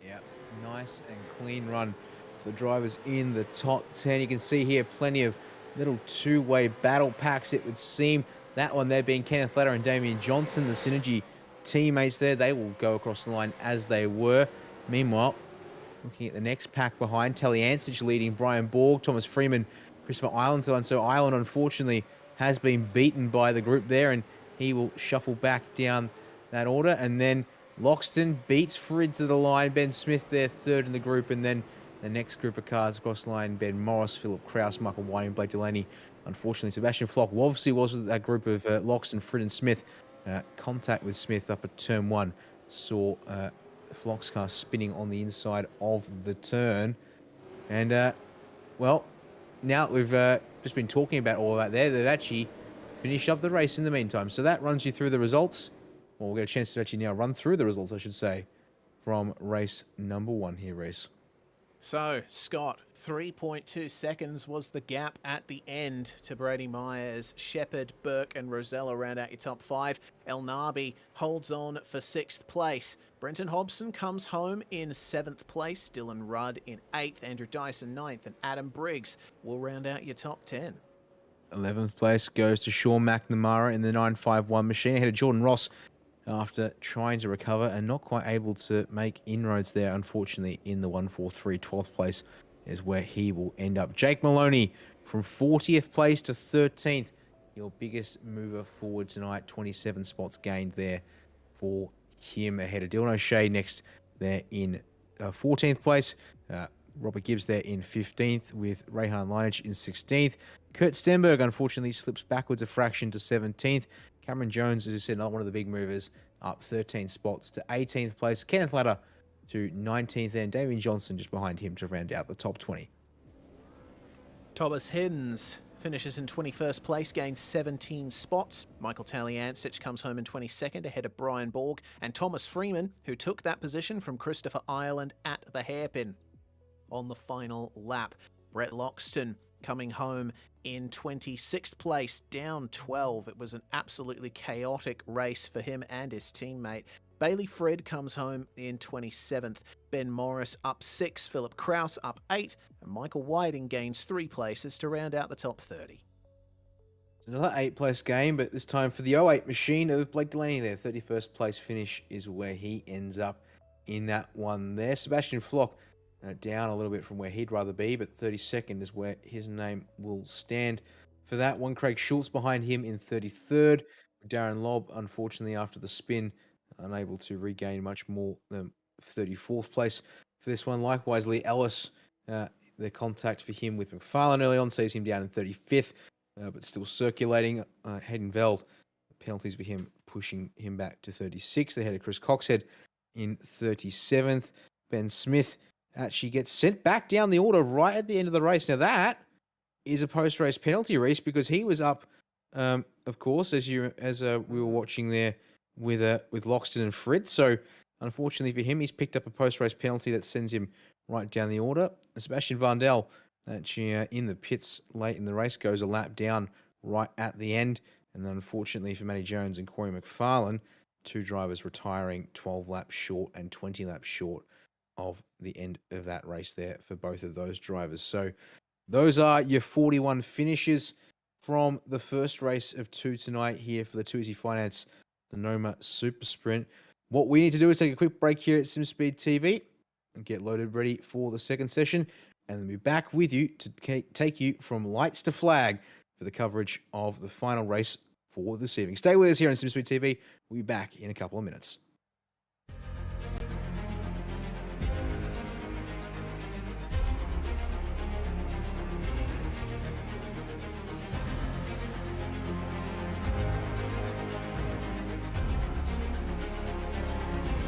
Yeah, nice and clean run for the drivers in the top 10. You can see here plenty of little two-way battle packs, it would seem. That one there being Kenneth Letter and Damian Johnson, the Synergy teammates there. They will go across the line as they were. Meanwhile, looking at the next pack behind, Tally Ansich leading Brian Borg, Thomas Freeman, Christopher Ireland. So Ireland, unfortunately, has been beaten by the group there, and he will shuffle back down that order. And then Loxton beats Frid to the line. Ben Smith there, third in the group. And then the next group of cars across the line, Ben Morris, Philip Krause, Michael Whiting, Blake Delaney. Unfortunately, Sebastian Flock obviously was with that group of Loxton, Frid and Smith. Contact with Smith up at turn 1 saw Flock's car spinning on the inside of the turn. And, well, now that we've just been talking about all of that there, they've actually finished up the race in the meantime. So that runs you through the results. Well, we'll get a chance to actually now run through the results, I should say, from race number 1 here, Reese. So, Scott, 3.2 seconds was the gap at the end to Brady Myers. Shepherd, Burke and Rosella round out your top 5. El Nabi holds on for 6th place. Brenton Hobson comes home in 7th place. Dylan Rudd in 8th. Andrew Dyson 9th. And Adam Briggs will round out your top 10. 11th place goes to Sean McNamara in the 951 machine ahead of Jordan Ross after trying to recover and not quite able to make inroads there, unfortunately, in the 143. 12th place is where he will end up. Jake Maloney from 40th place to 13th. Your biggest mover forward tonight. 27 spots gained there for him ahead of Dylan O'Shea next there in 14th place. Robert Gibbs there in 15th with Rehan Linich in 16th. Kurt Stenberg, unfortunately, slips backwards a fraction to 17th. Cameron Jones, as I said, not one of the big movers, up 13 spots to 18th place. Kenneth Latter to 19th, and Damian Johnson just behind him to round out the top 20. Thomas Hins finishes in 21st place, gains 17 spots. Michael Talley-Ansich comes home in 22nd ahead of Brian Borg and Thomas Freeman, who took that position from Christopher Ireland at the hairpin. On the final lap, Brett Loxton coming home in 26th place, down 12. It was an absolutely chaotic race for him and his teammate. Bailey Fred comes home in 27th. Ben Morris up 6, Philip Krause up 8, and Michael Whiting gains 3 places to round out the top 30. It's another 8-place game, but this time for the 08 machine of Blake Delaney there. 31st place finish is where he ends up in that one there. Sebastian Flock down a little bit from where he'd rather be, but 32nd is where his name will stand for that one. Craig Schultz behind him in 33rd. Darren Lobb, unfortunately, after the spin, unable to regain much more than 34th place for this one. Likewise, Lee Ellis, the contact for him with McFarlane early on sees him down in 35th, but still circulating. Hayden Veld, penalties for him, pushing him back to 36th ahead of Chris Coxhead in 37th. Ben Smith actually gets sent back down the order right at the end of the race. Now that is a post-race penalty, Reese, because he was up, of course, as we were watching there with Loxton and Frid. So unfortunately for him, he's picked up a post-race penalty that sends him right down the order. Sebastian Vandel, actually in the pits late in the race, goes a lap down right at the end. And then unfortunately for Matty Jones and Corey McFarlane, 2 drivers retiring 12 laps short and 20 laps short of the end of that race there for both of those drivers. So those are your 41 finishes from the first race of 2 tonight here for the 2 Easy Finance Sonoma Super Sprint. What we need to do is take a quick break here at SimSpeed TV and get loaded ready for the second session, and then be back with you to take you from lights to flag for the coverage of the final race for this evening. Stay with us here on SimSpeed TV. We'll be back in a couple of minutes.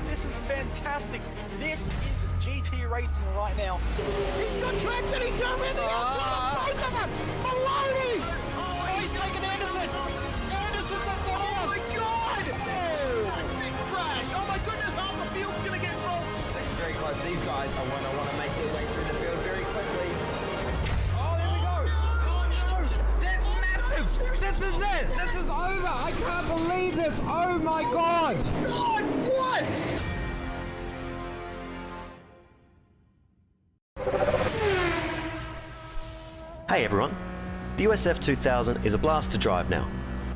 This is fantastic. This is GT racing right now. He's got traction. He's going in the outside of both of them. Maloney. Oh, he's taking Anderson. Anderson's up to Oh my God. A big crash. Oh my goodness. Half the field's going to get involved. It's very close. These guys are want to make their way through the field very quickly. Oh, here we go. Oh no. That's massive. This is it! This is over! I can't believe this! Oh my god! God, what? Hey everyone, the USF 2000 is a blast to drive now,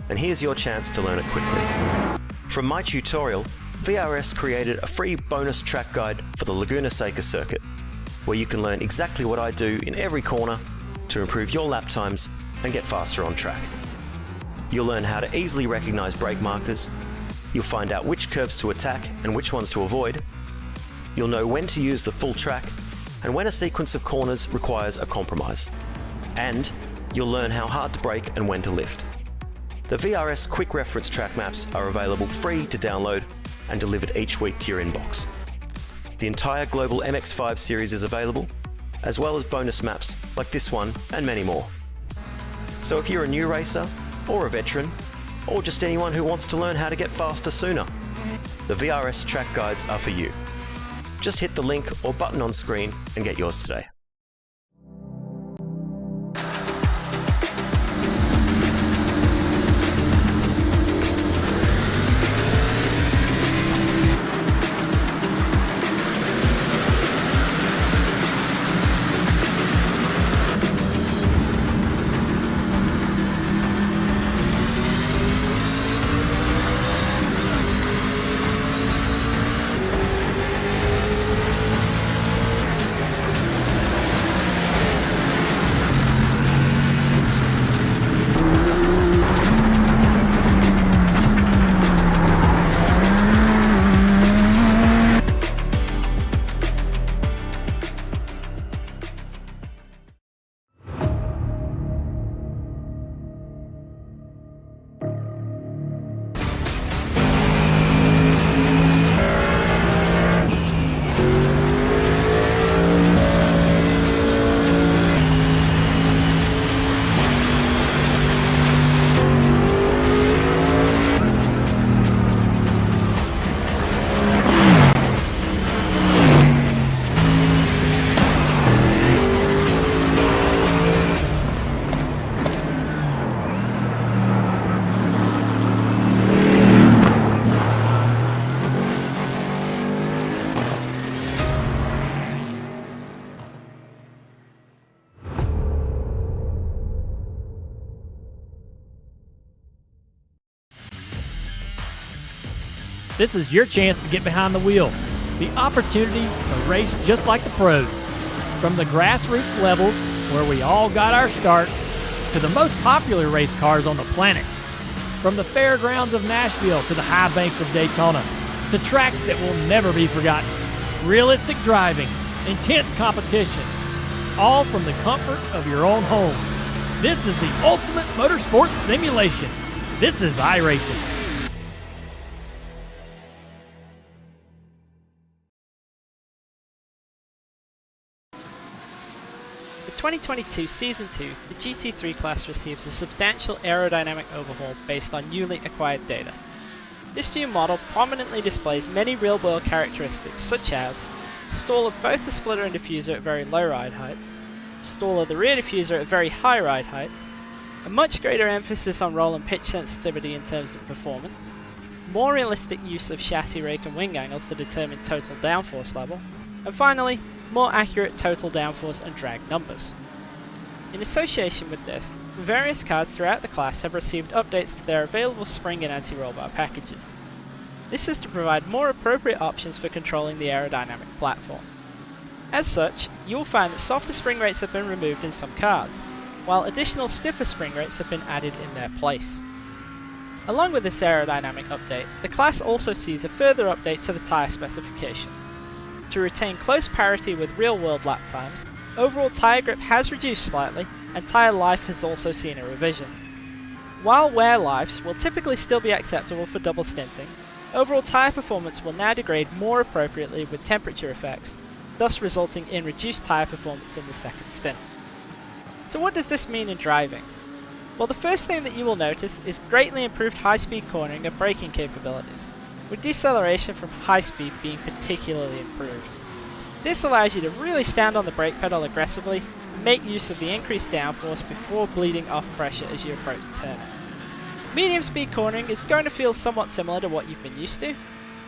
and here's your chance to learn it quickly. From my tutorial, VRS created a free bonus track guide for the Laguna Seca circuit, where you can learn exactly what I do in every corner to improve your lap times and get faster on track. You'll learn how to easily recognize brake markers, you'll find out which curves to attack and which ones to avoid, you'll know when to use the full track and when a sequence of corners requires a compromise. And you'll learn how hard to brake and when to lift. The VRS quick reference track maps are available free to download and delivered each week to your inbox. The entire global MX5 series is available, as well as bonus maps like this one and many more. So if you're a new racer, or a veteran, or just anyone who wants to learn how to get faster sooner, the VRS track guides are for you. Just hit the link or button on screen and get yours today. This is your chance to get behind the wheel. The opportunity to race just like the pros. From the grassroots levels, where we all got our start, to the most popular race cars on the planet. From the fairgrounds of Nashville to the high banks of Daytona, to tracks that will never be forgotten. Realistic driving, intense competition, all from the comfort of your own home. This is the ultimate motorsports simulation. This is iRacing. For 2022 Season 2, the GT3 class receives a substantial aerodynamic overhaul based on newly acquired data. This new model prominently displays many real-world characteristics such as stall of both the splitter and diffuser at very low ride heights, stall of the rear diffuser at very high ride heights, a much greater emphasis on roll and pitch sensitivity in terms of performance, more realistic use of chassis rake and wing angles to determine total downforce level, and finally, more accurate total downforce and drag numbers. In association with this, various cars throughout the class have received updates to their available spring and anti-roll bar packages. This is to provide more appropriate options for controlling the aerodynamic platform. As such, you will find that softer spring rates have been removed in some cars, while additional stiffer spring rates have been added in their place. Along with this aerodynamic update, the class also sees a further update to the tyre specification. To retain close parity with real-world lap times, overall tyre grip has reduced slightly, and tyre life has also seen a revision. While wear lives will typically still be acceptable for double stinting, overall tyre performance will now degrade more appropriately with temperature effects, thus resulting in reduced tyre performance in the second stint. So what does this mean in driving? Well, the first thing that you will notice is greatly improved high-speed cornering and braking capabilities, with deceleration from high speed being particularly improved. This allows you to really stand on the brake pedal aggressively and make use of the increased downforce before bleeding off pressure as you approach a turn. Medium speed cornering is going to feel somewhat similar to what you've been used to,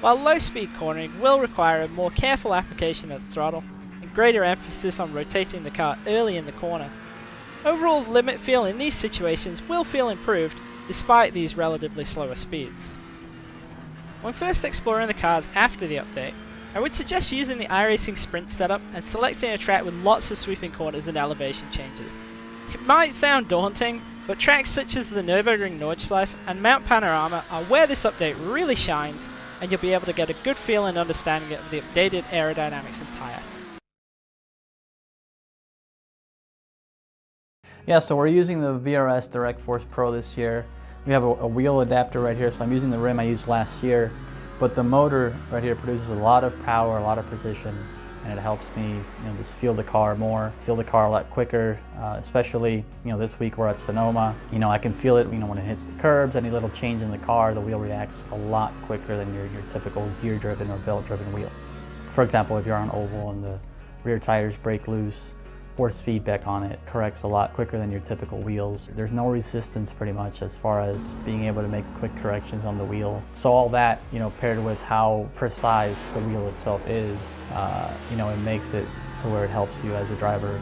while low speed cornering will require a more careful application of the throttle and greater emphasis on rotating the car early in the corner. Overall limit feel in these situations will feel improved despite these relatively slower speeds. When first exploring the cars after the update, I would suggest using the iRacing Sprint setup and selecting a track with lots of sweeping corners and elevation changes. It might sound daunting, but tracks such as the Nürburgring Nordschleife and Mount Panorama are where this update really shines, and you'll be able to get a good feel and understanding of the updated aerodynamics and tyre. Yeah, so we're using the VRS Direct Force Pro this year. We have a wheel adapter right here, so I'm using the rim I used last year, but the motor right here produces a lot of power, a lot of precision, and it helps me, just feel the car more, feel the car a lot quicker, especially, this week we're at Sonoma. I can feel it, when it hits the curbs, any little change in the car, the wheel reacts a lot quicker than your typical gear-driven or belt-driven wheel. For example, if you're on oval and the rear tires break loose, force feedback on it corrects a lot quicker than your typical wheels. There's no resistance pretty much as far as being able to make quick corrections on the wheel. So all that, paired with how precise the wheel itself is, it makes it to where it helps you as a driver,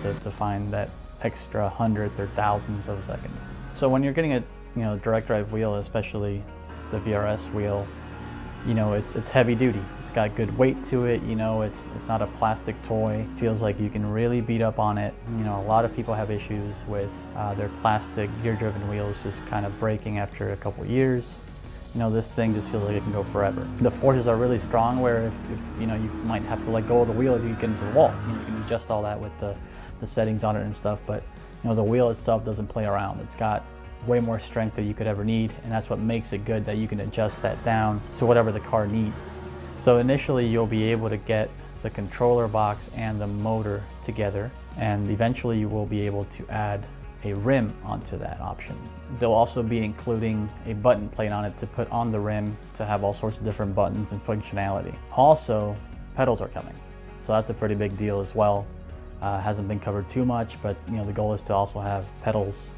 to find that extra hundredth or thousandths of a second. So when you're getting a direct drive wheel, especially the VRS wheel, it's heavy duty. It's got good weight to it, it's not a plastic toy. It feels like you can really beat up on it. A lot of people have issues with their plastic gear-driven wheels just kind of breaking after a couple years. This thing just feels like it can go forever. The forces are really strong where if you might have to let go of the wheel if you get into the wall. You can adjust all that with the settings on it and stuff, but the wheel itself doesn't play around. It's got way more strength than you could ever need, and that's what makes it good, that you can adjust that down to whatever the car needs. So initially you'll be able to get the controller box and the motor together, and eventually you will be able to add a rim onto that option. They'll also be including a button plate on it to put on the rim to have all sorts of different buttons and functionality. Also, pedals are coming, so that's a pretty big deal as well. Hasn't been covered too much, but the goal is to also have pedals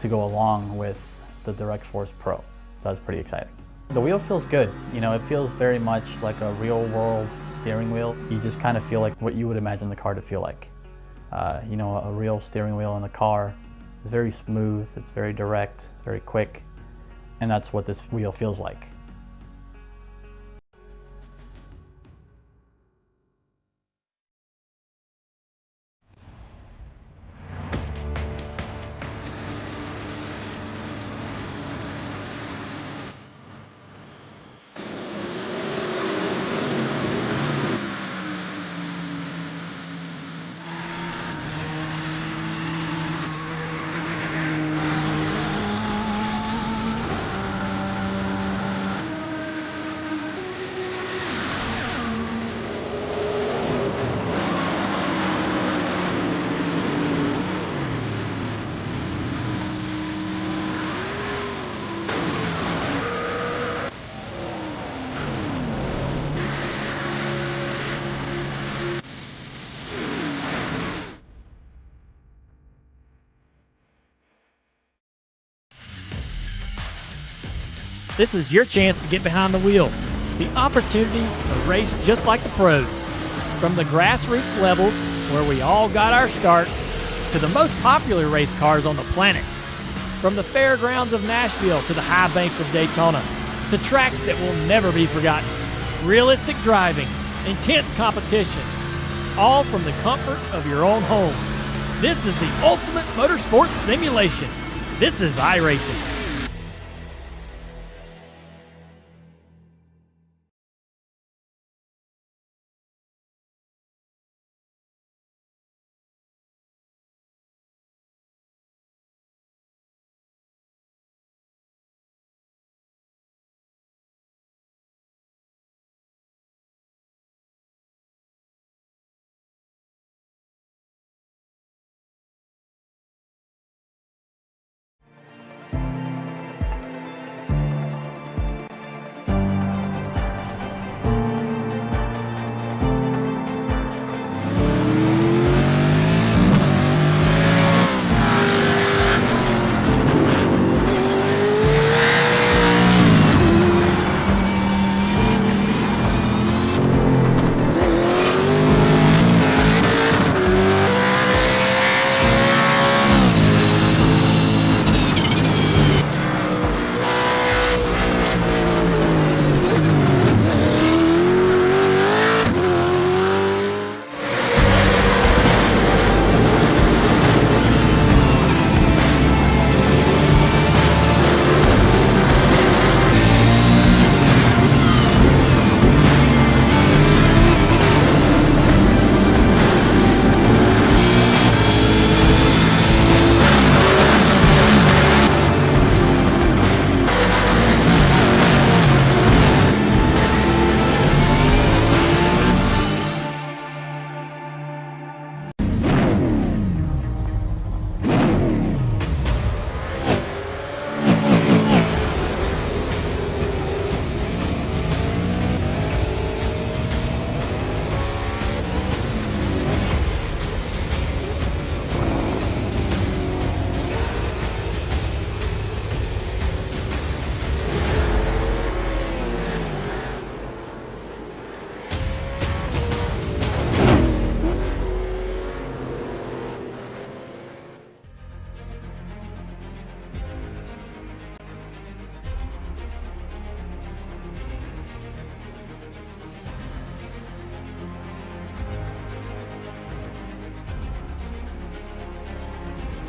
to go along with the Direct Force Pro. So that's pretty exciting. The wheel feels good. It feels very much like a real world steering wheel. You just kind of feel like what you would imagine the car to feel like. A real steering wheel in a car is very smooth, it's very direct, very quick, and that's what this wheel feels like. This is your chance to get behind the wheel. The opportunity to race just like the pros. From the grassroots levels, where we all got our start, to the most popular race cars on the planet. From the fairgrounds of Nashville to the high banks of Daytona, to tracks that will never be forgotten. Realistic driving, intense competition, all from the comfort of your own home. This is the ultimate motorsports simulation. This is iRacing.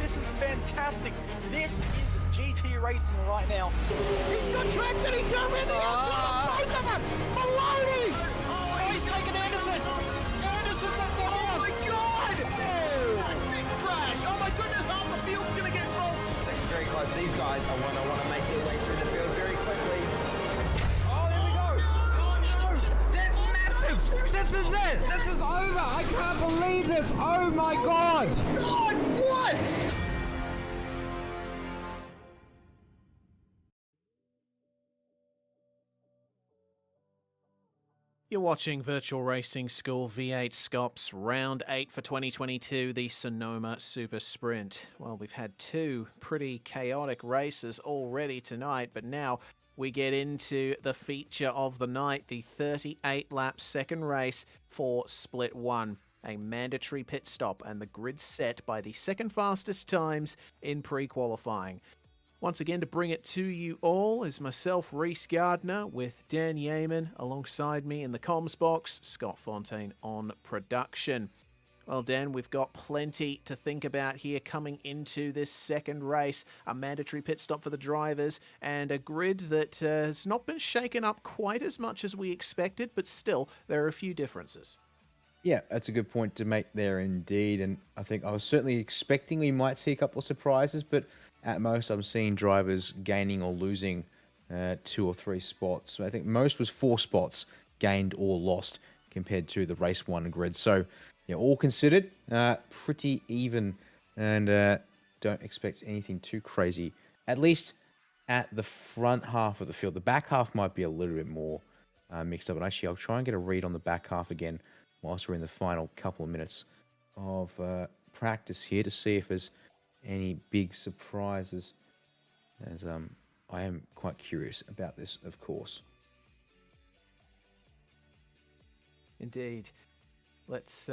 This is fantastic. This is GT racing right now. He's got traction. He's going in the outside. Both of them. Maloney. Oh, he's taking Anderson. Anderson's up to Oh my God. Oh, big crash. Oh my goodness. Half the field's going to get involved. Six very close. These guys are want to make their way through the field very quickly. Oh, there we go. Oh no. That's massive. This is it. This is over. I can't believe this. Oh my God. God, what? You're watching Virtual Racing School V8SCOPS Round 8 for 2022, the Sonoma Super Sprint. Well, we've had two pretty chaotic races already tonight, but now we get into the feature of the night, the 38-lap second race for Split 1. A mandatory pit stop and the grid set by the second fastest times in pre-qualifying. Once again, to bring it to you all is myself, Reese Gardner, with Dan Yeaman alongside me in the comms box, Scott Fontaine on production. Well, Dan, we've got plenty to think about here coming into this second race. A mandatory pit stop for the drivers and a grid that has not been shaken up quite as much as we expected, but still, there are a few differences. Yeah, that's a good point to make there indeed. And I think I was certainly expecting we might see a couple of surprises, but at most I'm seeing drivers gaining or losing 2 or 3 spots. So I think most was 4 spots gained or lost compared to the race 1 grid. So yeah, all considered, pretty even, and don't expect anything too crazy, at least at the front half of the field. The back half might be a little bit more mixed up. And actually, I'll try and get a read on the back half again whilst we're in the final couple of minutes of practice here to see if there's any big surprises, as I am quite curious about this, of course. Indeed. Let's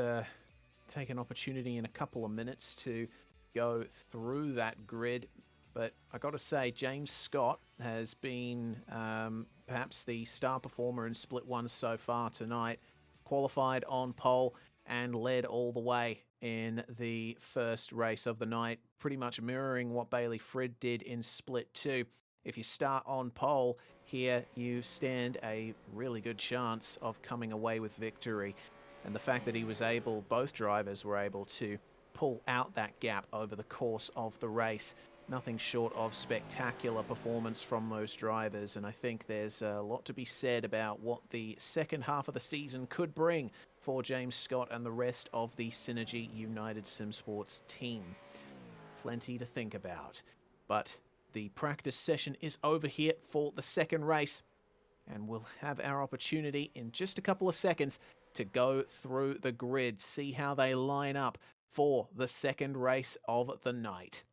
take an opportunity in a couple of minutes to go through that grid. But I got to say, James Scott has been perhaps the star performer in Split 1 so far tonight. Qualified on pole and led all the way in the first race of the night, pretty much mirroring what Bailey Frid did in Split 2. If you start on pole here, you stand a really good chance of coming away with victory. And the fact that he was able, both drivers were able to pull out that gap over the course of the race, nothing short of spectacular performance from those drivers. And I think there's a lot to be said about what the second half of the season could bring for James Scott and the rest of the Synergy United Sim Sports team. Plenty to think about. But the practice session is over here for the second race, and we'll have our opportunity in just a couple of seconds to go through the grid, see how they line up for the second race of the night.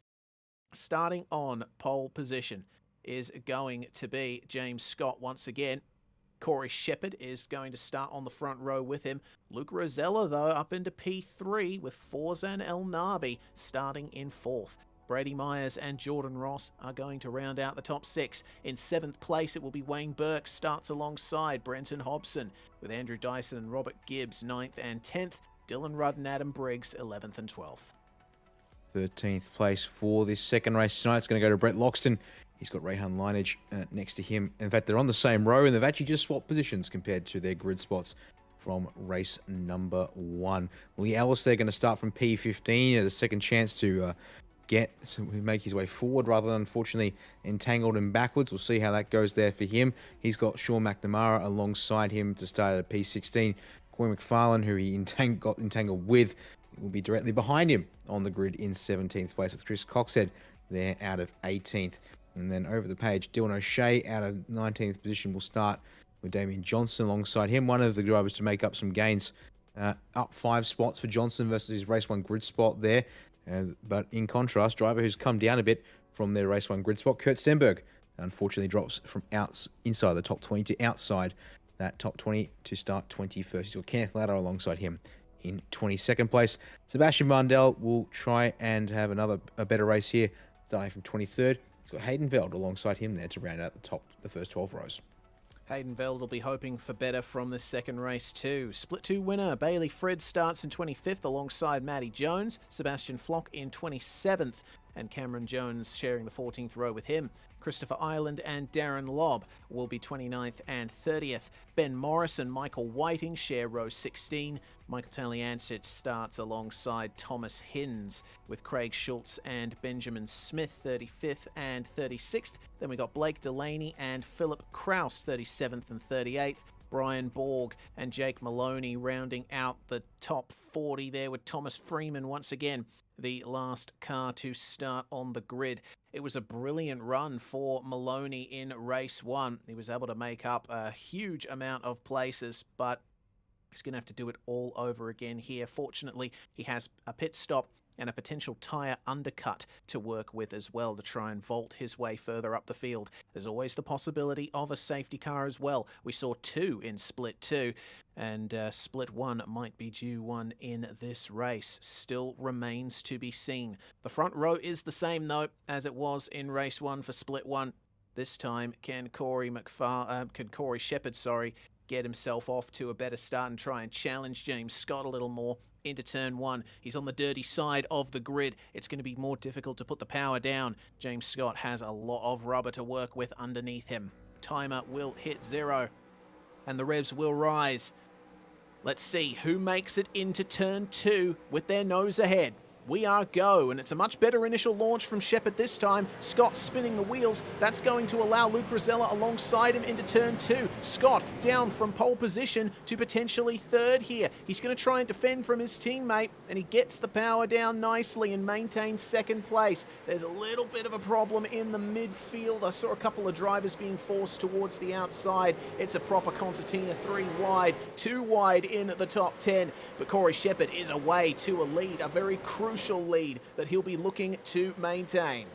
Starting on pole position is going to be James Scott once again. Corey Shepherd is going to start on the front row with him. Luke Rosella, though, up into P3 with Forzan El Nabi starting in 4th. Brady Myers and Jordan Ross are going to round out the top 6. In 7th place, it will be Wayne Burke, starts alongside Brenton Hobson, with Andrew Dyson and Robert Gibbs 9th and 10th. Dylan Rudd and Adam Briggs 11th and 12th. 13th place for this second race tonight. It's going to go to Brett Loxton. He's got Rayhan Lineage next to him. In fact, they're on the same row, and they've actually just swapped positions compared to their grid spots from race number 1. Lee Ellis, they're going to start from P15 at a second chance to make his way forward rather than, unfortunately, entangled him backwards. We'll see how that goes there for him. He's got Sean McNamara alongside him to start at P16. Corey McFarlane, who he got entangled with, will be directly behind him on the grid in 17th place, with Chris Coxhead there out of 18th. And then over the page, Dylan O'Shea out of 19th position will start with Damien Johnson alongside him, one of the drivers to make up some gains. Up 5 spots for Johnson versus his race 1 grid spot there. But in contrast, driver who's come down a bit from their race 1 grid spot, Kurt Stenberg, unfortunately drops from inside the top 20 to outside that top 20 to start 21st. He's got Kenneth Ladder alongside him in 22nd place. Sebastian Bundell will try and have a better race here, starting from 23rd. He's got Hayden Veld alongside him there to round out the first 12 rows. Hayden Veld will be hoping for better from this second race too. Split 2 winner Bailey Frid starts in 25th alongside Matty Jones. Sebastian Flock in 27th, and Cameron Jones sharing the 14th row with him. Christopher Ireland and Darren Lobb will be 29th and 30th. Ben Morris and Michael Whiting share row 16. Michael Taliancic starts alongside Thomas Hinds, with Craig Schultz and Benjamin Smith 35th and 36th. Then we got Blake Delaney and Philip Kraus 37th and 38th. Brian Borg and Jake Maloney rounding out the top 40 there, with Thomas Freeman once again the last car to start on the grid. It was a brilliant run for Maloney in race 1. He was able to make up a huge amount of places, but he's going to have to do it all over again here. Fortunately, he has a pit stop and a potential tyre undercut to work with as well to try and vault his way further up the field. There's always the possibility of a safety car as well. We saw 2 in Split 2, and Split 1 might be due one in this race. Still remains to be seen. The front row is the same though as it was in race 1 for Split 1. This time, can Corey Shepherd, get himself off to a better start and try and challenge James Scott a little more into turn 1. He's on the dirty side of the grid. It's going to be more difficult to put the power down. James Scott has a lot of rubber to work with underneath him. Timer will hit 0 and the revs will rise. Let's see who makes it into turn 2 with their nose ahead. We are go, and it's a much better initial launch from Shepherd this time. Scott spinning the wheels. That's going to allow Luke Rosella alongside him into turn 2. Scott down from pole position to potentially 3rd here. He's going to try and defend from his teammate, and he gets the power down nicely and maintains 2nd place. There's a little bit of a problem in the midfield. I saw a couple of drivers being forced towards the outside. It's a proper concertina, 3 wide, 2 wide in the top 10. But Corey Shepherd is away to a lead, a very crucial lead that he'll be looking to maintain.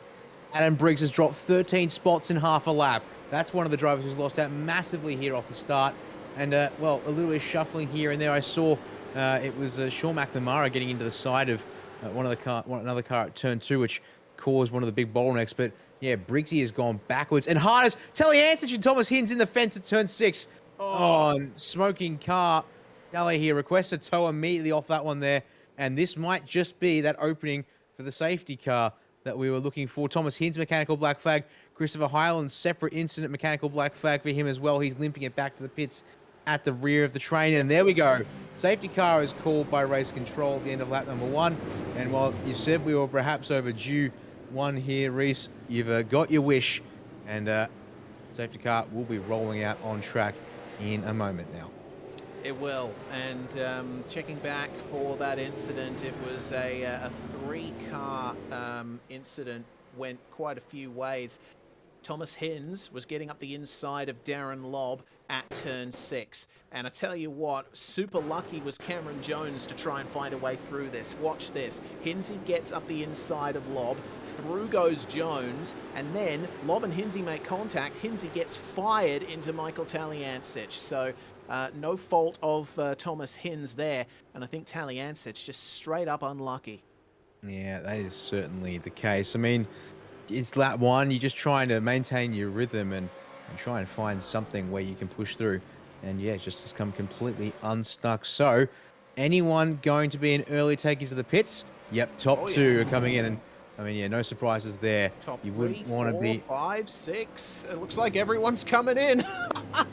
Adam Briggs has dropped 13 spots in half a lap. That's one of the drivers who's lost out massively here off the start. And, well, a little bit of shuffling here and there. I saw It was Sean McNamara getting into the side of another car at turn 2, which caused one of the big bottlenecks. But yeah, Briggsy has gone backwards. And Harness, Telly Ansich and Thomas Hinz in the fence at turn 6. Oh, and smoking car. Telly here requests a tow immediately off that one there. And this might just be that opening for the safety car that we were looking for. Thomas Hinz, mechanical black flag. Christopher Hyland, separate incident, mechanical black flag for him as well. He's limping it back to the pits at the rear of the train. And there we go. Safety car is called by race control at the end of lap number 1. And while you said we were perhaps overdue one here, Reese, you've got your wish. And safety car will be rolling out on track in a moment now. It will. And checking back for that incident, it was a 3-car incident, went quite a few ways. Thomas Hinz was getting up the inside of Darren Lobb at turn 6. And I tell you what, super lucky was Cameron Jones to try and find a way through this. Watch this. Hinsey gets up the inside of Lobb. Through goes Jones. And then Lobb and Hinsey make contact. Hinsey gets fired into Michael Taliancic. So no fault of Thomas Hinz there. And I think Taliancic just straight up unlucky. Yeah, that is certainly the case. I mean, it's lap 1. You're just trying to maintain your rhythm and try and find something where you can push through. And yeah, it just has come completely unstuck. So, anyone going to be an early take into the pits? Yep, top 2 are coming in. And I mean, yeah, no surprises there. Top you 3, wouldn't want to 4, be 5, 6. It looks like everyone's coming in.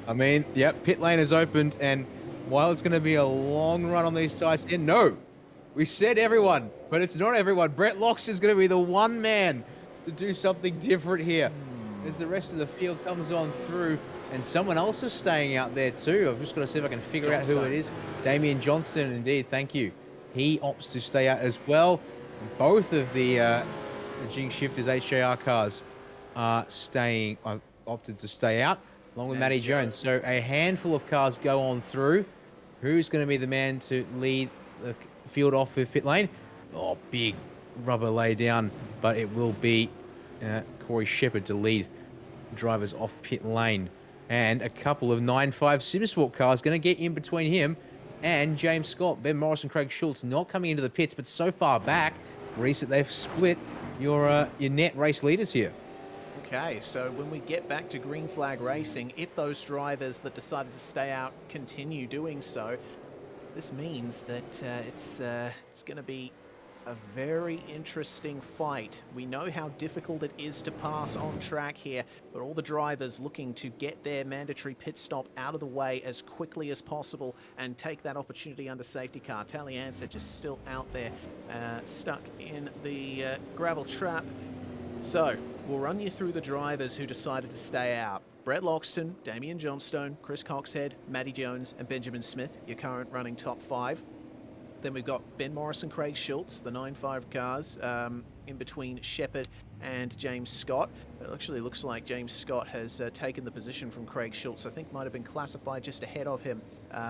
I mean, yep, pit lane has opened. And while it's going to be a long run on these tires, and no, we said everyone, but it's not everyone. Brett Locks is going to be the one man to do something different here as the rest of the field comes on through, and someone else is staying out there too. I've just got to see if I can figure out who it is. Damien Johnston, indeed, thank you. He opts to stay out as well. And both of the Jing Shifters HJR cars are opted to stay out, along with Matty Jones. So a handful of cars go on through. Who's going to be the man to lead the field off with pit lane? Oh, big rubber lay down, but it will be Corey Shepard to lead drivers off pit lane. And a couple of 9.5 Simsport cars going to get in between him and James Scott. Ben Morris and Craig Schultz not coming into the pits, but so far back, Reese, that they've split your net race leaders here. Okay, so when we get back to green flag racing, if those drivers that decided to stay out continue doing so, this means that it's going to be a very interesting fight. We know how difficult it is to pass on track here, but all the drivers looking to get their mandatory pit stop out of the way as quickly as possible and take that opportunity under safety car. Taliancic is still out there, stuck in the gravel trap. So we'll run you through the drivers who decided to stay out. Brett Loxton, Damien Johnstone, Chris Coxhead, Matty Jones, and Benjamin Smith, your current running top 5. Then we've got Ben Morris and Craig Schultz, the 9.5 cars, in between Shepard and James Scott. It actually looks like James Scott has taken the position from Craig Schultz. I think might have been classified just ahead of him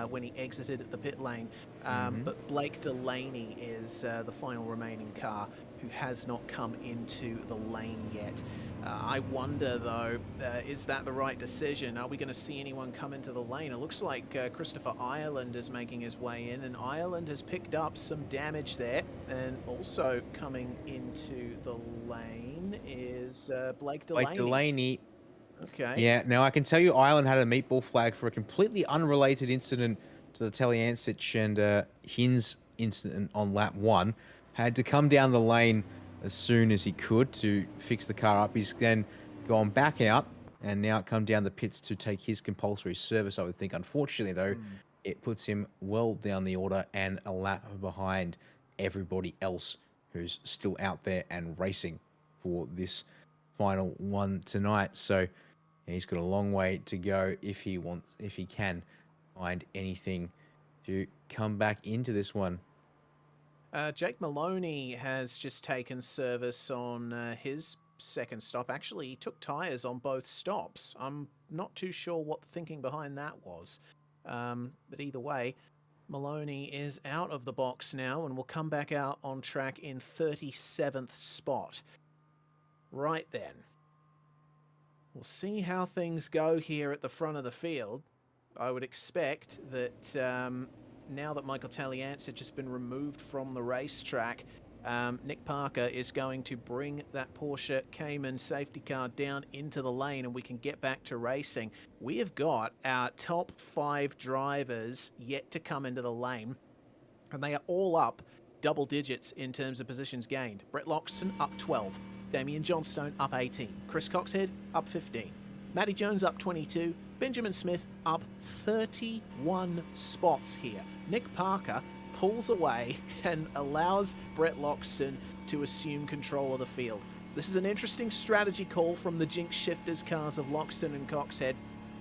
when he exited the pit lane. But Blake Delaney is the final remaining car who has not come into the lane yet. I wonder, though, is that the right decision? Are we going to see anyone come into the lane? It looks like Christopher Ireland is making his way in, and Ireland has picked up some damage there. And also coming into the lane is Blake Delaney. Blake Delaney. Okay. Yeah, now I can tell you Ireland had a meatball flag for a completely unrelated incident to the Taliancic and Hinz incident on lap 1. Had to come down the lane as soon as he could to fix the car up. He's then gone back out and now come down the pits to take his compulsory service, I would think. Unfortunately, though, it puts him well down the order and a lap behind everybody else who's still out there and racing for this final one tonight. So yeah, he's got a long way to go if he can find anything to come back into this one. Jake Maloney has just taken service on his second stop. Actually, he took tyres on both stops. I'm not too sure what the thinking behind that was. But either way, Maloney is out of the box now and will come back out on track in 37th spot. Right then. We'll see how things go here at the front of the field. I would expect that now that Michael Taliance had just been removed from the racetrack, Nick Parker is going to bring that Porsche Cayman safety car down into the lane and we can get back to racing. We have got our top 5 drivers yet to come into the lane, and they are all up double digits in terms of positions gained. Brett Loxton up 12, Damian Johnstone up 18, Chris Coxhead up 15, Matty Jones up 22, Benjamin Smith up 31 spots here. Nick Parker pulls away and allows Brett Loxton to assume control of the field. This is an interesting strategy call from the Jinx Shifters cars of Loxton and Coxhead.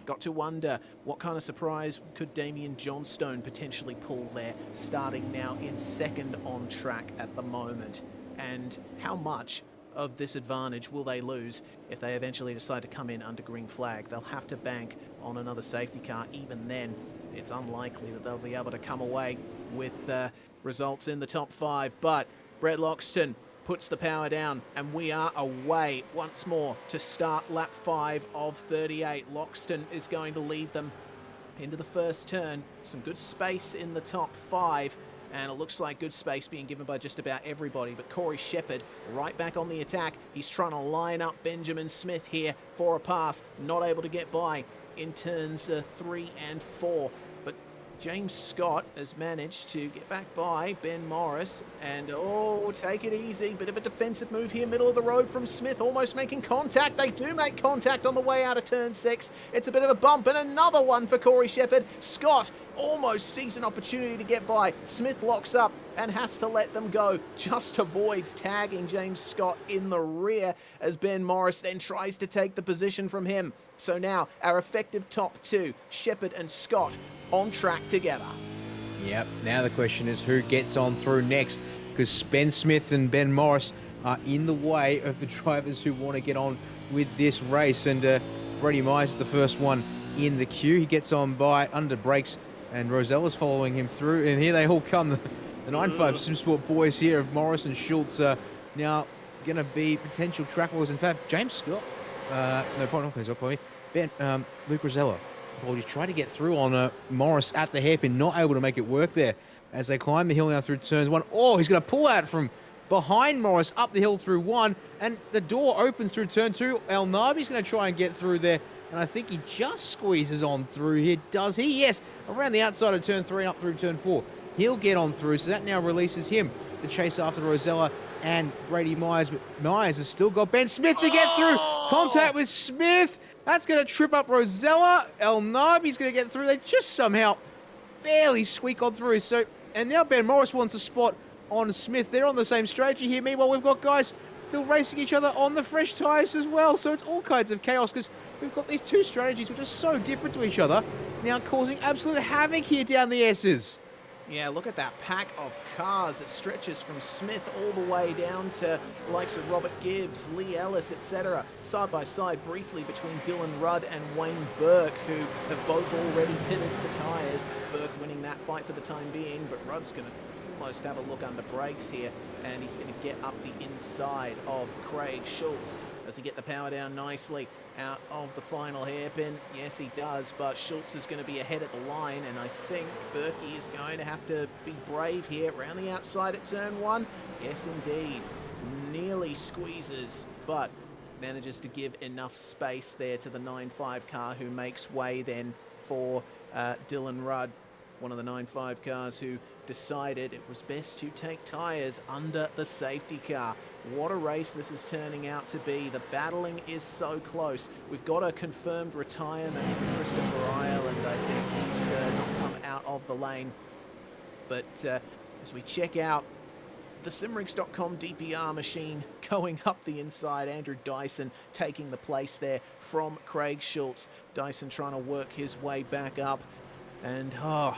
Got to wonder what kind of surprise could Damian Johnstone potentially pull there, starting now in second on track at the moment. And how much of this advantage will they lose if they eventually decide to come in under green flag? They'll have to bank on another safety car. Even then, it's unlikely that they'll be able to come away with results in the top 5. But Brett Loxton puts the power down, and we are away once more to start lap 5 of 38. Loxton is going to lead them into the first turn. Some good space in the top 5, and it looks like good space being given by just about everybody. But Corey Shepherd right back on the attack. He's trying to line up Benjamin Smith here for a pass. Not able to get by in turns 3 and 4. But James Scott has managed to get back by Ben Morris, and oh, take it easy. Bit of a defensive move here, middle of the road from Smith, almost making contact. They do make contact on the way out of turn 6. It's a bit of a bump, and another one for Corey Shepherd. Scott almost sees an opportunity to get by. Smith locks up and has to let them go. Just avoids tagging James Scott in the rear as Ben Morris then tries to take the position from him. So now our effective top 2, Shepherd and Scott, on track together. Yep, now the question is who gets on through next, because Ben Smith and Ben Morris are in the way of the drivers who want to get on with this race. And Brady Myers is the first one in the queue. He gets on by under brakes, and Rosella's following him through. And here they all come. The 9.5 SimSport boys here of Morris and Schultz are now going to be potential track wars. In fact, James Scott, Luke Rosella, well, he tried to get through on Morris at the hairpin, not able to make it work there as they climb the hill now through turns 1. Oh, he's going to pull out from behind Morris up the hill through 1, and the door opens through turn 2. El Nabi's going to try and get through there, and I think he just squeezes on through here. Does he? Yes, around the outside of turn 3 and up through turn 4. He'll get on through, so that now releases him to chase after Rosella and Brady Myers. But Myers has still got Ben Smith to get through. Contact with Smith. That's going to trip up Rosella. El Nabi's going to get through. They just somehow barely squeak on through. So, and now Ben Morris wants a spot on Smith. They're on the same strategy here. Meanwhile, we've got guys still racing each other on the fresh tyres as well. So it's all kinds of chaos because we've got these two strategies which are so different to each other, now causing absolute havoc here down the S's. Yeah, look at that pack of cars. It stretches from Smith all the way down to the likes of Robert Gibbs, Lee Ellis, etc. Side by side briefly between Dylan Rudd and Wayne Burke, who have both already pitted for tyres. Burke winning that fight for the time being, but Rudd's going to almost have a look under brakes here, and he's going to get up the inside of Craig Schultz. Does he get the power down nicely out of the final hairpin? Yes, he does, but Schultz is going to be ahead at the line, and I think Berkey is going to have to be brave here around the outside at turn 1. Yes, indeed. Nearly squeezes, but manages to give enough space there to the 9.5 car, who makes way then for Dylan Rudd, one of the 9.5 cars who decided it was best to take tyres under the safety car. What a race this is turning out to be. The battling is so close. We've got a confirmed retirement for Christopher Ireland. I think he's not come out of the lane. But as we check out the simrigs.com DPR machine going up the inside, Andrew Dyson taking the place there from Craig Schultz. Dyson trying to work his way back up. And I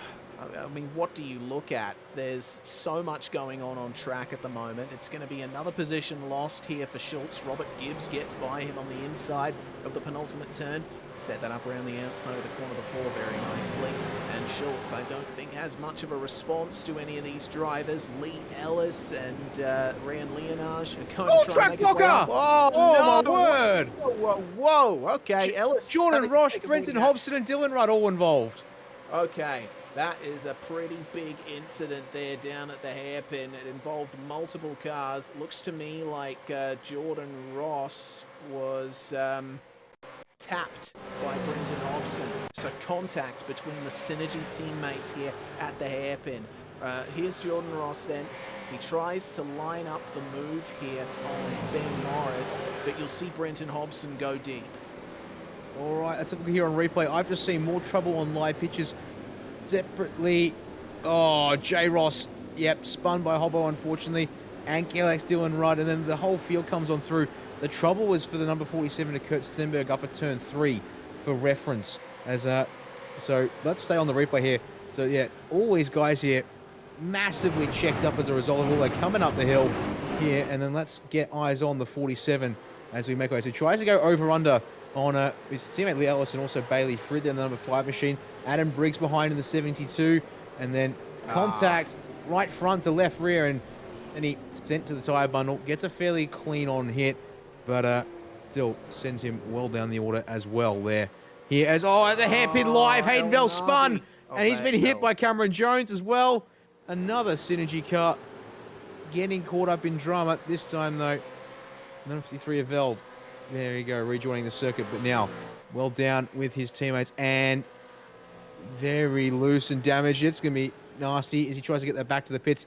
mean, what do you look at? There's so much going on track at the moment. It's going to be another position lost here for Schultz. Robert Gibbs gets by him on the inside of the penultimate turn. Set that up around the outside of the corner before very nicely. And Schultz, I don't think, has much of a response to any of these drivers. Lee Ellis and Ryan Leonage are going to try and make his way up. Oh, no. My word! Whoa. Okay, Ellis. Jordan Roche, Brenton Hobson, and Dylan Rudd all involved. Okay, That is a pretty big incident there down at the hairpin. It involved multiple cars. Looks to me like Jordan Ross was tapped by Brenton Hobson. So contact between the Synergy teammates here at the hairpin. Here's Jordan Ross then. He tries to line up the move here on Ben Norris, but you'll see Brenton Hobson go deep. All right, let's have a look here on replay. I've just seen more trouble on live pitches separately. Oh, J. Ross, yep, spun by Hobbo, unfortunately. And Galax Dylan Rudd, and then the whole field comes on through. The trouble was for the number 47 to Kurt Stenberg up at turn 3 for reference. So let's stay on the replay here. So yeah, all these guys here massively checked up as a result of all that coming up the hill here. And then let's get eyes on the 47 as we make our way. So he tries to go over-under on his teammate Lee Ellis and also Bailey Frid in the number 5 machine. Adam Briggs behind in the 72. And then contact right front to left rear, and he sent to the tyre bundle. Gets a fairly clean on hit, but still sends him well down the order as well there. Here as, the hairpin live, Hayden Bell spun, and he's been hit by Cameron Jones as well. Another Synergy car getting caught up in drama. This time though, number 53 of Veld. There you go, rejoining the circuit, but now well down with his teammates and very loose and damaged. It's going to be nasty as he tries to get that back to the pits.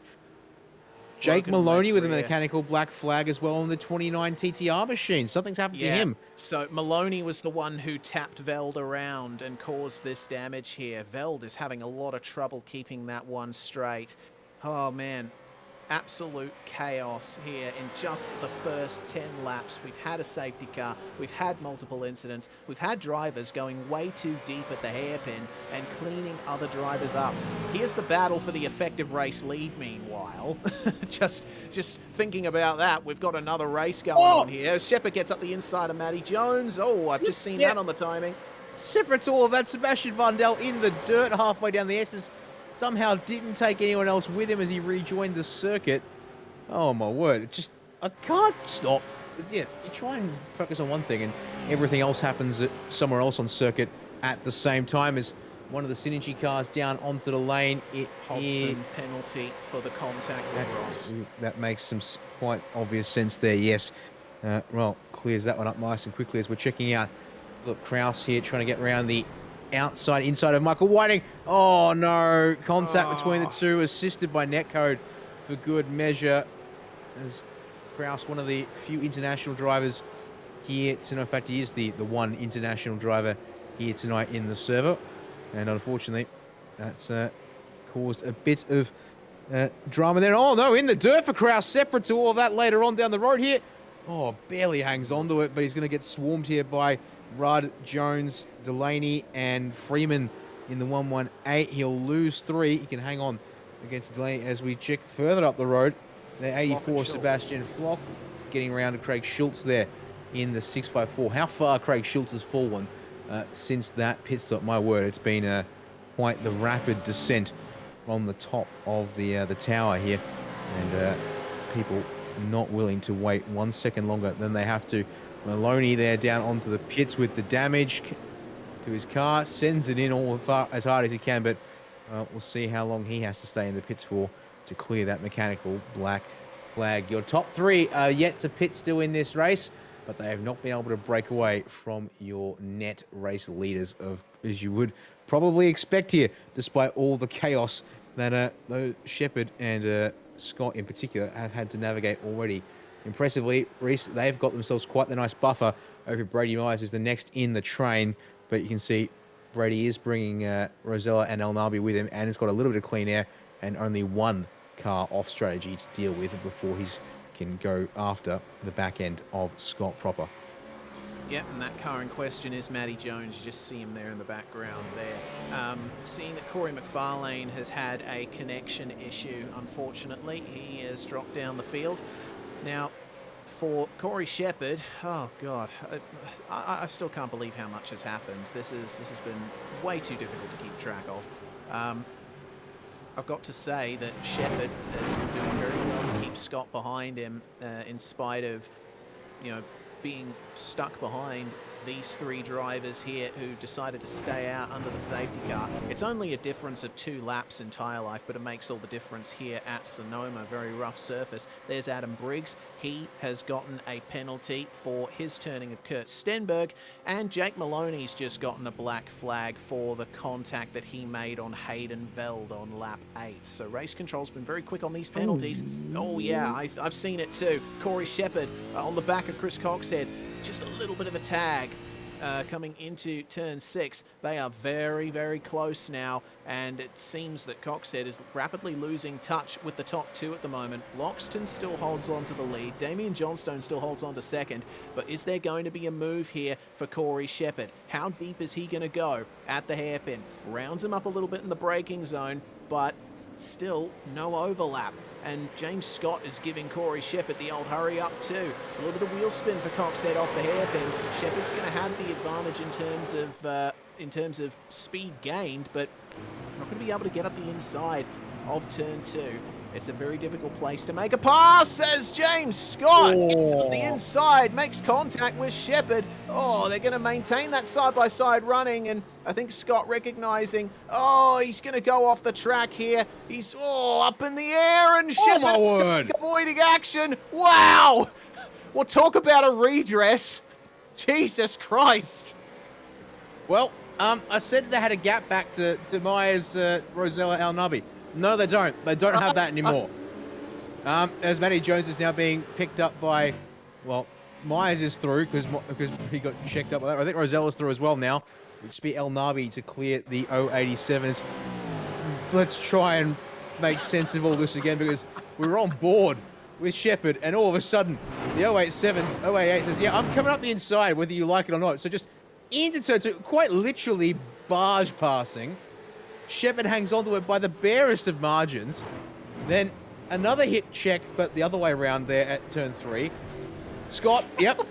Jake Maloney with a mechanical black flag as well on the 29 TTR machine. Something's happened to him. So Maloney was the one who tapped Veld around and caused this damage here. Veld is having a lot of trouble keeping that one straight. Oh man, absolute chaos here in just the first 10 laps. We've had a safety car, we've had multiple incidents, we've had drivers going way too deep at the hairpin and cleaning other drivers up. Here's the battle for the effective race lead meanwhile. just thinking about that, we've got another race going on here. Shepard gets up the inside of Matty Jones. Oh, I've just seen that on the timing. Separate to all of that, Sebastian Vundell in the dirt halfway down the S's. Somehow didn't take anyone else with him as he rejoined the circuit. Oh my word, I can't stop. You try and focus on one thing and everything else happens somewhere else on circuit at the same time as one of the Synergy cars down onto the lane. Hobson penalty for the contact with Ross. That makes some quite obvious sense there, yes. Well, clears that one up nice and quickly as we're checking out. Look, Kraus here trying to get around the inside of Michael Whiting. Oh no, contact between the two, assisted by Netcode for good measure. As Kraus, one of the few international drivers here tonight. In fact, he is the one international driver here tonight in the server. And unfortunately, that's caused a bit of drama there. Oh no, in the dirt for Kraus, separate to all of that later on down the road here. Oh, barely hangs onto it, but he's going to get swarmed here by Rudd, Jones, Delaney, and Freeman in the 118. He'll lose 3. He can hang on against Delaney as we check further up the road. The 84, Sebastian Flock, getting around to Craig Schultz there in the 654. How far Craig Schultz has fallen since that pit stop, my word. It's been quite the rapid descent on the top of the tower here. And people not willing to wait 1 second longer than they have to. Maloney there down onto the pits with the damage to his car. Sends it in as hard as he can, but we'll see how long he has to stay in the pits for to clear that mechanical black flag. Your top 3 are yet to pit still in this race, but they have not been able to break away from your net race leaders, as you would probably expect here, despite all the chaos that Shepard and Scott in particular have had to navigate already. Impressively, Reese, they've got themselves quite the nice buffer over Brady Myers, who's the next in the train. But you can see Brady is bringing Rosella and El Nabi with him, and he's got a little bit of clean air and only one car off strategy to deal with before he can go after the back end of Scott proper. Yep, and that car in question is Matty Jones. You just see him there in the background there. Seeing that Corey McFarlane has had a connection issue, unfortunately. He has dropped down the field. Now, for Corey Shepard, oh God, I still can't believe how much has happened. This has been way too difficult to keep track of. I've got to say that Shepard has been doing very well to keep Scott behind him, in spite of, being stuck behind these three drivers here who decided to stay out under the safety car. It's only a difference of 2 laps in tyre life, but it makes all the difference here at Sonoma. Very rough surface. There's Adam Briggs. He has gotten a penalty for his turning of Kurt Stenberg, and Jake Maloney's just gotten a black flag for the contact that he made on Hayden Veld on lap 8. So race control's been very quick on these penalties. Oh yeah, I've seen it too. Corey Shepherd on the back of Chris Coxhead. Just a little bit of a tag coming into turn 6. They are very, very close now, and it seems that Coxhead is rapidly losing touch with the top 2 at the moment. Loxton still holds on to the lead. Damien Johnstone still holds on to second, but is there going to be a move here for Corey Shepherd? How deep is he going to go at the hairpin? Rounds him up a little bit in the braking zone, but still no overlap. And James Scott is giving Corey Shepherd the old hurry up too. A little bit of wheel spin for Coxhead off the hairpin. Shepherd's going to have the advantage in terms of speed gained, but not going to be able to get up the inside of turn 2. It's a very difficult place to make a pass as James Scott gets on the inside, makes contact with Shepherd. Oh, they're going to maintain that side-by-side running, and I think Scott recognizing, oh, he's going to go off the track here. He's, up in the air, and Shepherd's avoiding action. Wow! Well, talk about a redress. Jesus Christ. Well, I said they had a gap back to Myers, Rosella, Al Nabi. No, they don't. They don't have that anymore. As Matty Jones is now being picked up by, well, Myers is through because he got checked up. I think Rosella's through as well now. It'll just be El Nabi to clear the 087s. Let's try and make sense of all this again, because we were on board with Shepherd, and all of a sudden, the 088 says, yeah, I'm coming up the inside, whether you like it or not. So just into turn 2, quite literally barge passing. Shepherd hangs onto it by the barest of margins. Then another hip check, but the other way around there at turn 3. Scott, yep,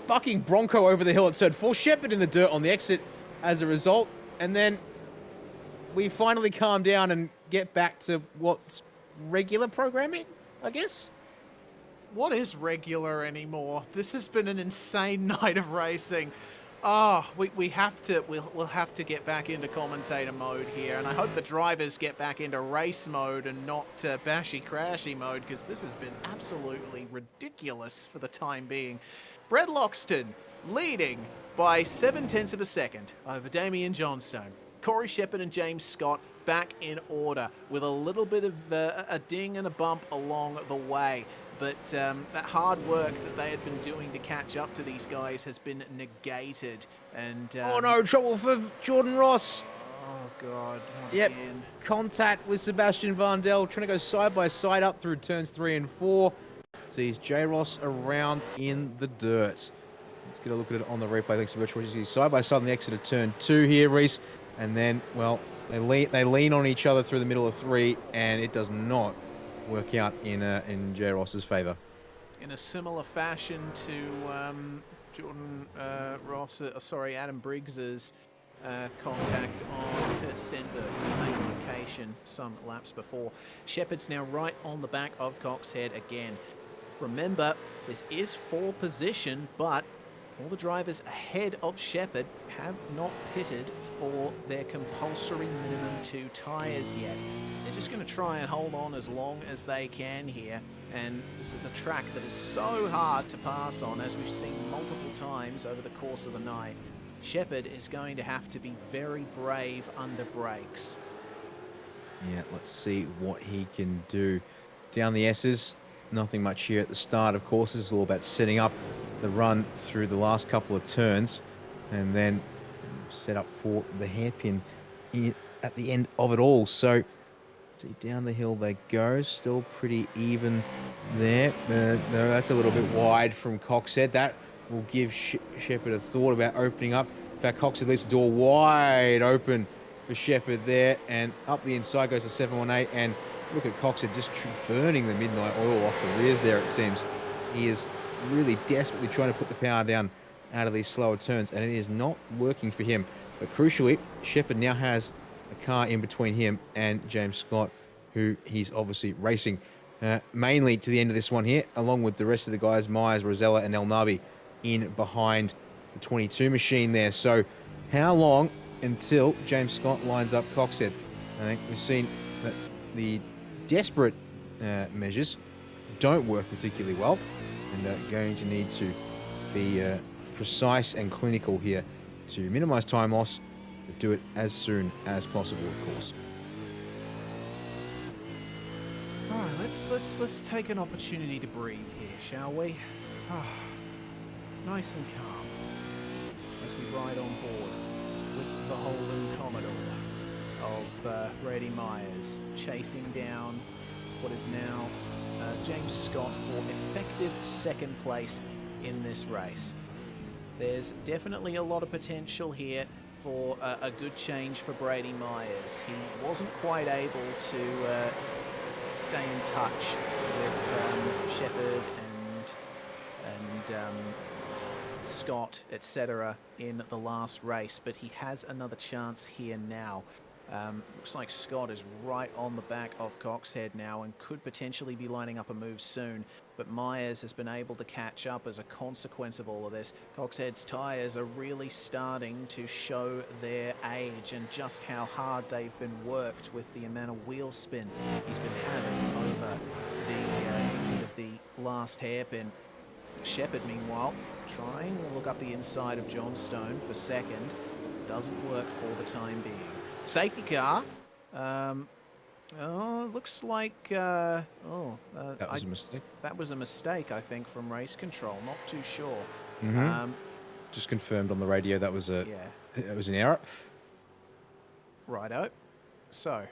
bucking Bronco over the hill at turn 4. Shepherd in the dirt on the exit as a result. And then we finally calm down and get back to what's regular programming, I guess. What is regular anymore? This has been an insane night of racing. Oh, we'll have to get back into commentator mode here, and I hope the drivers get back into race mode and not bashy crashy mode, because this has been absolutely ridiculous for the time being. Brett Loxton leading by 0.7 of a second over Damien Johnstone. Corey Shepherd and James Scott back in order with a little bit of a ding and a bump along the way. But that hard work that they had been doing to catch up to these guys has been negated. And oh no, trouble for Jordan Ross. Oh God. Yep, again. Contact with Sebastian Vandel, trying to go side by side up through turns 3 and 4. Sees J. Ross around in the dirt. Let's get a look at it on the replay. Thanks so much. You see side by side on the exit of turn 2 here, Reese. And then, well, they lean on each other through the middle of 3, and it does not work out in J. Ross's favour. In a similar fashion to Adam Briggs's contact on Kurt Stenberg, the same location some laps before. Shepherd's now right on the back of Coxhead again. Remember, this is for position, but all the drivers ahead of Shepherd have not pitted for their compulsory minimum 2 tyres yet. They're just going to try and hold on as long as they can here, and this is a track that is so hard to pass on, as we've seen multiple times over the course of the night. Shepherd is going to have to be very brave under brakes. Yeah, let's see what he can do. Down the S's, nothing much here at the start, of course. This is all about setting up the run through the last couple of turns and then set up for the hairpin at the end of it all. So, see, down the hill they go. Still pretty even there. That's a little bit wide from Coxhead. That will give Shepherd a thought about opening up. In fact, Coxhead leaves the door wide open for Shepherd there, and up the inside goes to 718, and look at Coxhead just burning the midnight oil off the rears there, it seems. He is really desperately trying to put the power down out of these slower turns, and it is not working for him. But crucially, Shepherd now has a car in between him and James Scott, who he's obviously racing mainly to the end of this one here, along with the rest of the guys, Myers, Rosella, and El Nabi, in behind the 22 machine there. So how long until James Scott lines up Coxhead? I think we've seen that the desperate measures don't work particularly well, and going to need to be precise and clinical here to minimize time loss, but do it as soon as possible, of course. All right, let's take an opportunity to breathe here, shall we? Nice and calm as we ride on board with the Holden Commodore of Brady Myers, chasing down what is now James Scott for effective second place in this race. There's definitely a lot of potential here for a good change for Brady Myers. He wasn't quite able to stay in touch with Shepard and Scott, etc. in the last race, but he has another chance here now. Looks like Scott is right on the back of Coxhead now and could potentially be lining up a move soon, but Myers has been able to catch up as a consequence of all of this. Coxhead's tyres are really starting to show their age and just how hard they've been worked with the amount of wheel spin he's been having over the end of the last hairpin. Shepard, meanwhile, trying to look up the inside of Johnstone for second. Doesn't work for the time being. Safety car. Looks like... that was a mistake. That was a mistake, I think, from race control. Not too sure. Just confirmed on the radio that was an error. Righto. So,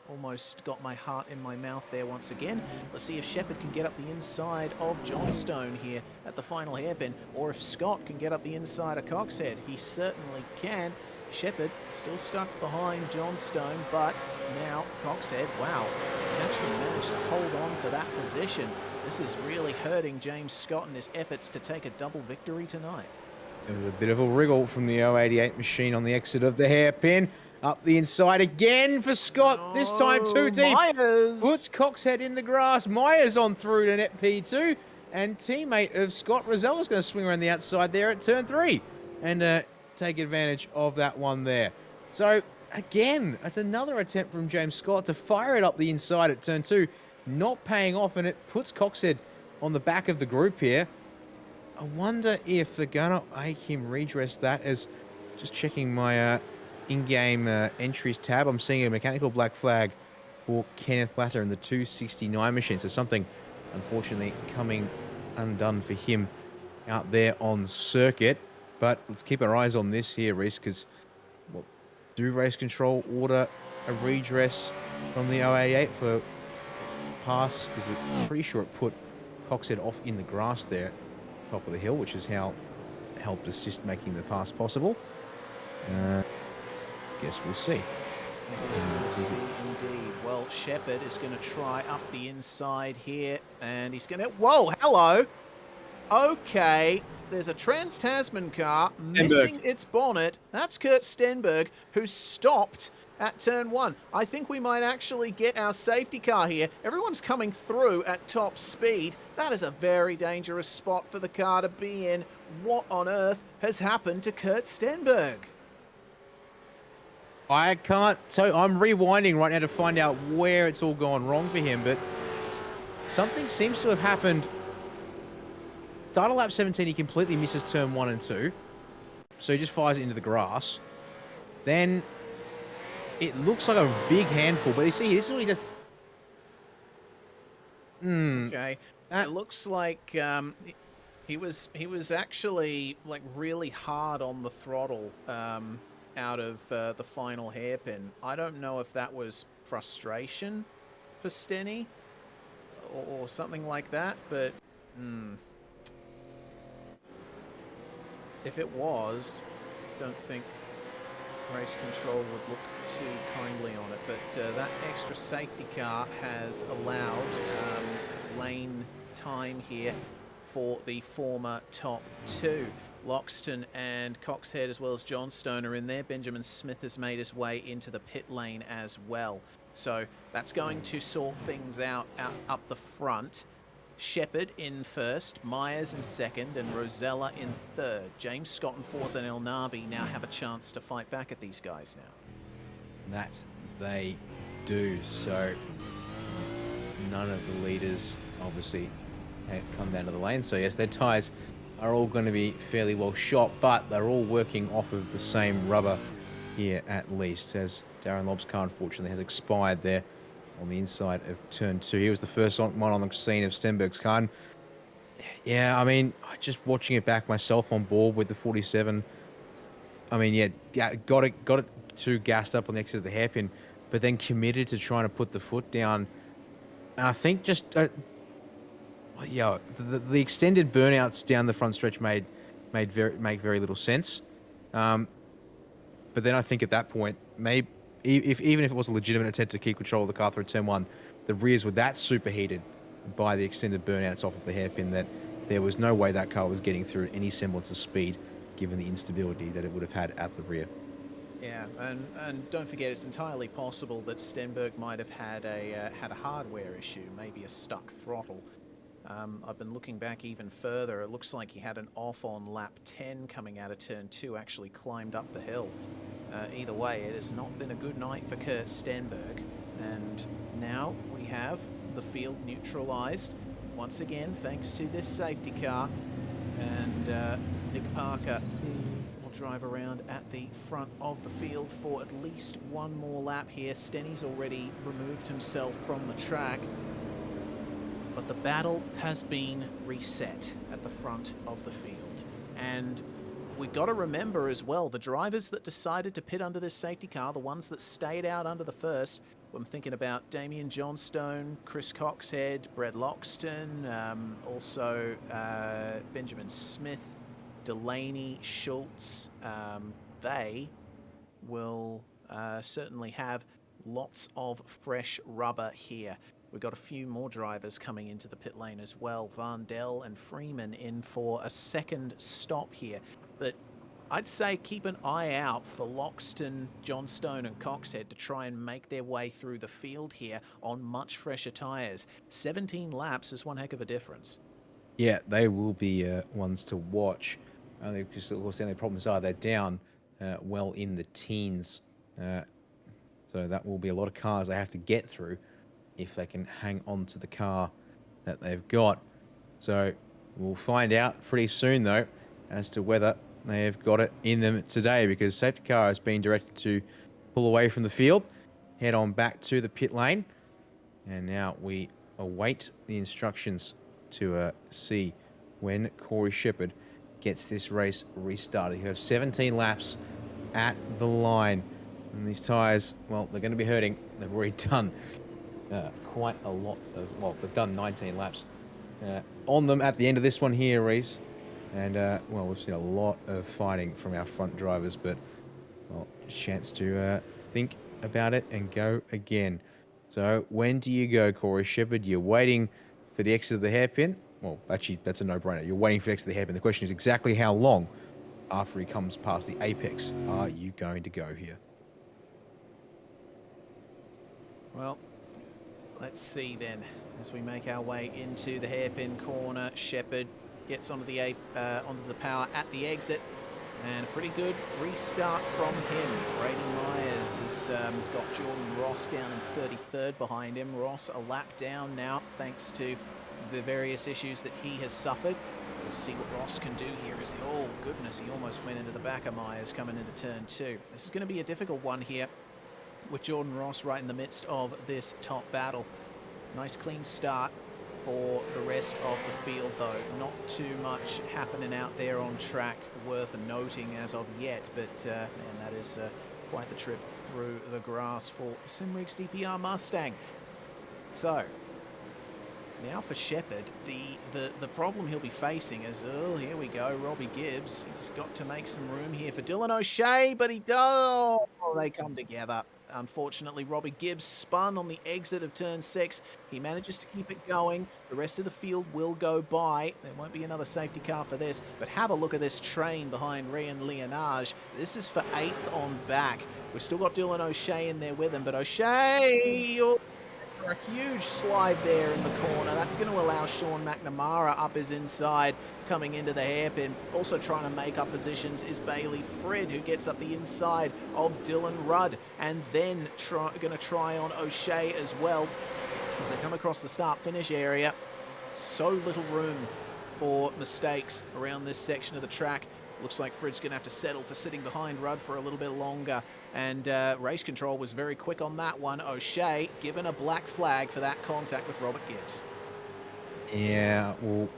almost got my heart in my mouth there once again. Let's see if Shepard can get up the inside of Johnstone here at the final hairpin, or if Scott can get up the inside of Coxhead. He certainly can. Shepard still stuck behind Johnstone, but now Coxhead, wow, he's actually managed to hold on for that position. This is really hurting James Scott in his efforts to take a double victory tonight. There was a bit of a wriggle from the 088 machine on the exit of the hairpin. Up the inside again for Scott, this time too deep. Myers puts Coxhead in the grass. Myers on through to net P2, and teammate of Scott, Rosella's going to swing around the outside there at turn 3 and take advantage of that one there. So again, it's another attempt from James Scott to fire it up the inside at turn 2, not paying off, and it puts Coxhead on the back of the group here. I wonder if they're going to make him redress that. As just checking my in-game entries tab, I'm seeing a mechanical black flag for Kenneth Latter in the 269 machine. So something, unfortunately, coming undone for him out there on circuit. But let's keep our eyes on this here, Reese, because do race control order a redress from the 088 for pass? Because I'm pretty sure it put Coxhead off in the grass there, top of the hill, which is how it helped assist making the pass possible. Guess we'll see. We'll see indeed. Well, Shepard is going to try up the inside here, and he's going to... Whoa, hello! Okay, there's a Trans-Tasman car missing its bonnet. That's Kurt Stenberg, who stopped at turn 1. I think we might actually get our safety car here. Everyone's coming through at top speed. That is a very dangerous spot for the car to be in. What on earth has happened to Kurt Stenberg? I can't tell. I'm rewinding right now to find out where it's all gone wrong for him, but something seems to have happened. Start of lap 17, he completely misses turn 1 and 2. So he just fires it into the grass. Then it looks like a big handful, but you see, this is what he did. Okay. It looks like he was actually like really hard on the throttle out of the final hairpin. I don't know if that was frustration for Stenny or something like that, but if it was, I don't think race control would look too kindly on it. But that extra safety car has allowed lane time here for the former top 2. Loxton and Coxhead, as well as Johnstone, are in there. Benjamin Smith has made his way into the pit lane as well. So that's going to sort things out up the front. Shepard in first, Myers in second, and Rosella in third. James Scott and Forza and El Nabi now have a chance to fight back at these guys now. That they do. So none of the leaders obviously come down to the lane. So yes, their tyres are all going to be fairly well shot, but they're all working off of the same rubber here at least, as Darren Lobb's car unfortunately has expired there on the inside of turn 2. He was the first one on the scene of Stenberg's car. And yeah, I mean, just watching it back myself on board with the 47. I mean, yeah, got it too gassed up on the exit of the hairpin, but then committed to trying to put the foot down. And I think just, yeah, the extended burnouts down the front stretch make very little sense. But then I think at that point, maybe even if it was a legitimate attempt to keep control of the car through turn 1, the rears were that superheated by the extended burnouts off of the hairpin that there was no way that car was getting through any semblance of speed, given the instability that it would have had at the rear. Yeah, and don't forget, it's entirely possible that Stenberg might have had a hardware issue, maybe a stuck throttle. I've been looking back even further. It looks like he had an off on lap 10 coming out of turn 2, actually climbed up the hill. Either way, it has not been a good night for Kurt Stenberg. And now we have the field neutralized once again, thanks to this safety car. And Nick Parker will drive around at the front of the field for at least one more lap here. Stenny's already removed himself from the track. But the battle has been reset at the front of the field. And we've got to remember as well, the drivers that decided to pit under this safety car, the ones that stayed out under the first, I'm thinking about Damien Johnstone, Chris Coxhead, Brett Loxton, also Benjamin Smith, Delaney, Schultz. They will certainly have lots of fresh rubber here. We've got a few more drivers coming into the pit lane as well. Van Dell and Freeman in for a second stop here. But I'd say keep an eye out for Loxton, Johnstone and Coxhead to try and make their way through the field here on much fresher tyres. 17 laps is one heck of a difference. Yeah, they will be ones to watch. Only because, of course, the only problems are they're down well in the teens. So that will be a lot of cars they have to get through if they can hang on to the car that they've got. So we'll find out pretty soon, though, as to whether they have got it in them today, because safety car has been directed to pull away from the field, head on back to the pit lane, and now we await the instructions to see when Corey Shepard gets this race restarted. You have 17 laps at the line, and these tyres, well, they're going to be hurting. They've already done quite a lot of, well, they've done 19 laps on them at the end of this one here, Reese. And, well, we've seen a lot of fighting from our front drivers, but, well, chance to think about it and go again. So, when do you go, Corey Shepard? You're waiting for the exit of the hairpin? Well, actually, that's a no-brainer. You're waiting for the exit of the hairpin. The question is exactly how long after he comes past the apex are you going to go here? Well, let's see then. As we make our way into the hairpin corner, Shepard gets onto the power at the exit, and a pretty good restart from him. Brady Myers has got Jordan Ross down in 33rd behind him. Ross a lap down now, thanks to the various issues that he has suffered. We'll see what Ross can do here. Oh goodness, he almost went into the back of Myers coming into turn 2. This is going to be a difficult one here, with Jordan Ross right in the midst of this top battle. Nice clean start for the rest of the field, though. Not too much happening out there on track worth noting as of yet, but man, that is quite the trip through the grass for the Simrac's DPR Mustang. So now for Shepard, the problem he'll be facing is, oh, here we go, Robbie Gibbs. He's got to make some room here for Dylan O'Shea, but he does. Oh, they come together. Unfortunately, Robbie Gibbs spun on the exit of turn 6. He manages to keep it going. The rest of the field will go by. There won't be another safety car for this, but have a look at this train behind Ryan Leonage. This is for 8th on back. We've still got Dylan O'Shea in there with him, but O'Shea for a huge slide there in the corner. That's going to allow Sean McNamara up his inside, coming into the hairpin. Also trying to make up positions is Bailey Frid, who gets up the inside of Dylan Rudd, and then going to try on O'Shea as well as they come across the start-finish area. So little room for mistakes around this section of the track. Looks like Frid's going to have to settle for sitting behind Rudd for a little bit longer. And race control was very quick on that one. O'Shea given a black flag for that contact with Robert Gibbs. Yeah, well,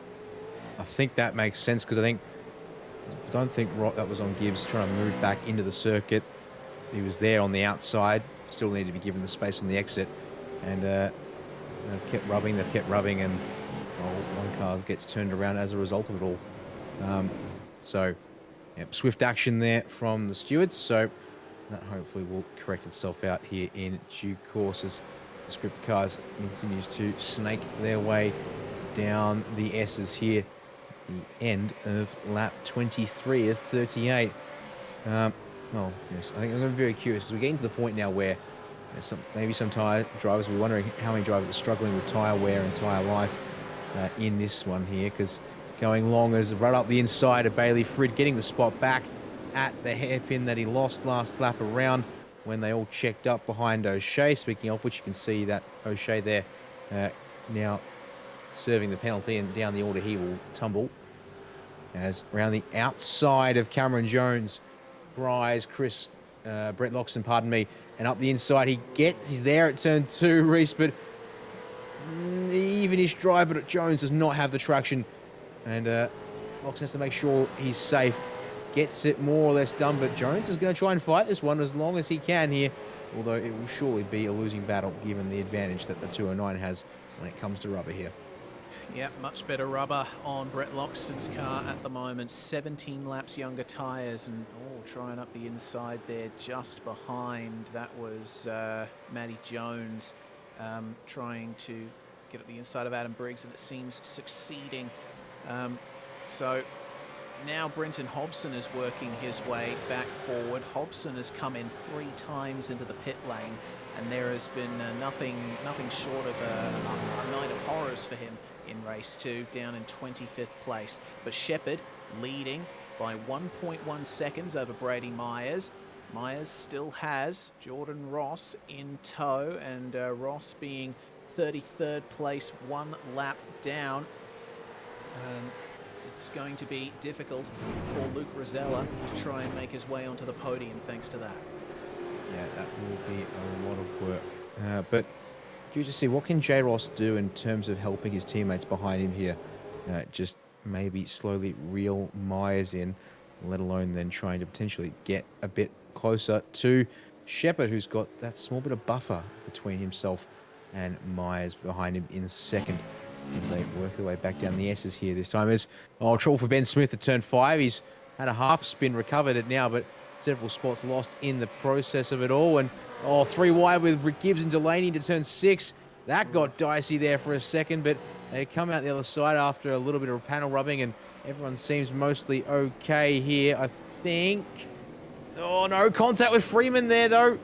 I think that makes sense because I don't think that was on Gibbs trying to move back into the circuit. He was there on the outside, still needed to be given the space on the exit. And they've kept rubbing, and one car gets turned around as a result of it all. So, yep, swift action there from the stewards. So that hopefully will correct itself out here in due course as this group of cars continues to snake their way down the S's here at the end of lap 23 of 38. Well, yes, I think I'm going to be very curious because we're getting to the point now where maybe some tyre drivers will be wondering how many drivers are struggling with tyre wear and tyre life in this one here, because going long as right up the inside of Bailey Frid, getting the spot back at the hairpin that he lost last lap around when they all checked up behind O'Shea. Speaking of which, you can see that O'Shea there now serving the penalty, and down the order he will tumble as around the outside of Cameron Jones, Bryce, Brett Loxton, pardon me, and up the inside he's there at turn 2, Reese, but even his drive, but Jones does not have the traction. And Loxton has to make sure he's safe. Gets it more or less done, but Jones is going to try and fight this one as long as he can here, although it will surely be a losing battle given the advantage that the 209 has when it comes to rubber here. Yeah, much better rubber on Brett Loxton's car at the moment. 17 laps younger tyres, and trying up the inside there just behind. That was Matty Jones trying to get up the inside of Adam Briggs, and it seems succeeding. So now Brenton Hobson is working his way back forward. Hobson has come in 3 times into the pit lane, and there has been nothing short of a night of horrors for him in race 2, down in 25th place. But Shepherd leading by 1.1 seconds over Brady Myers. Myers still has Jordan Ross in tow, and Ross being 33rd place, 1 lap down. It's going to be difficult for Luke Rosella to try and make his way onto the podium thanks to that. Yeah, that will be a lot of work. But do you just see what can J. Ross do in terms of helping his teammates behind him here? Just maybe slowly reel Myers in, let alone then trying to potentially get a bit closer to Shepherd, who's got that small bit of buffer between himself and Myers behind him in second, as they work their way back down the S's here this time. As trouble for Ben Smith at turn 5. He's had a half spin, recovered it now, but several spots lost in the process of it all. And 3 wide with Rick Gibbs and Delaney to turn 6. That got dicey there for a second, but they come out the other side after a little bit of panel rubbing, and everyone seems mostly okay here, I think. Oh no, contact with Freeman there though.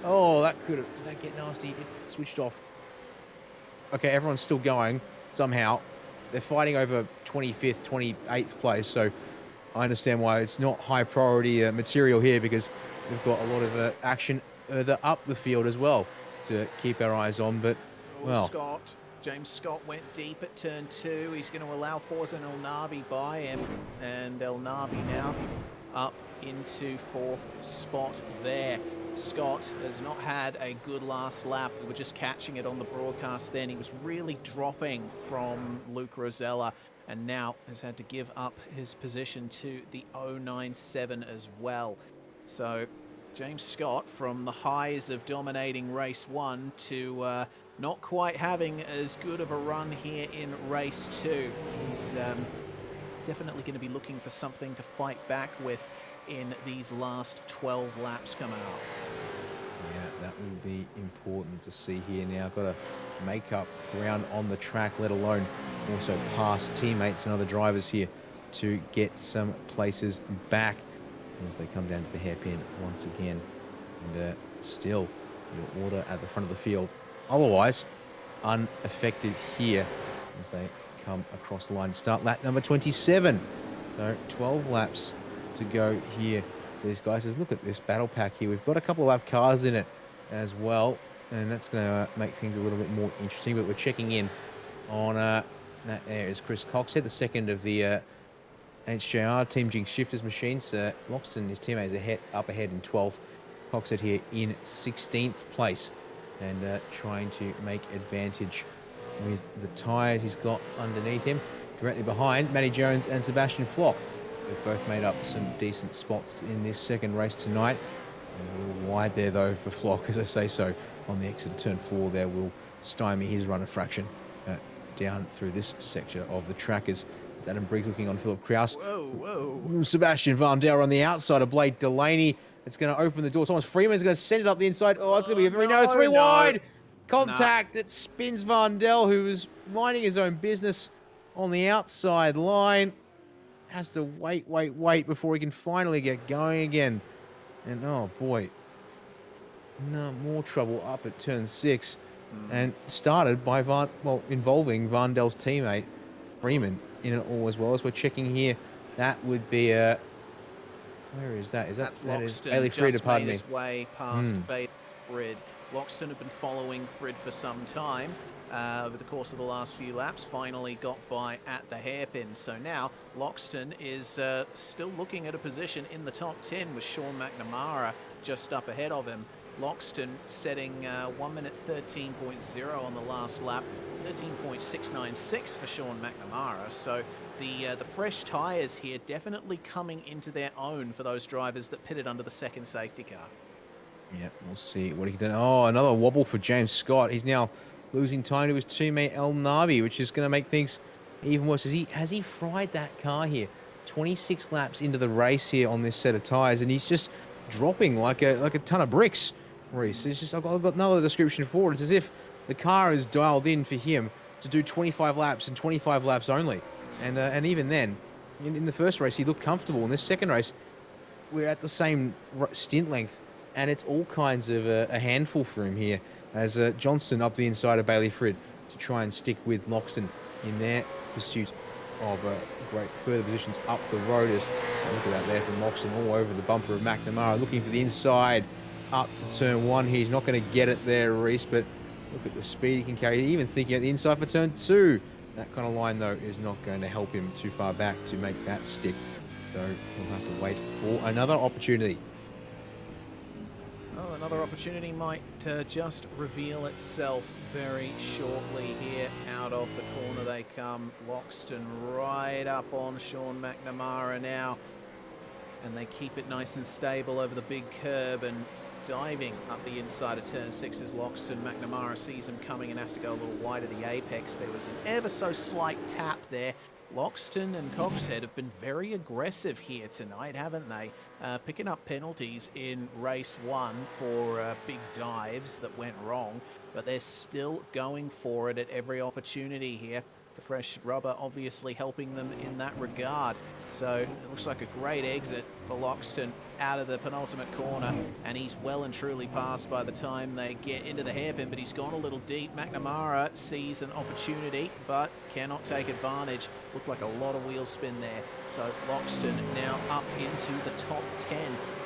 Oh, did that get nasty? It switched off. Okay, everyone's still going somehow. They're fighting over 25th, 28th place, so I understand why it's not high priority material here, because we've got a lot of action up the field as well to keep our eyes on. But well, James Scott went deep at turn 2. He's going to allow Forzan El Nabi by him, and El Nabi now up into 4th spot there. Scott has not had a good last lap. We were just catching it on the broadcast then. He was really dropping from Luke Rosella, and now has had to give up his position to the 097 as well. So James Scott, from the highs of dominating race 1 to not quite having as good of a run here in race 2. He's definitely going to be looking for something to fight back with in these last 12 laps coming up. Yeah, that will be important to see here now. Got to make up ground on the track, let alone also pass teammates and other drivers here to get some places back as they come down to the hairpin once again. And still, your order at the front of the field. Otherwise, unaffected here as they come across the line to start lap number 27. So 12 laps to go here. These guys says, look at this battle pack here. We've got a couple of lap cars in it as well, and that's going to make things a little bit more interesting. But we're checking in on that. There is Chris Coxhead, the second of the HJR Team Jinx Shifters machines. Loxton, his teammate, is up ahead in 12th. Coxhead here in 16th place and trying to make advantage with the tyres he's got underneath him. Directly behind, Matty Jones and Sebastian Flock. They've both made up some decent spots in this second race tonight. There's a little wide there, though, for Flock, as I say so, on the exit of turn 4 there will stymie his run of fraction down through this section of the track. As it's Adam Briggs looking on Philip Kraus. Whoa. Sebastian Vandel on the outside of Blake Delaney. It's going to open the door. Thomas Freeman's going to send it up the inside. Oh, it's going to be a very narrow 3 wide. Contact. It spins Vandel, who was minding his own business on the outside line. Has to wait before he can finally get going again. And oh boy, no more trouble up at turn 6. And started by involving Vandel's teammate Freeman in it all as well. As we're checking here, that would be a where is that? That's that is Loxton. Bailey Fried, Just pardon made me. his way past Bailey Fried. Loxton had been following Fried for some time. Over the course of the last few laps, finally got by at the hairpin. So now Loxton is still looking at a position in the top 10 with Sean McNamara just up ahead of him. Loxton setting 1 minute 13.0 on the last lap, 13.696 for Sean McNamara. So the fresh tyres here definitely coming into their own for those drivers that pitted under the second safety car. Yeah, we'll see what he can do. Oh, another wobble for James Scott. He's now losing time to his teammate El Nabi, which is going to make things even worse. Has he fried that car here? 26 laps into the race here on this set of tyres, and he's just dropping like a ton of bricks, Reese. It's just I've got no other description for it. It's as if the car is dialed in for him to do 25 laps and 25 laps only. And even then, in the first race, he looked comfortable. In this second race, we're at the same stint length, and it's all kinds of a handful for him here, as Johnston up the inside of Bailey Fried to try and stick with Loxton in their pursuit of great further positions up the road. As look at that there from Loxton all over the bumper of McNamara, looking for the inside up to turn 1. He's not going to get it there, Reese, but look at the speed he can carry. Even thinking at the inside for turn 2. That kind of line, though, is not going to help him too far back to make that stick. So he'll have to wait for another opportunity. Well, another opportunity might just reveal itself very shortly here. Out of the corner they come. Loxton right up on Sean McNamara now. And they keep it nice and stable over the big curb, and diving up the inside of turn 6 is Loxton. McNamara sees him coming and has to go a little wide of the apex. There was an ever so slight tap there. Loxton and Coxhead have been very aggressive here tonight, haven't they? Picking up penalties in race 1 for big dives that went wrong, but they're still going for it at every opportunity here. The fresh rubber obviously helping them in that regard. So it looks like a great exit for Loxton out of the penultimate corner, and he's well and truly passed by the time they get into the hairpin, but he's gone a little deep. McNamara sees an opportunity but cannot take advantage. Looked like a lot of wheel spin there. So Loxton now up into the top 10.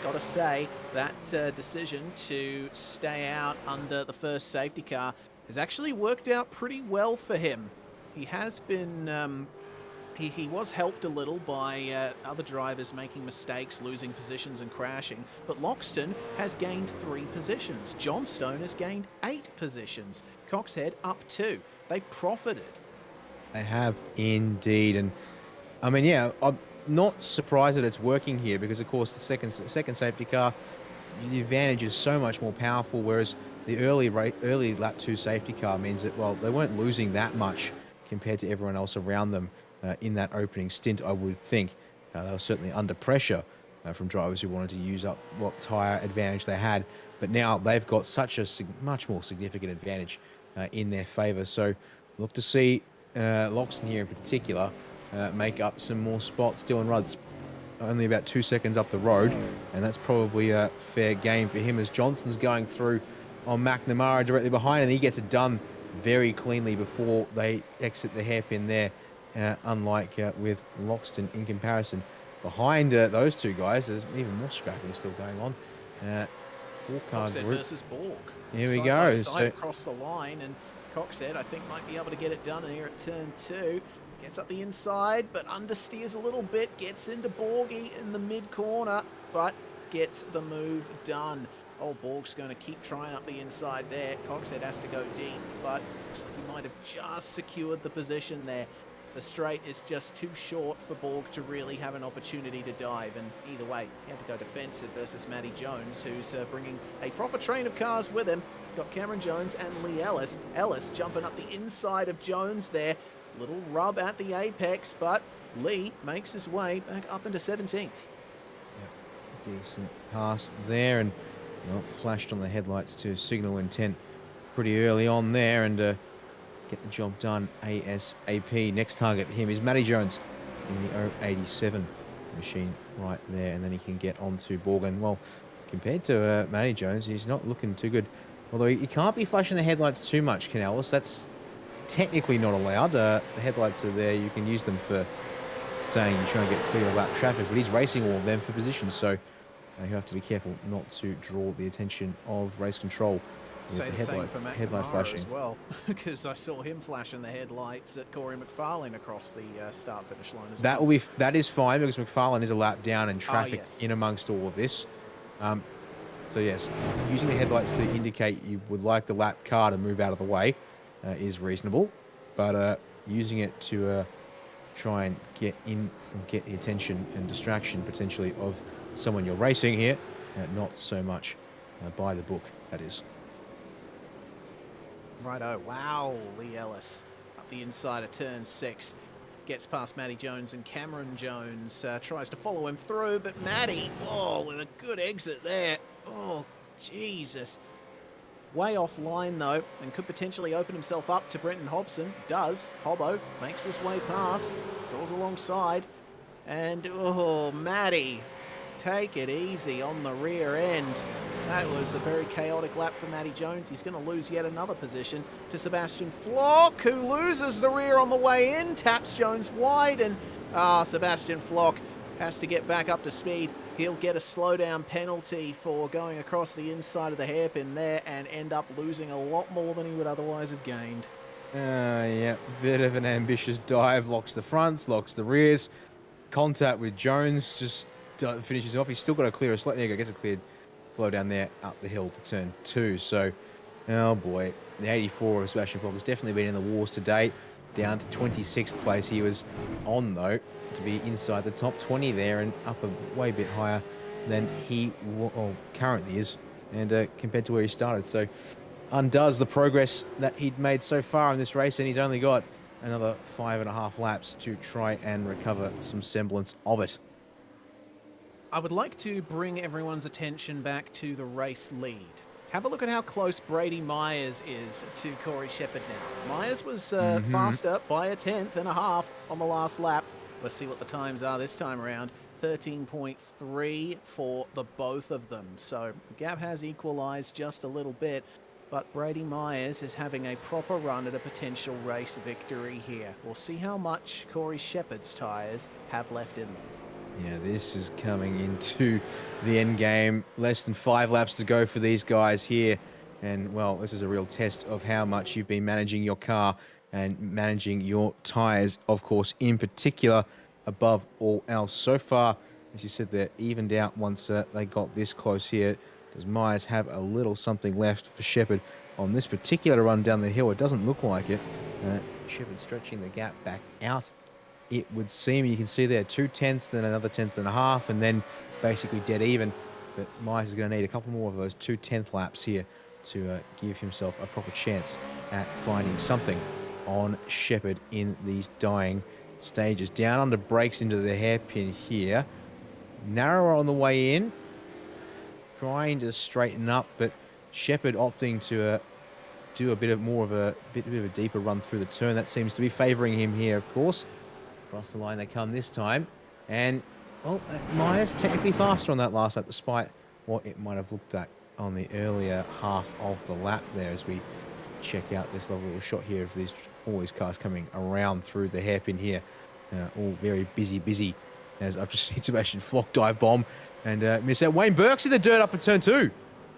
Gotta say, that decision to stay out under the first safety car has actually worked out pretty well for him. He has been, he was helped a little by other drivers making mistakes, losing positions and crashing, but Loxton has gained 3 positions. Johnstone has gained 8 positions. Coxhead up 2. They've profited. They have indeed, and I mean, yeah, I'm not surprised that it's working here because, of course, the second safety car, the advantage is so much more powerful, whereas the early lap 2 safety car means that, well, they weren't losing that much compared to everyone else around them in that opening stint, I would think. They were certainly under pressure from drivers who wanted to use up what tyre advantage they had, but now they've got such a much more significant advantage in their favour. So look to see Loxton here in particular make up some more spots. Dylan Rudd's only about 2 seconds up the road, and that's probably a fair game for him as Johnson's going through on McNamara directly behind, and he gets it done very cleanly before they exit the hairpin there, unlike with Loxton in comparison. Behind those two guys, there's even more scrapping still going on. Four-car Coxhead group. versus Borg. Here we Side go. by side So across the line, and Coxhead, I think, might be able to get it done here at turn 2. Gets up the inside, but understeers a little bit. Gets into Borgie in the mid-corner, but gets the move done. Oh, Borg's going to keep trying up the inside there. Coxhead has to go deep, but looks like he might have just secured the position there. The straight is just too short for Borg to really have an opportunity to dive, and either way, he had to go defensive versus Matty Jones, who's bringing a proper train of cars with him. Got Cameron Jones and Lee Ellis. Ellis jumping up the inside of Jones there. Little rub at the apex, but Lee makes his way back up into 17th. Yep. Decent pass there, and well, flashed on the headlights to signal intent pretty early on there, and get the job done ASAP. Next target for him is Matty Jones in the 087 machine right there, and then he can get onto Borgen. Well, compared to Matty Jones, he's not looking too good. Although he can't be flashing the headlights too much, Canellis. That's technically not allowed. The headlights are there. You can use them for saying you're trying to get clear of lap traffic, but he's racing all of them for position, so you have to be careful not to draw the attention of race control. Say the same for Matt headlight Kamara flashing as well, because I saw him flashing the headlights at Corey McFarlane across the start-finish line as well. That is fine, because McFarlane is a lap down and traffic in amongst all of this. So yes, using the headlights to indicate you would like the lap car to move out of the way is reasonable, but using it to try and get the attention and distraction potentially of someone you're racing here, not so much by the book, that is. Righto, wow, Lee Ellis up the inside of turn 6. Gets past Matty Jones, and Cameron Jones tries to follow him through, but Matty, oh, with a good exit there. Oh, Jesus. Way offline, though, and could potentially open himself up to Brenton Hobson. Does. Hobbo makes his way past, draws alongside, and, oh, Matty, take it easy on the rear end. That was a very chaotic lap for Matty Jones. He's going to lose yet another position to Sebastian Flock, who loses the rear on the way in, taps Jones wide, and Sebastian Flock has to get back up to speed. He'll get a slowdown penalty for going across the inside of the hairpin there and end up losing a lot more than he would otherwise have gained. Yeah, bit of an ambitious dive. Locks the fronts, locks the rears. Contact with Jones, just finishes off. He's still got to clear a slightly. There you go, gets a cleared flow down there up the hill to turn 2. So, oh boy, the 84 of Sebastian Flock has definitely been in the wars to date. Down to 26th place. He was on, though, to be inside the top 20 there and up a way bit higher than he currently is, and compared to where he started. So, undoes the progress that he'd made so far in this race, and he's only got another 5.5 laps to try and recover some semblance of it. I would like to bring everyone's attention back to the race lead. Have a look at how close Brady Myers is to Corey Shepherd now. Myers was faster by a 1/10.5 on the last lap. Let's see what the times are this time around. 13.3 for the both of them. So the gap has equalized just a little bit, but Brady Myers is having a proper run at a potential race victory here. We'll see how much Corey Shepherd's tyres have left in them. Yeah, this is coming into the end game. Less than 5 laps to go for these guys here. And, well, this is a real test of how much you've been managing your car and managing your tyres, of course, in particular, above all else. So far, as you said, they're evened out once they got this close here. Does Myers have a little something left for Shepherd on this particular run down the hill? It doesn't look like it. Shepherd stretching the gap back out. It would seem, you can see there 2/10, then another 1/10.5, and then basically dead even. But Myers is going to need a couple more of those 2/10 laps here to give himself a proper chance at finding something on Shepherd in these dying stages. Down under brakes into the hairpin here. Narrower on the way in. Trying to straighten up, but Shepherd opting to do a bit of a deeper run through the turn. That seems to be favouring him here, of course. Across the line they come this time, and well, Myers technically faster on that last lap, despite what it might have looked at on the earlier half of the lap there, as we check out this lovely little shot here of all these cars coming around through the hairpin here. All very busy. As I've just seen Sebastian Flock dive bomb and miss out. Wayne Burke's in the dirt up at turn 2.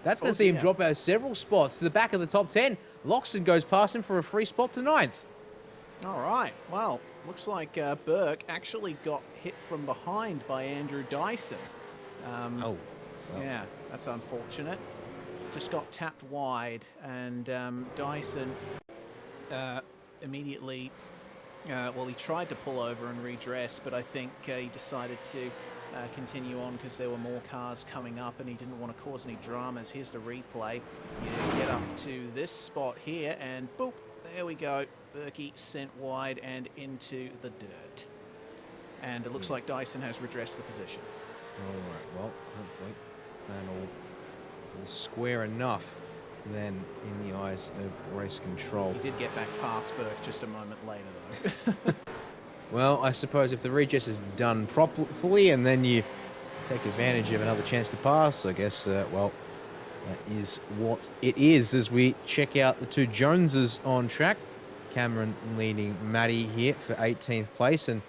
That's going to see him drop out several spots to the back of the top 10. Loxton goes past him for a free spot to 9th. All right. Well, looks like Burke actually got hit from behind by Andrew Dyson. Well. Yeah, that's unfortunate. Just got tapped wide, and Dyson immediately... well, he tried to pull over and redress, but I think he decided to continue on because there were more cars coming up and he didn't want to cause any dramas. Here's the replay. You get up to this spot here and boop, there we go. Berkey sent wide and into the dirt. And it looks like Dyson has redressed the position. All right, well, hopefully that'll be square enough then in the eyes of race control. He did get back past Burke just a moment later, though. Well, I suppose if the redress is done properly and then you take advantage of another chance to pass, I guess, well, that is what it is as we check out the two Joneses on track. Cameron leading Matty here for 18th place, and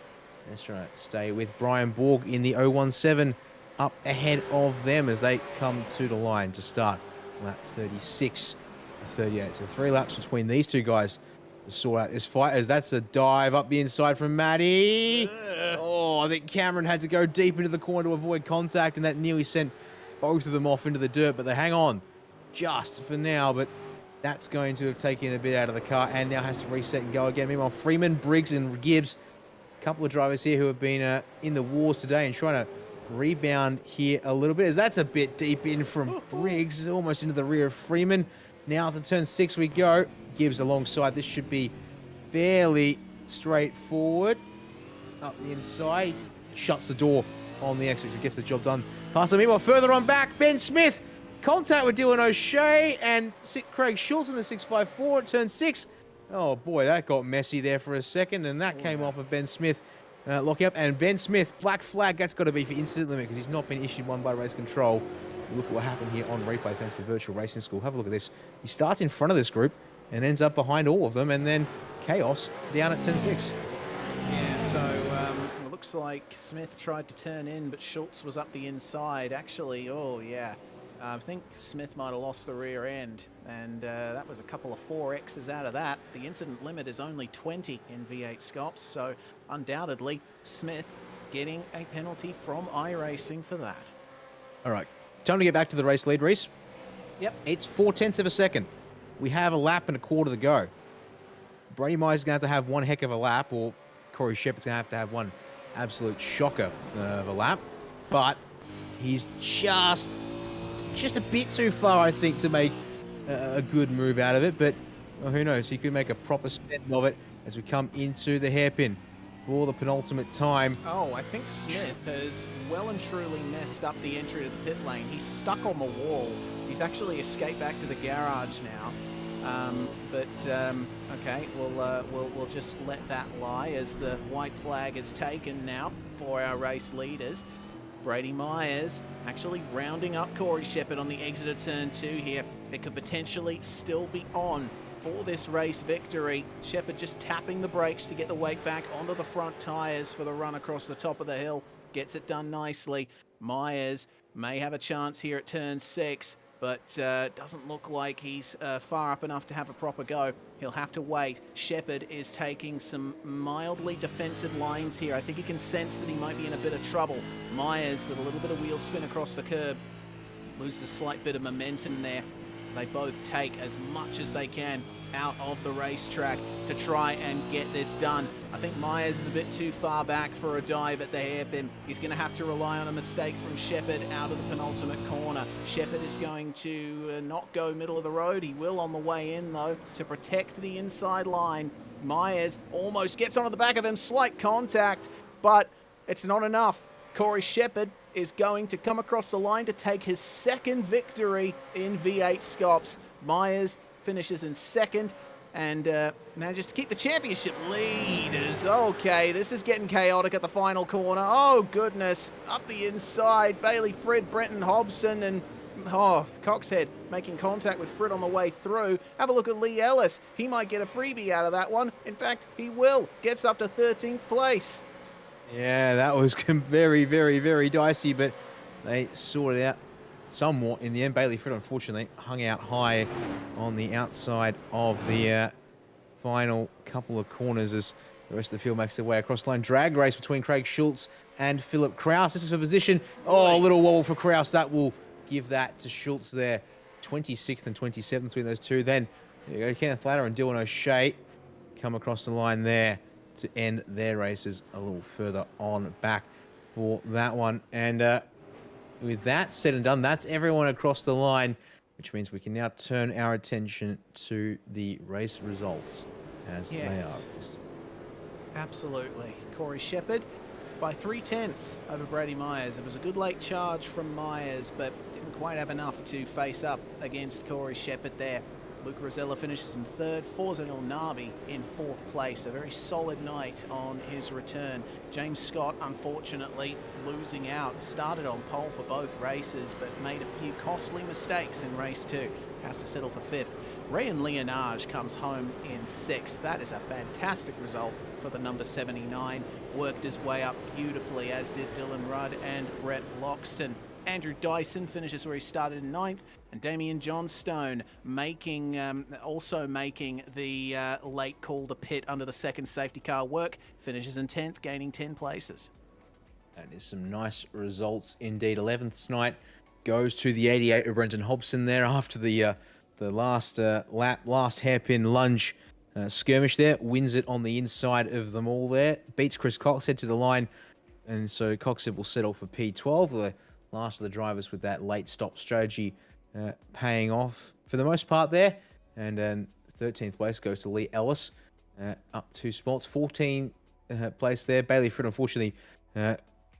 let's try to stay with Brian Borg in the 017 up ahead of them as they come to the line to start lap 36 38. So 3 laps between these two guys to sort out this fight, as that's a dive up the inside from Matty. Oh, I think Cameron had to go deep into the corner to avoid contact, and that nearly sent both of them off into the dirt, but they hang on just for now. But that's going to have taken a bit out of the car and now has to reset and go again. Meanwhile, Freeman, Briggs and Gibbs, a couple of drivers here who have been in the wars today and trying to rebound here a little bit, as that's a bit deep in from Briggs, almost into the rear of Freeman. Now to turn 6 we go. Gibbs alongside. This should be fairly straightforward. Up the inside, shuts the door on the exit, so gets the job done. Past him. Meanwhile, further on back, Ben Smith. Contact with Dylan O'Shea and Craig Schultz in the 654 at turn 6. Oh boy, that got messy there for a second, and that came off of Ben Smith. Locking up, and Ben Smith, black flag, that's got to be for incident limit because he's not been issued one by race control. Look at what happened here on replay thanks to Virtual Racing School. Have a look at this. He starts in front of this group and ends up behind all of them, and then chaos down at turn 6. Yeah, so it looks like Smith tried to turn in, but Schultz was up the inside. Actually, oh yeah, I think Smith might have lost the rear end, and that was a couple of 4Xs out of that. The incident limit is only 20 in V8SCOPS, so undoubtedly Smith getting a penalty from iRacing for that. All right, time to get back to the race lead, Reese. Yep. It's 0.4 of a second. We have a lap and a quarter to go. Brady Myers is going to have one heck of a lap, or Corey Shepard's going to have one absolute shocker of a lap. But he's just a bit too far, I think, to make a good move out of it. But well, who knows? He could make a proper stand of it as we come into the hairpin for the penultimate time. Oh, I think Smith has well and truly messed up the entry to the pit lane. He's stuck on the wall. He's actually escaped back to the garage now. Okay, we'll just let that lie as the white flag is taken now for our race leaders. Brady Myers actually rounding up Corey Shepard on the exit of turn 2 here. It could potentially still be on for this race victory. Shepard just tapping the brakes to get the weight back onto the front tyres for the run across the top of the hill. Gets it done nicely. Myers may have a chance here at turn 6, but doesn't look like he's far up enough to have a proper go. He'll have to wait. Shepard is taking some mildly defensive lines here. I think he can sense that he might be in a bit of trouble. Myers with a little bit of wheel spin across the curb. Loses a slight bit of momentum there. They both take as much as they can out of the racetrack to try and get this done. I think Myers is a bit too far back for a dive at the hairpin. He's going to have to rely on a mistake from Shepard out of the penultimate corner. Shepard is going to not go middle of the road. He will on the way in, though, to protect the inside line. Myers almost gets onto the back of him. Slight contact, but it's not enough. Corey Shepard is going to come across the line to take his second victory in V8SCOPS. Myers finishes in second and manages to keep the championship leaders. Okay, this is getting chaotic at the final corner. Oh, goodness. Up the inside, Bailey Fred, Brenton Hobson, and Oh, Coxhead making contact with Frit on the way through. Have a look at Lee Ellis. He might get a freebie out of that one. In fact, he will. Gets up to 13th place. Yeah, that was very, very, very dicey, but they sorted out somewhat in the end. Bailey Frit, unfortunately, hung out high on the outside of the final couple of corners as the rest of the field makes their way across the line. Drag race between Craig Schultz and Philip Kraus. This is for position. Oh, a little wobble for Kraus. That will give that to Schultz there. 26th and 27th between those two. Then there you go, Kenneth Latter and Dylan O'Shea come across the line there to end their races a little further on back for that one. And with that said and done, that's everyone across the line, which means we can now turn our attention to the race results as they are. Absolutely. Corey Shepherd by 3/10 over Brady Myers. It was a good late charge from Myers, but didn't quite have enough to face up against Corey Shepherd there. Luke Rosella finishes in third, Forzan El Nabi in fourth place. A very solid night on his return. James Scott, unfortunately, losing out. Started on pole for both races, but made a few costly mistakes in race 2. Has to settle for 5th. Rayan Leonage comes home in 6th. That is a fantastic result for the number 79. Worked his way up beautifully, as did Dylan Rudd and Brett Loxton. Andrew Dyson finishes where he started in 9th, and Damian Johnstone also making the late call to pit under the second safety car work, finishes in 10th, gaining 10 places. That is some nice results indeed. 11th tonight goes to the 88 of Brenton Hobson there after the last lap, last hairpin lunge skirmish there. Wins it on the inside of them all there. Beats Chris Coxhead to the line, and so Coxhead will settle for P12. The last of the drivers with that late stop strategy paying off for the most part there. And 13th place goes to Lee Ellis, up 2 spots. 14th place there. Bailey Frit, unfortunately,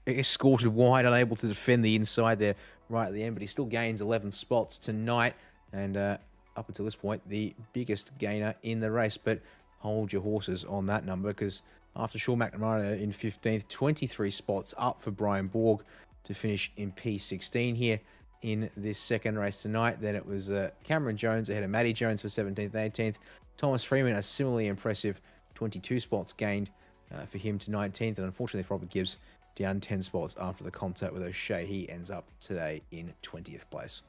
escorted wide, unable to defend the inside there right at the end, but he still gains 11 spots tonight. And up until this point, the biggest gainer in the race. But hold your horses on that number, because after Sean McNamara in 15th, 23 spots up for Brian Borg to finish in P16 here in this second race tonight. Then it was Cameron Jones ahead of Matty Jones for 17th and 18th. Thomas Freeman, a similarly impressive 22 spots gained for him to 19th. And unfortunately for Robert Gibbs, down 10 spots after the contact with O'Shea. He ends up today in 20th place.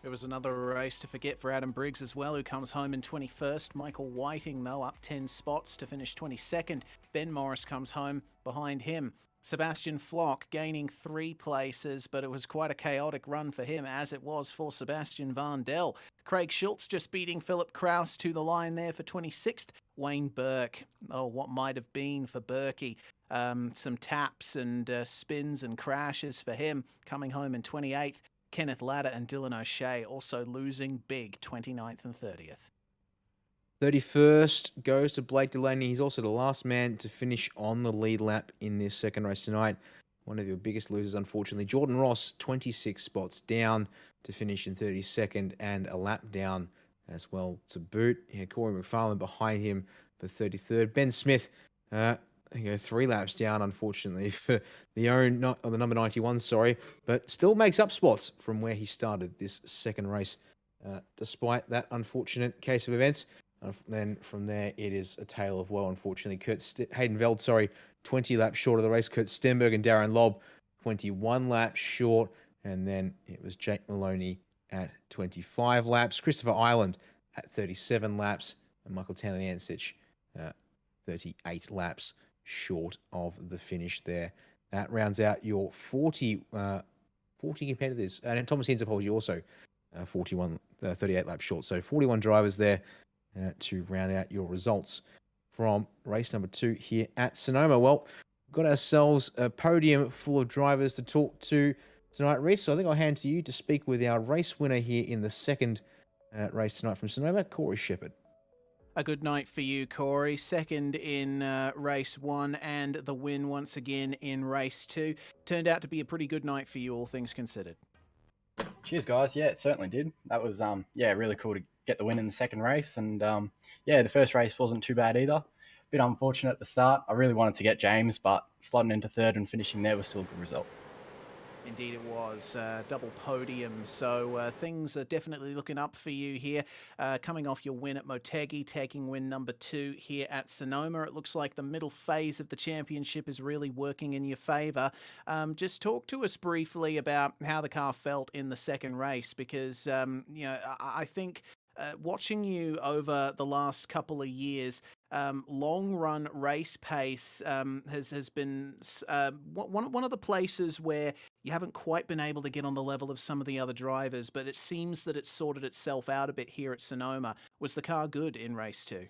It was another race to forget for Adam Briggs as well, who comes home in 21st. Michael Whiting, though, up 10 spots to finish 22nd. Ben Morris comes home behind him. Sebastian Flock gaining 3 places, but it was quite a chaotic run for him, as it was for Sebastian Vandel. Craig Schultz just beating Philip Kraus to the line there for 26th. Wayne Burke, oh, what might have been for Berkey. Some taps and spins and crashes for him, coming home in 28th. Kenneth Latter and Dylan O'Shea also losing big, 29th and 30th. 31st goes to Blake Delaney. He's also the last man to finish on the lead lap in this second race tonight. One of your biggest losers, unfortunately. Jordan Ross, 26 spots down to finish in 32nd, and a lap down as well to boot. Corey McFarlane behind him for 33rd. Ben Smith, 3 laps down, unfortunately, for the number 91, but still makes up spots from where he started this second race, despite that unfortunate case of events. Then from there, it is a tale of woe, unfortunately. Hayden Veld, 20 laps short of the race. Kurt Stenberg and Darren Lobb, 21 laps short. And then it was Jake Maloney at 25 laps. Christopher Ireland at 37 laps. And Michael Tanliansich, 38 laps short of the finish there. That rounds out your 40 competitors. And Thomas Hinsapolji also 38 laps short. So 41 drivers there to round out your results from race number 2 here at Sonoma. Well, we've got ourselves a podium full of drivers to talk to tonight, Reece. So I think I'll hand to you to speak with our race winner here in the second race tonight from Sonoma, Corey Shepherd. A good night for you, Corey. Second in race 1 and the win once again in race 2. Turned out to be a pretty good night for you, all things considered. Cheers, guys. Yeah, it certainly did. That was really cool to get the win in the second race. And the first race wasn't too bad either. Bit unfortunate at the start. I really wanted to get James, but slotting into third and finishing there was still a good result. Indeed it was. Double podium. So things are definitely looking up for you here. Coming off your win at Motegi, taking win number 2 here at Sonoma. It looks like the middle phase of the championship is really working in your favour. Just talk to us briefly about how the car felt in the second race, because I think watching you over the last couple of years, long run race pace has been one of the places where you haven't quite been able to get on the level of some of the other drivers, but it seems that it's sorted itself out a bit here at Sonoma. Was the car good in race 2?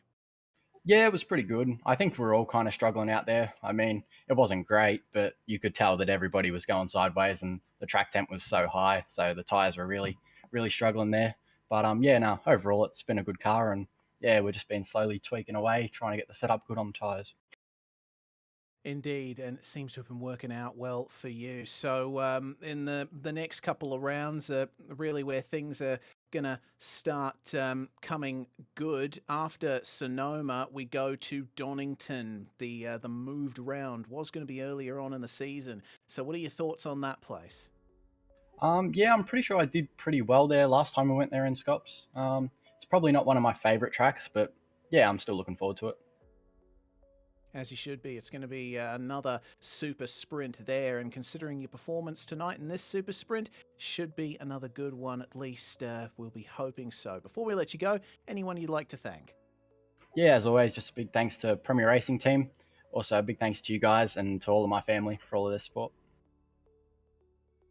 Yeah, it was pretty good. I think we're all kind of struggling out there. I mean, it wasn't great, but you could tell that everybody was going sideways and the track temp was so high, so the tyres were really, really struggling there. But overall it's been a good car, and yeah, we've just been slowly tweaking away, trying to get the setup good on the tyres. Indeed, and it seems to have been working out well for you. So in the next couple of rounds, really where things are going to start coming good. After Sonoma, we go to Donington. The moved round was going to be earlier on in the season. So what are your thoughts on that place? Yeah, I'm pretty sure I did pretty well there last time we went there in Scops. It's probably not one of my favourite tracks, but yeah, I'm still looking forward to it. As you should be. It's going to be another super sprint there, and considering your performance tonight in this super sprint, should be another good one, at least we'll be hoping so. Before we let you go, anyone you'd like to thank? Yeah, as always, just a big thanks to Premier Racing Team. Also, a big thanks to you guys and to all of my family for all of their support.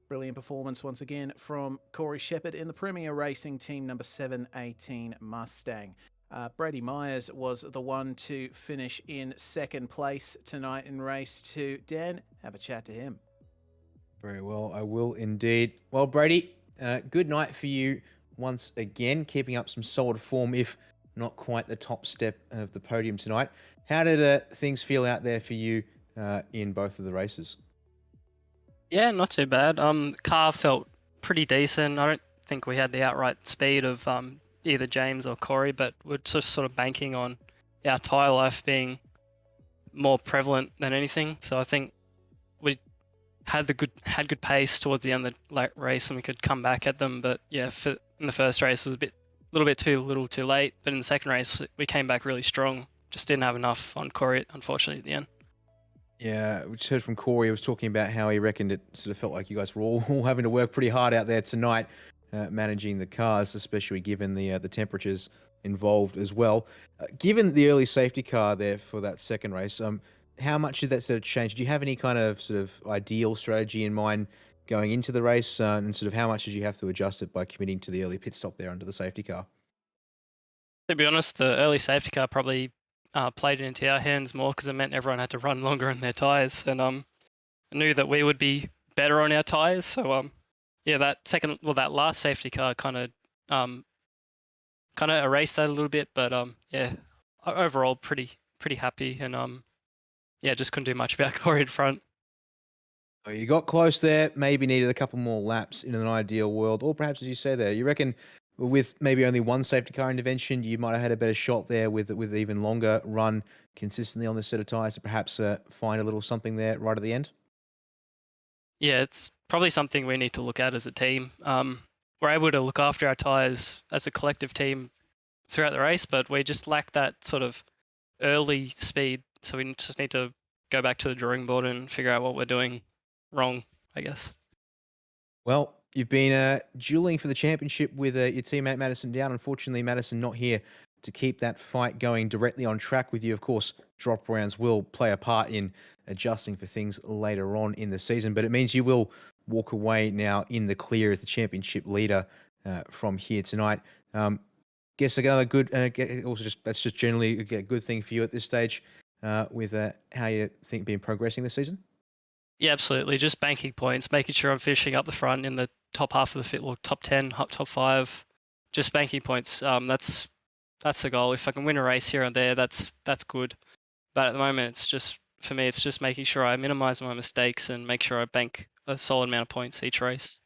Brilliant performance once again from Corey Shepherd in the Premier Racing Team number 718 Mustang. Brady Myers was the one to finish in second place tonight in race 2. Dan, have a chat to him. Very well, I will indeed. Well, Brady, good night for you once again, keeping up some solid form, if not quite the top step of the podium tonight. How did things feel out there for you in both of the races? Yeah, not too bad. Car felt pretty decent. I don't think we had the outright speed of either James or Corey, but we're just sort of banking on our tyre life being more prevalent than anything. So I think we had good pace towards the end of the race, and we could come back at them. But yeah, in the first race it was a little bit too late. But in the second race we came back really strong. Just didn't have enough on Corey, unfortunately, at the end. Yeah, we just heard from Corey. He was talking about how he reckoned it sort of felt like you guys were all having to work pretty hard out there tonight, managing the cars, especially given the temperatures involved as well. Given the early safety car there for that second race, how much did that sort of change? Do you have any kind of sort of ideal strategy in mind going into the race, and sort of how much did you have to adjust it by committing to the early pit stop there under the safety car? To be honest, the early safety car probably played it into our hands more, because it meant everyone had to run longer in their tyres, and I knew that we would be better on our tyres. So that last safety car kind of erased that a little bit. But overall pretty happy, and just couldn't do much about Corey in front. Oh, you got close there. Maybe needed a couple more laps in an ideal world, or perhaps, as you say there, you reckon with maybe only one safety car intervention, you might have had a better shot there with even longer run consistently on this set of tyres to perhaps find a little something there right at the end? Yeah, it's probably something we need to look at as a team. We're able to look after our tyres as a collective team throughout the race, but we just lack that sort of early speed. So we just need to go back to the drawing board and figure out what we're doing wrong, I guess. Well, you've been dueling for the championship with your teammate Madison Down. Unfortunately, Madison not here to keep that fight going directly on track with you. Of course, drop rounds will play a part in adjusting for things later on in the season, but it means you will walk away now in the clear as the championship leader from here tonight. Guess another good, that's just generally a good thing for you at this stage with how you think been progressing this season? Yeah, absolutely. Just banking points, making sure I'm finishing up the front in the top half of the fit, or top 10, top 5. Just banking points. That's the goal. If I can win a race here and there, that's good. But at the moment, it's just, for me, it's just making sure I minimise my mistakes and make sure I bank a solid amount of points each race.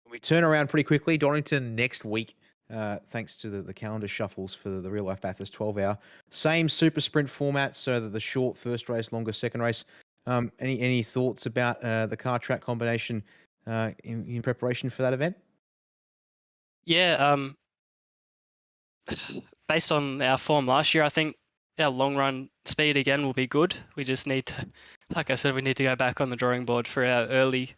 We turn around pretty quickly. Donington next week, thanks to the calendar shuffles for the Real Life Bathurst 12-hour. Same super sprint format, so that the short first race, longer second race. Any thoughts about the car track combination in preparation for that event? Yeah, based on our form last year, I think our long run speed again will be good. We just need to, like I said, we need to go back on the drawing board for our early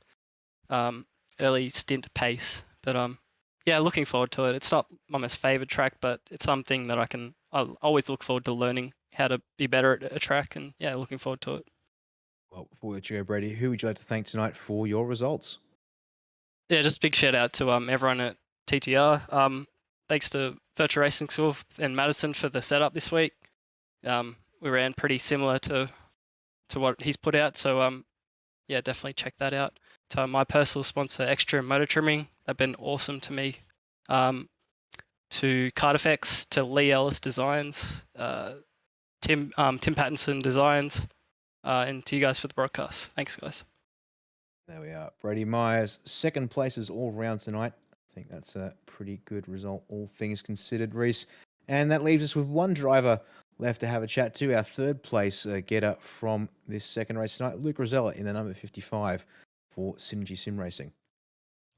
stint pace. But yeah, looking forward to it. It's not my most favorite track, but it's something that I'll always look forward to learning how to be better at a track, and yeah, looking forward to it. Well, before we let you go, Brady, who would you like to thank tonight for your results? Yeah, just a big shout out to everyone at TTR. Thanks to Virtual Racing School and Madison for the setup this week. We ran pretty similar to what he's put out, so yeah, definitely check that out. To my personal sponsor, Extra Motor Trimming, they've been awesome to me. To Card Effects, to Lee Ellis Designs, Tim Pattinson Designs, and to you guys for the broadcast. Thanks, guys. There we are. Brady Myers, second places all round tonight. I think that's a pretty good result, all things considered, Reese. And that leaves us with one driver left to have a chat to, our third place getter from this second race tonight, Luke Rosella in the number 55 for Synergy Sim Racing.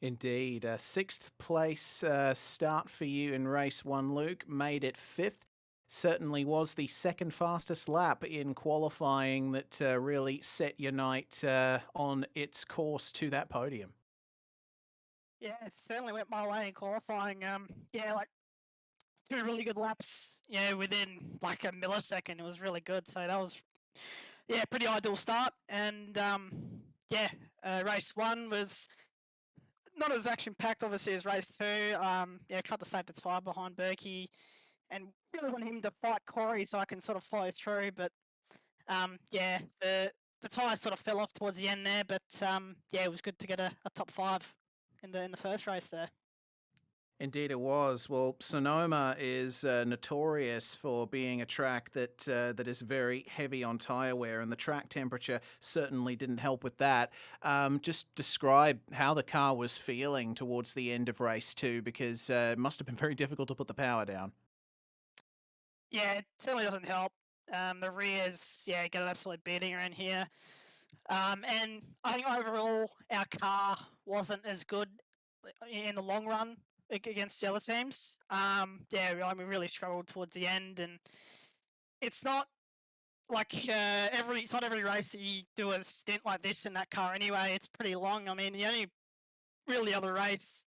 Indeed. A sixth place start for you in race one, Luke. Made it fifth. Certainly was the second fastest lap in qualifying that really set your night on its course to that podium. Yeah, it certainly went my way in qualifying. Yeah, like 2 really good laps, within like a millisecond. It was really good. So that was, yeah, pretty ideal start. And yeah, race one was not as action-packed, obviously, as race two. Yeah, tried to save the tyre behind Berkey and really want him to fight Corey so I can sort of follow through. But yeah, the tyre sort of fell off towards the end there. But yeah, it was good to get a top 5 in the first race there. Indeed, it was. Well, Sonoma is notorious for being a track that is very heavy on tyre wear, and the track temperature certainly didn't help with that. Just describe how the car was feeling towards the end of race two, because it must have been very difficult to put the power down. Yeah, it certainly doesn't help. The rears, yeah, get an absolute beating around here. And I think overall our car wasn't as good in the long run against the other teams. Yeah, we really struggled towards the end, and it's not like it's not every race that you do a stint like this in that car anyway. It's pretty long. I mean, the only really other race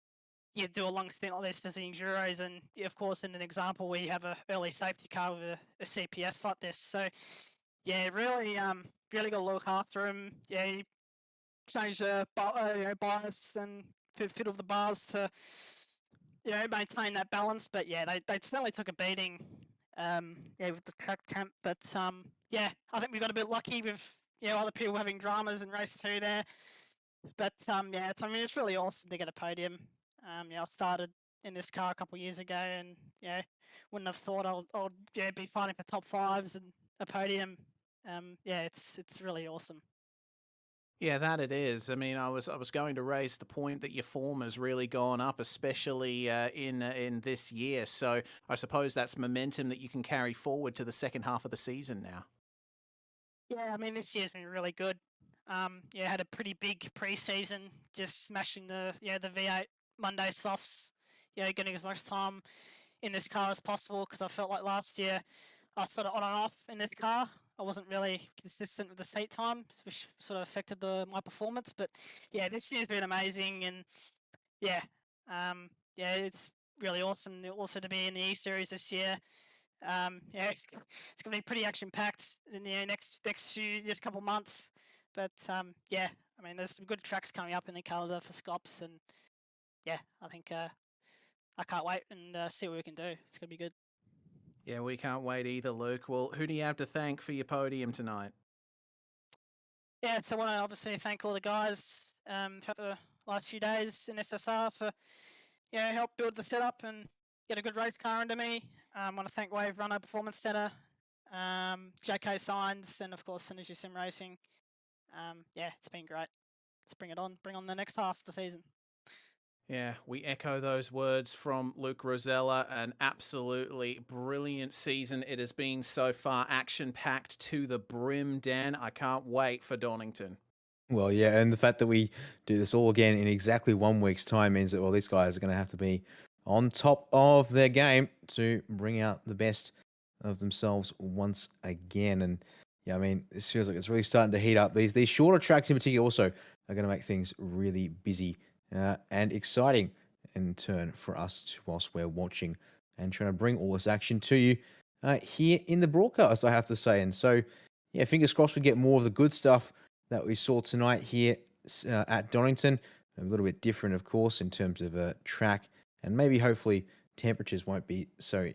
you do a long stint like this is the Enduros, and of course in an example where you have a early safety car with a CPS like this. So yeah, really got to look after him. Yeah, you change the bias and fiddle the bars to maintain that balance. But yeah, they certainly took a beating yeah, with the track temp. But yeah, I think we got a bit lucky with other people having dramas in race two there. But yeah, it's really awesome to get a podium. I started in this car a couple of years ago, and wouldn't have thought I'll be fighting for top 5s and a podium. Yeah, it's really awesome. Yeah, that it is. I mean, I was going to raise the point that your form has really gone up, especially in this year. So I suppose that's momentum that you can carry forward to the second half of the season now. Yeah, I mean, this year's been really good. Yeah, had a pretty big pre-season, just smashing the V8 Monday softs. Getting as much time in this car as possible, because I felt like last year I was sort of on and off in this car. I wasn't really consistent with the seat times, which sort of affected my performance. But yeah, this year's been amazing, and yeah, it's really awesome also to be in the E Series this year. Yeah, it's going to be pretty action packed in the next couple months. But yeah, I mean, there's some good tracks coming up in the calendar for SCOPS, and yeah, I think I can't wait and see what we can do. It's going to be good. Yeah, we can't wait either, Luke. Well, who do you have to thank for your podium tonight? Yeah, so I want to obviously thank all the guys for the last few days in SSR for help build the setup and get a good race car under me. I want to thank Wave Runner Performance Center, JK Signs, and of course Synergy Sim Racing. Yeah, it's been great. Let's bring it on. Bring on the next half of the season. Yeah, we echo those words from Luke Rosella. An absolutely brilliant season it has been so far. Action-packed to the brim, Dan. I can't wait for Donington. Well, yeah, and the fact that we do this all again in exactly 1 week's time means that, well, these guys are going to have to be on top of their game to bring out the best of themselves once again. And yeah, I mean, this feels like it's really starting to heat up. These shorter tracks in particular also are going to make things really busy and exciting in turn for us whilst we're watching and trying to bring all this action to you here in the broadcast, I have to say. And so, yeah, fingers crossed we get more of the good stuff that we saw tonight here at Donington. A little bit different, of course, in terms of track, and maybe hopefully temperatures won't be so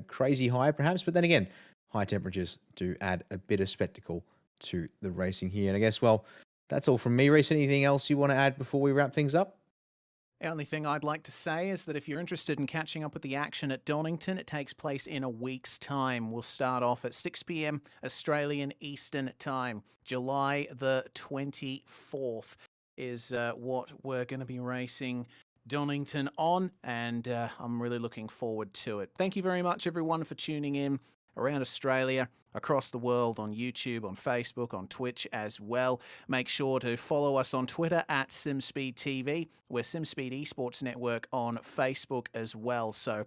crazy high perhaps, but then again, high temperatures do add a bit of spectacle to the racing here. And I guess, well, that's all from me. Reece, anything else you want to add before we wrap things up? The only thing I'd like to say is that if you're interested in catching up with the action at Donington, it takes place in a week's time. We'll start off at 6 p.m. Australian Eastern Time. July the 24th is what we're going to be racing Donington on, and I'm really looking forward to it. Thank you very much, everyone, for tuning in around Australia, across the world, on YouTube, on Facebook, on Twitch as well. Make sure to follow us on Twitter at SimSpeedTV. We're SimSpeed Esports Network on Facebook as well. So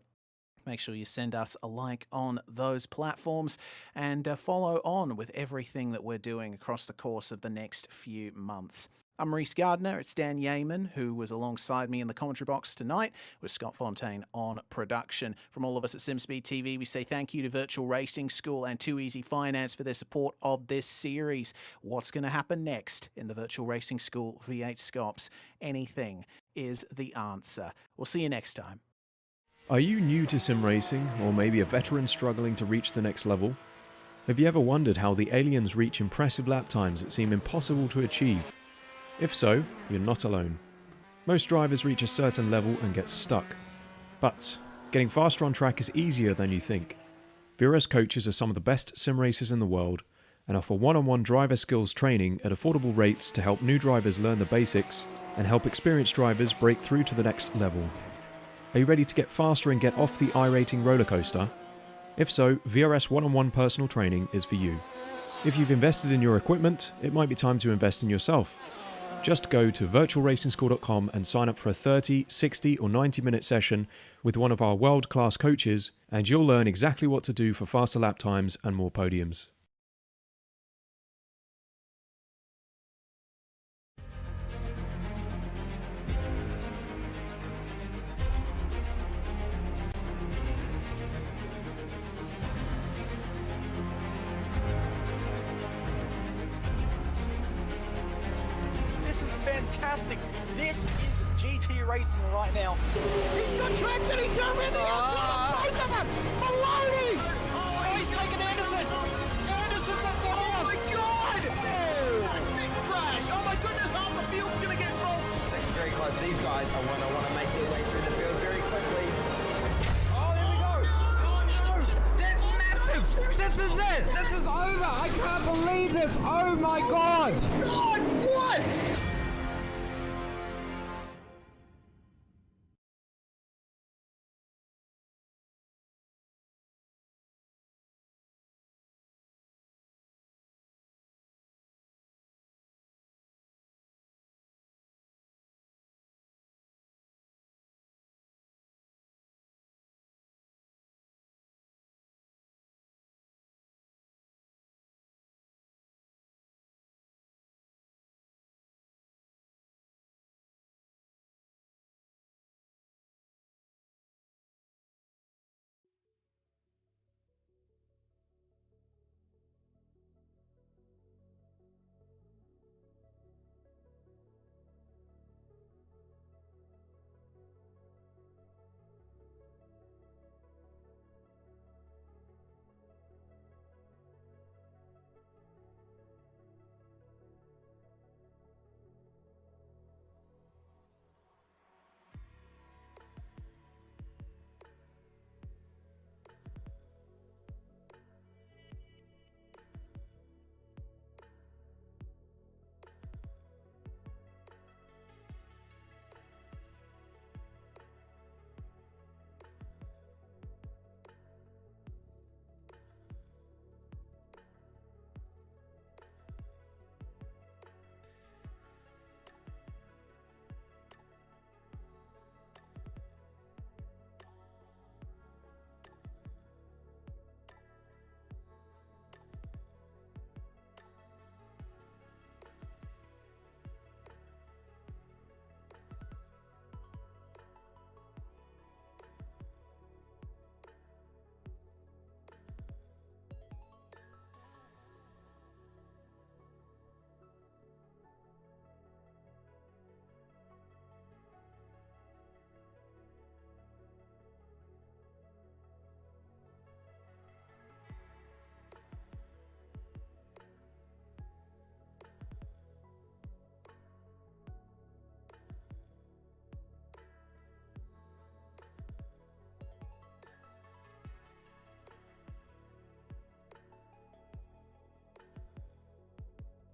make sure you send us a like on those platforms and follow on with everything that we're doing across the course of the next few months. I'm Reece Gardner. It's Dan Yeaman, who was alongside me in the commentary box tonight, with Scott Fontaine on production. From all of us at SimSpeed TV, we say thank you to Virtual Racing School and Too Easy Finance for their support of this series. What's going to happen next in the Virtual Racing School V8SCOPS? Anything is the answer. We'll see you next time. Are you new to sim racing, or maybe a veteran struggling to reach the next level? Have you ever wondered how the aliens reach impressive lap times that seem impossible to achieve? If so, you're not alone. Most drivers reach a certain level and get stuck. But getting faster on track is easier than you think. V8S coaches are some of the best sim racers in the world and offer one-on-one driver skills training at affordable rates to help new drivers learn the basics and help experienced drivers break through to the next level. Are you ready to get faster and get off the iRacing roller coaster? If so, V8S one-on-one personal training is for you. If you've invested in your equipment, it might be time to invest in yourself. Just go to virtualracingschool.com and sign up for a 30, 60 or 90-minute session with one of our world-class coaches, and you'll learn exactly what to do for faster lap times and more podiums. This is fantastic. This is GT racing right now. He's got traction, he's got really outside of both of them! Maloney! Oh, he's taking Anderson. Anderson's up the Oh my god! Big crash! Oh my goodness, half the field's gonna get rolled! Six very close. These guys are going to want to make their way through the field very quickly. Oh, here we go. Oh no! That's massive. This is it! This is over. I can't believe this. Oh my God. God, what?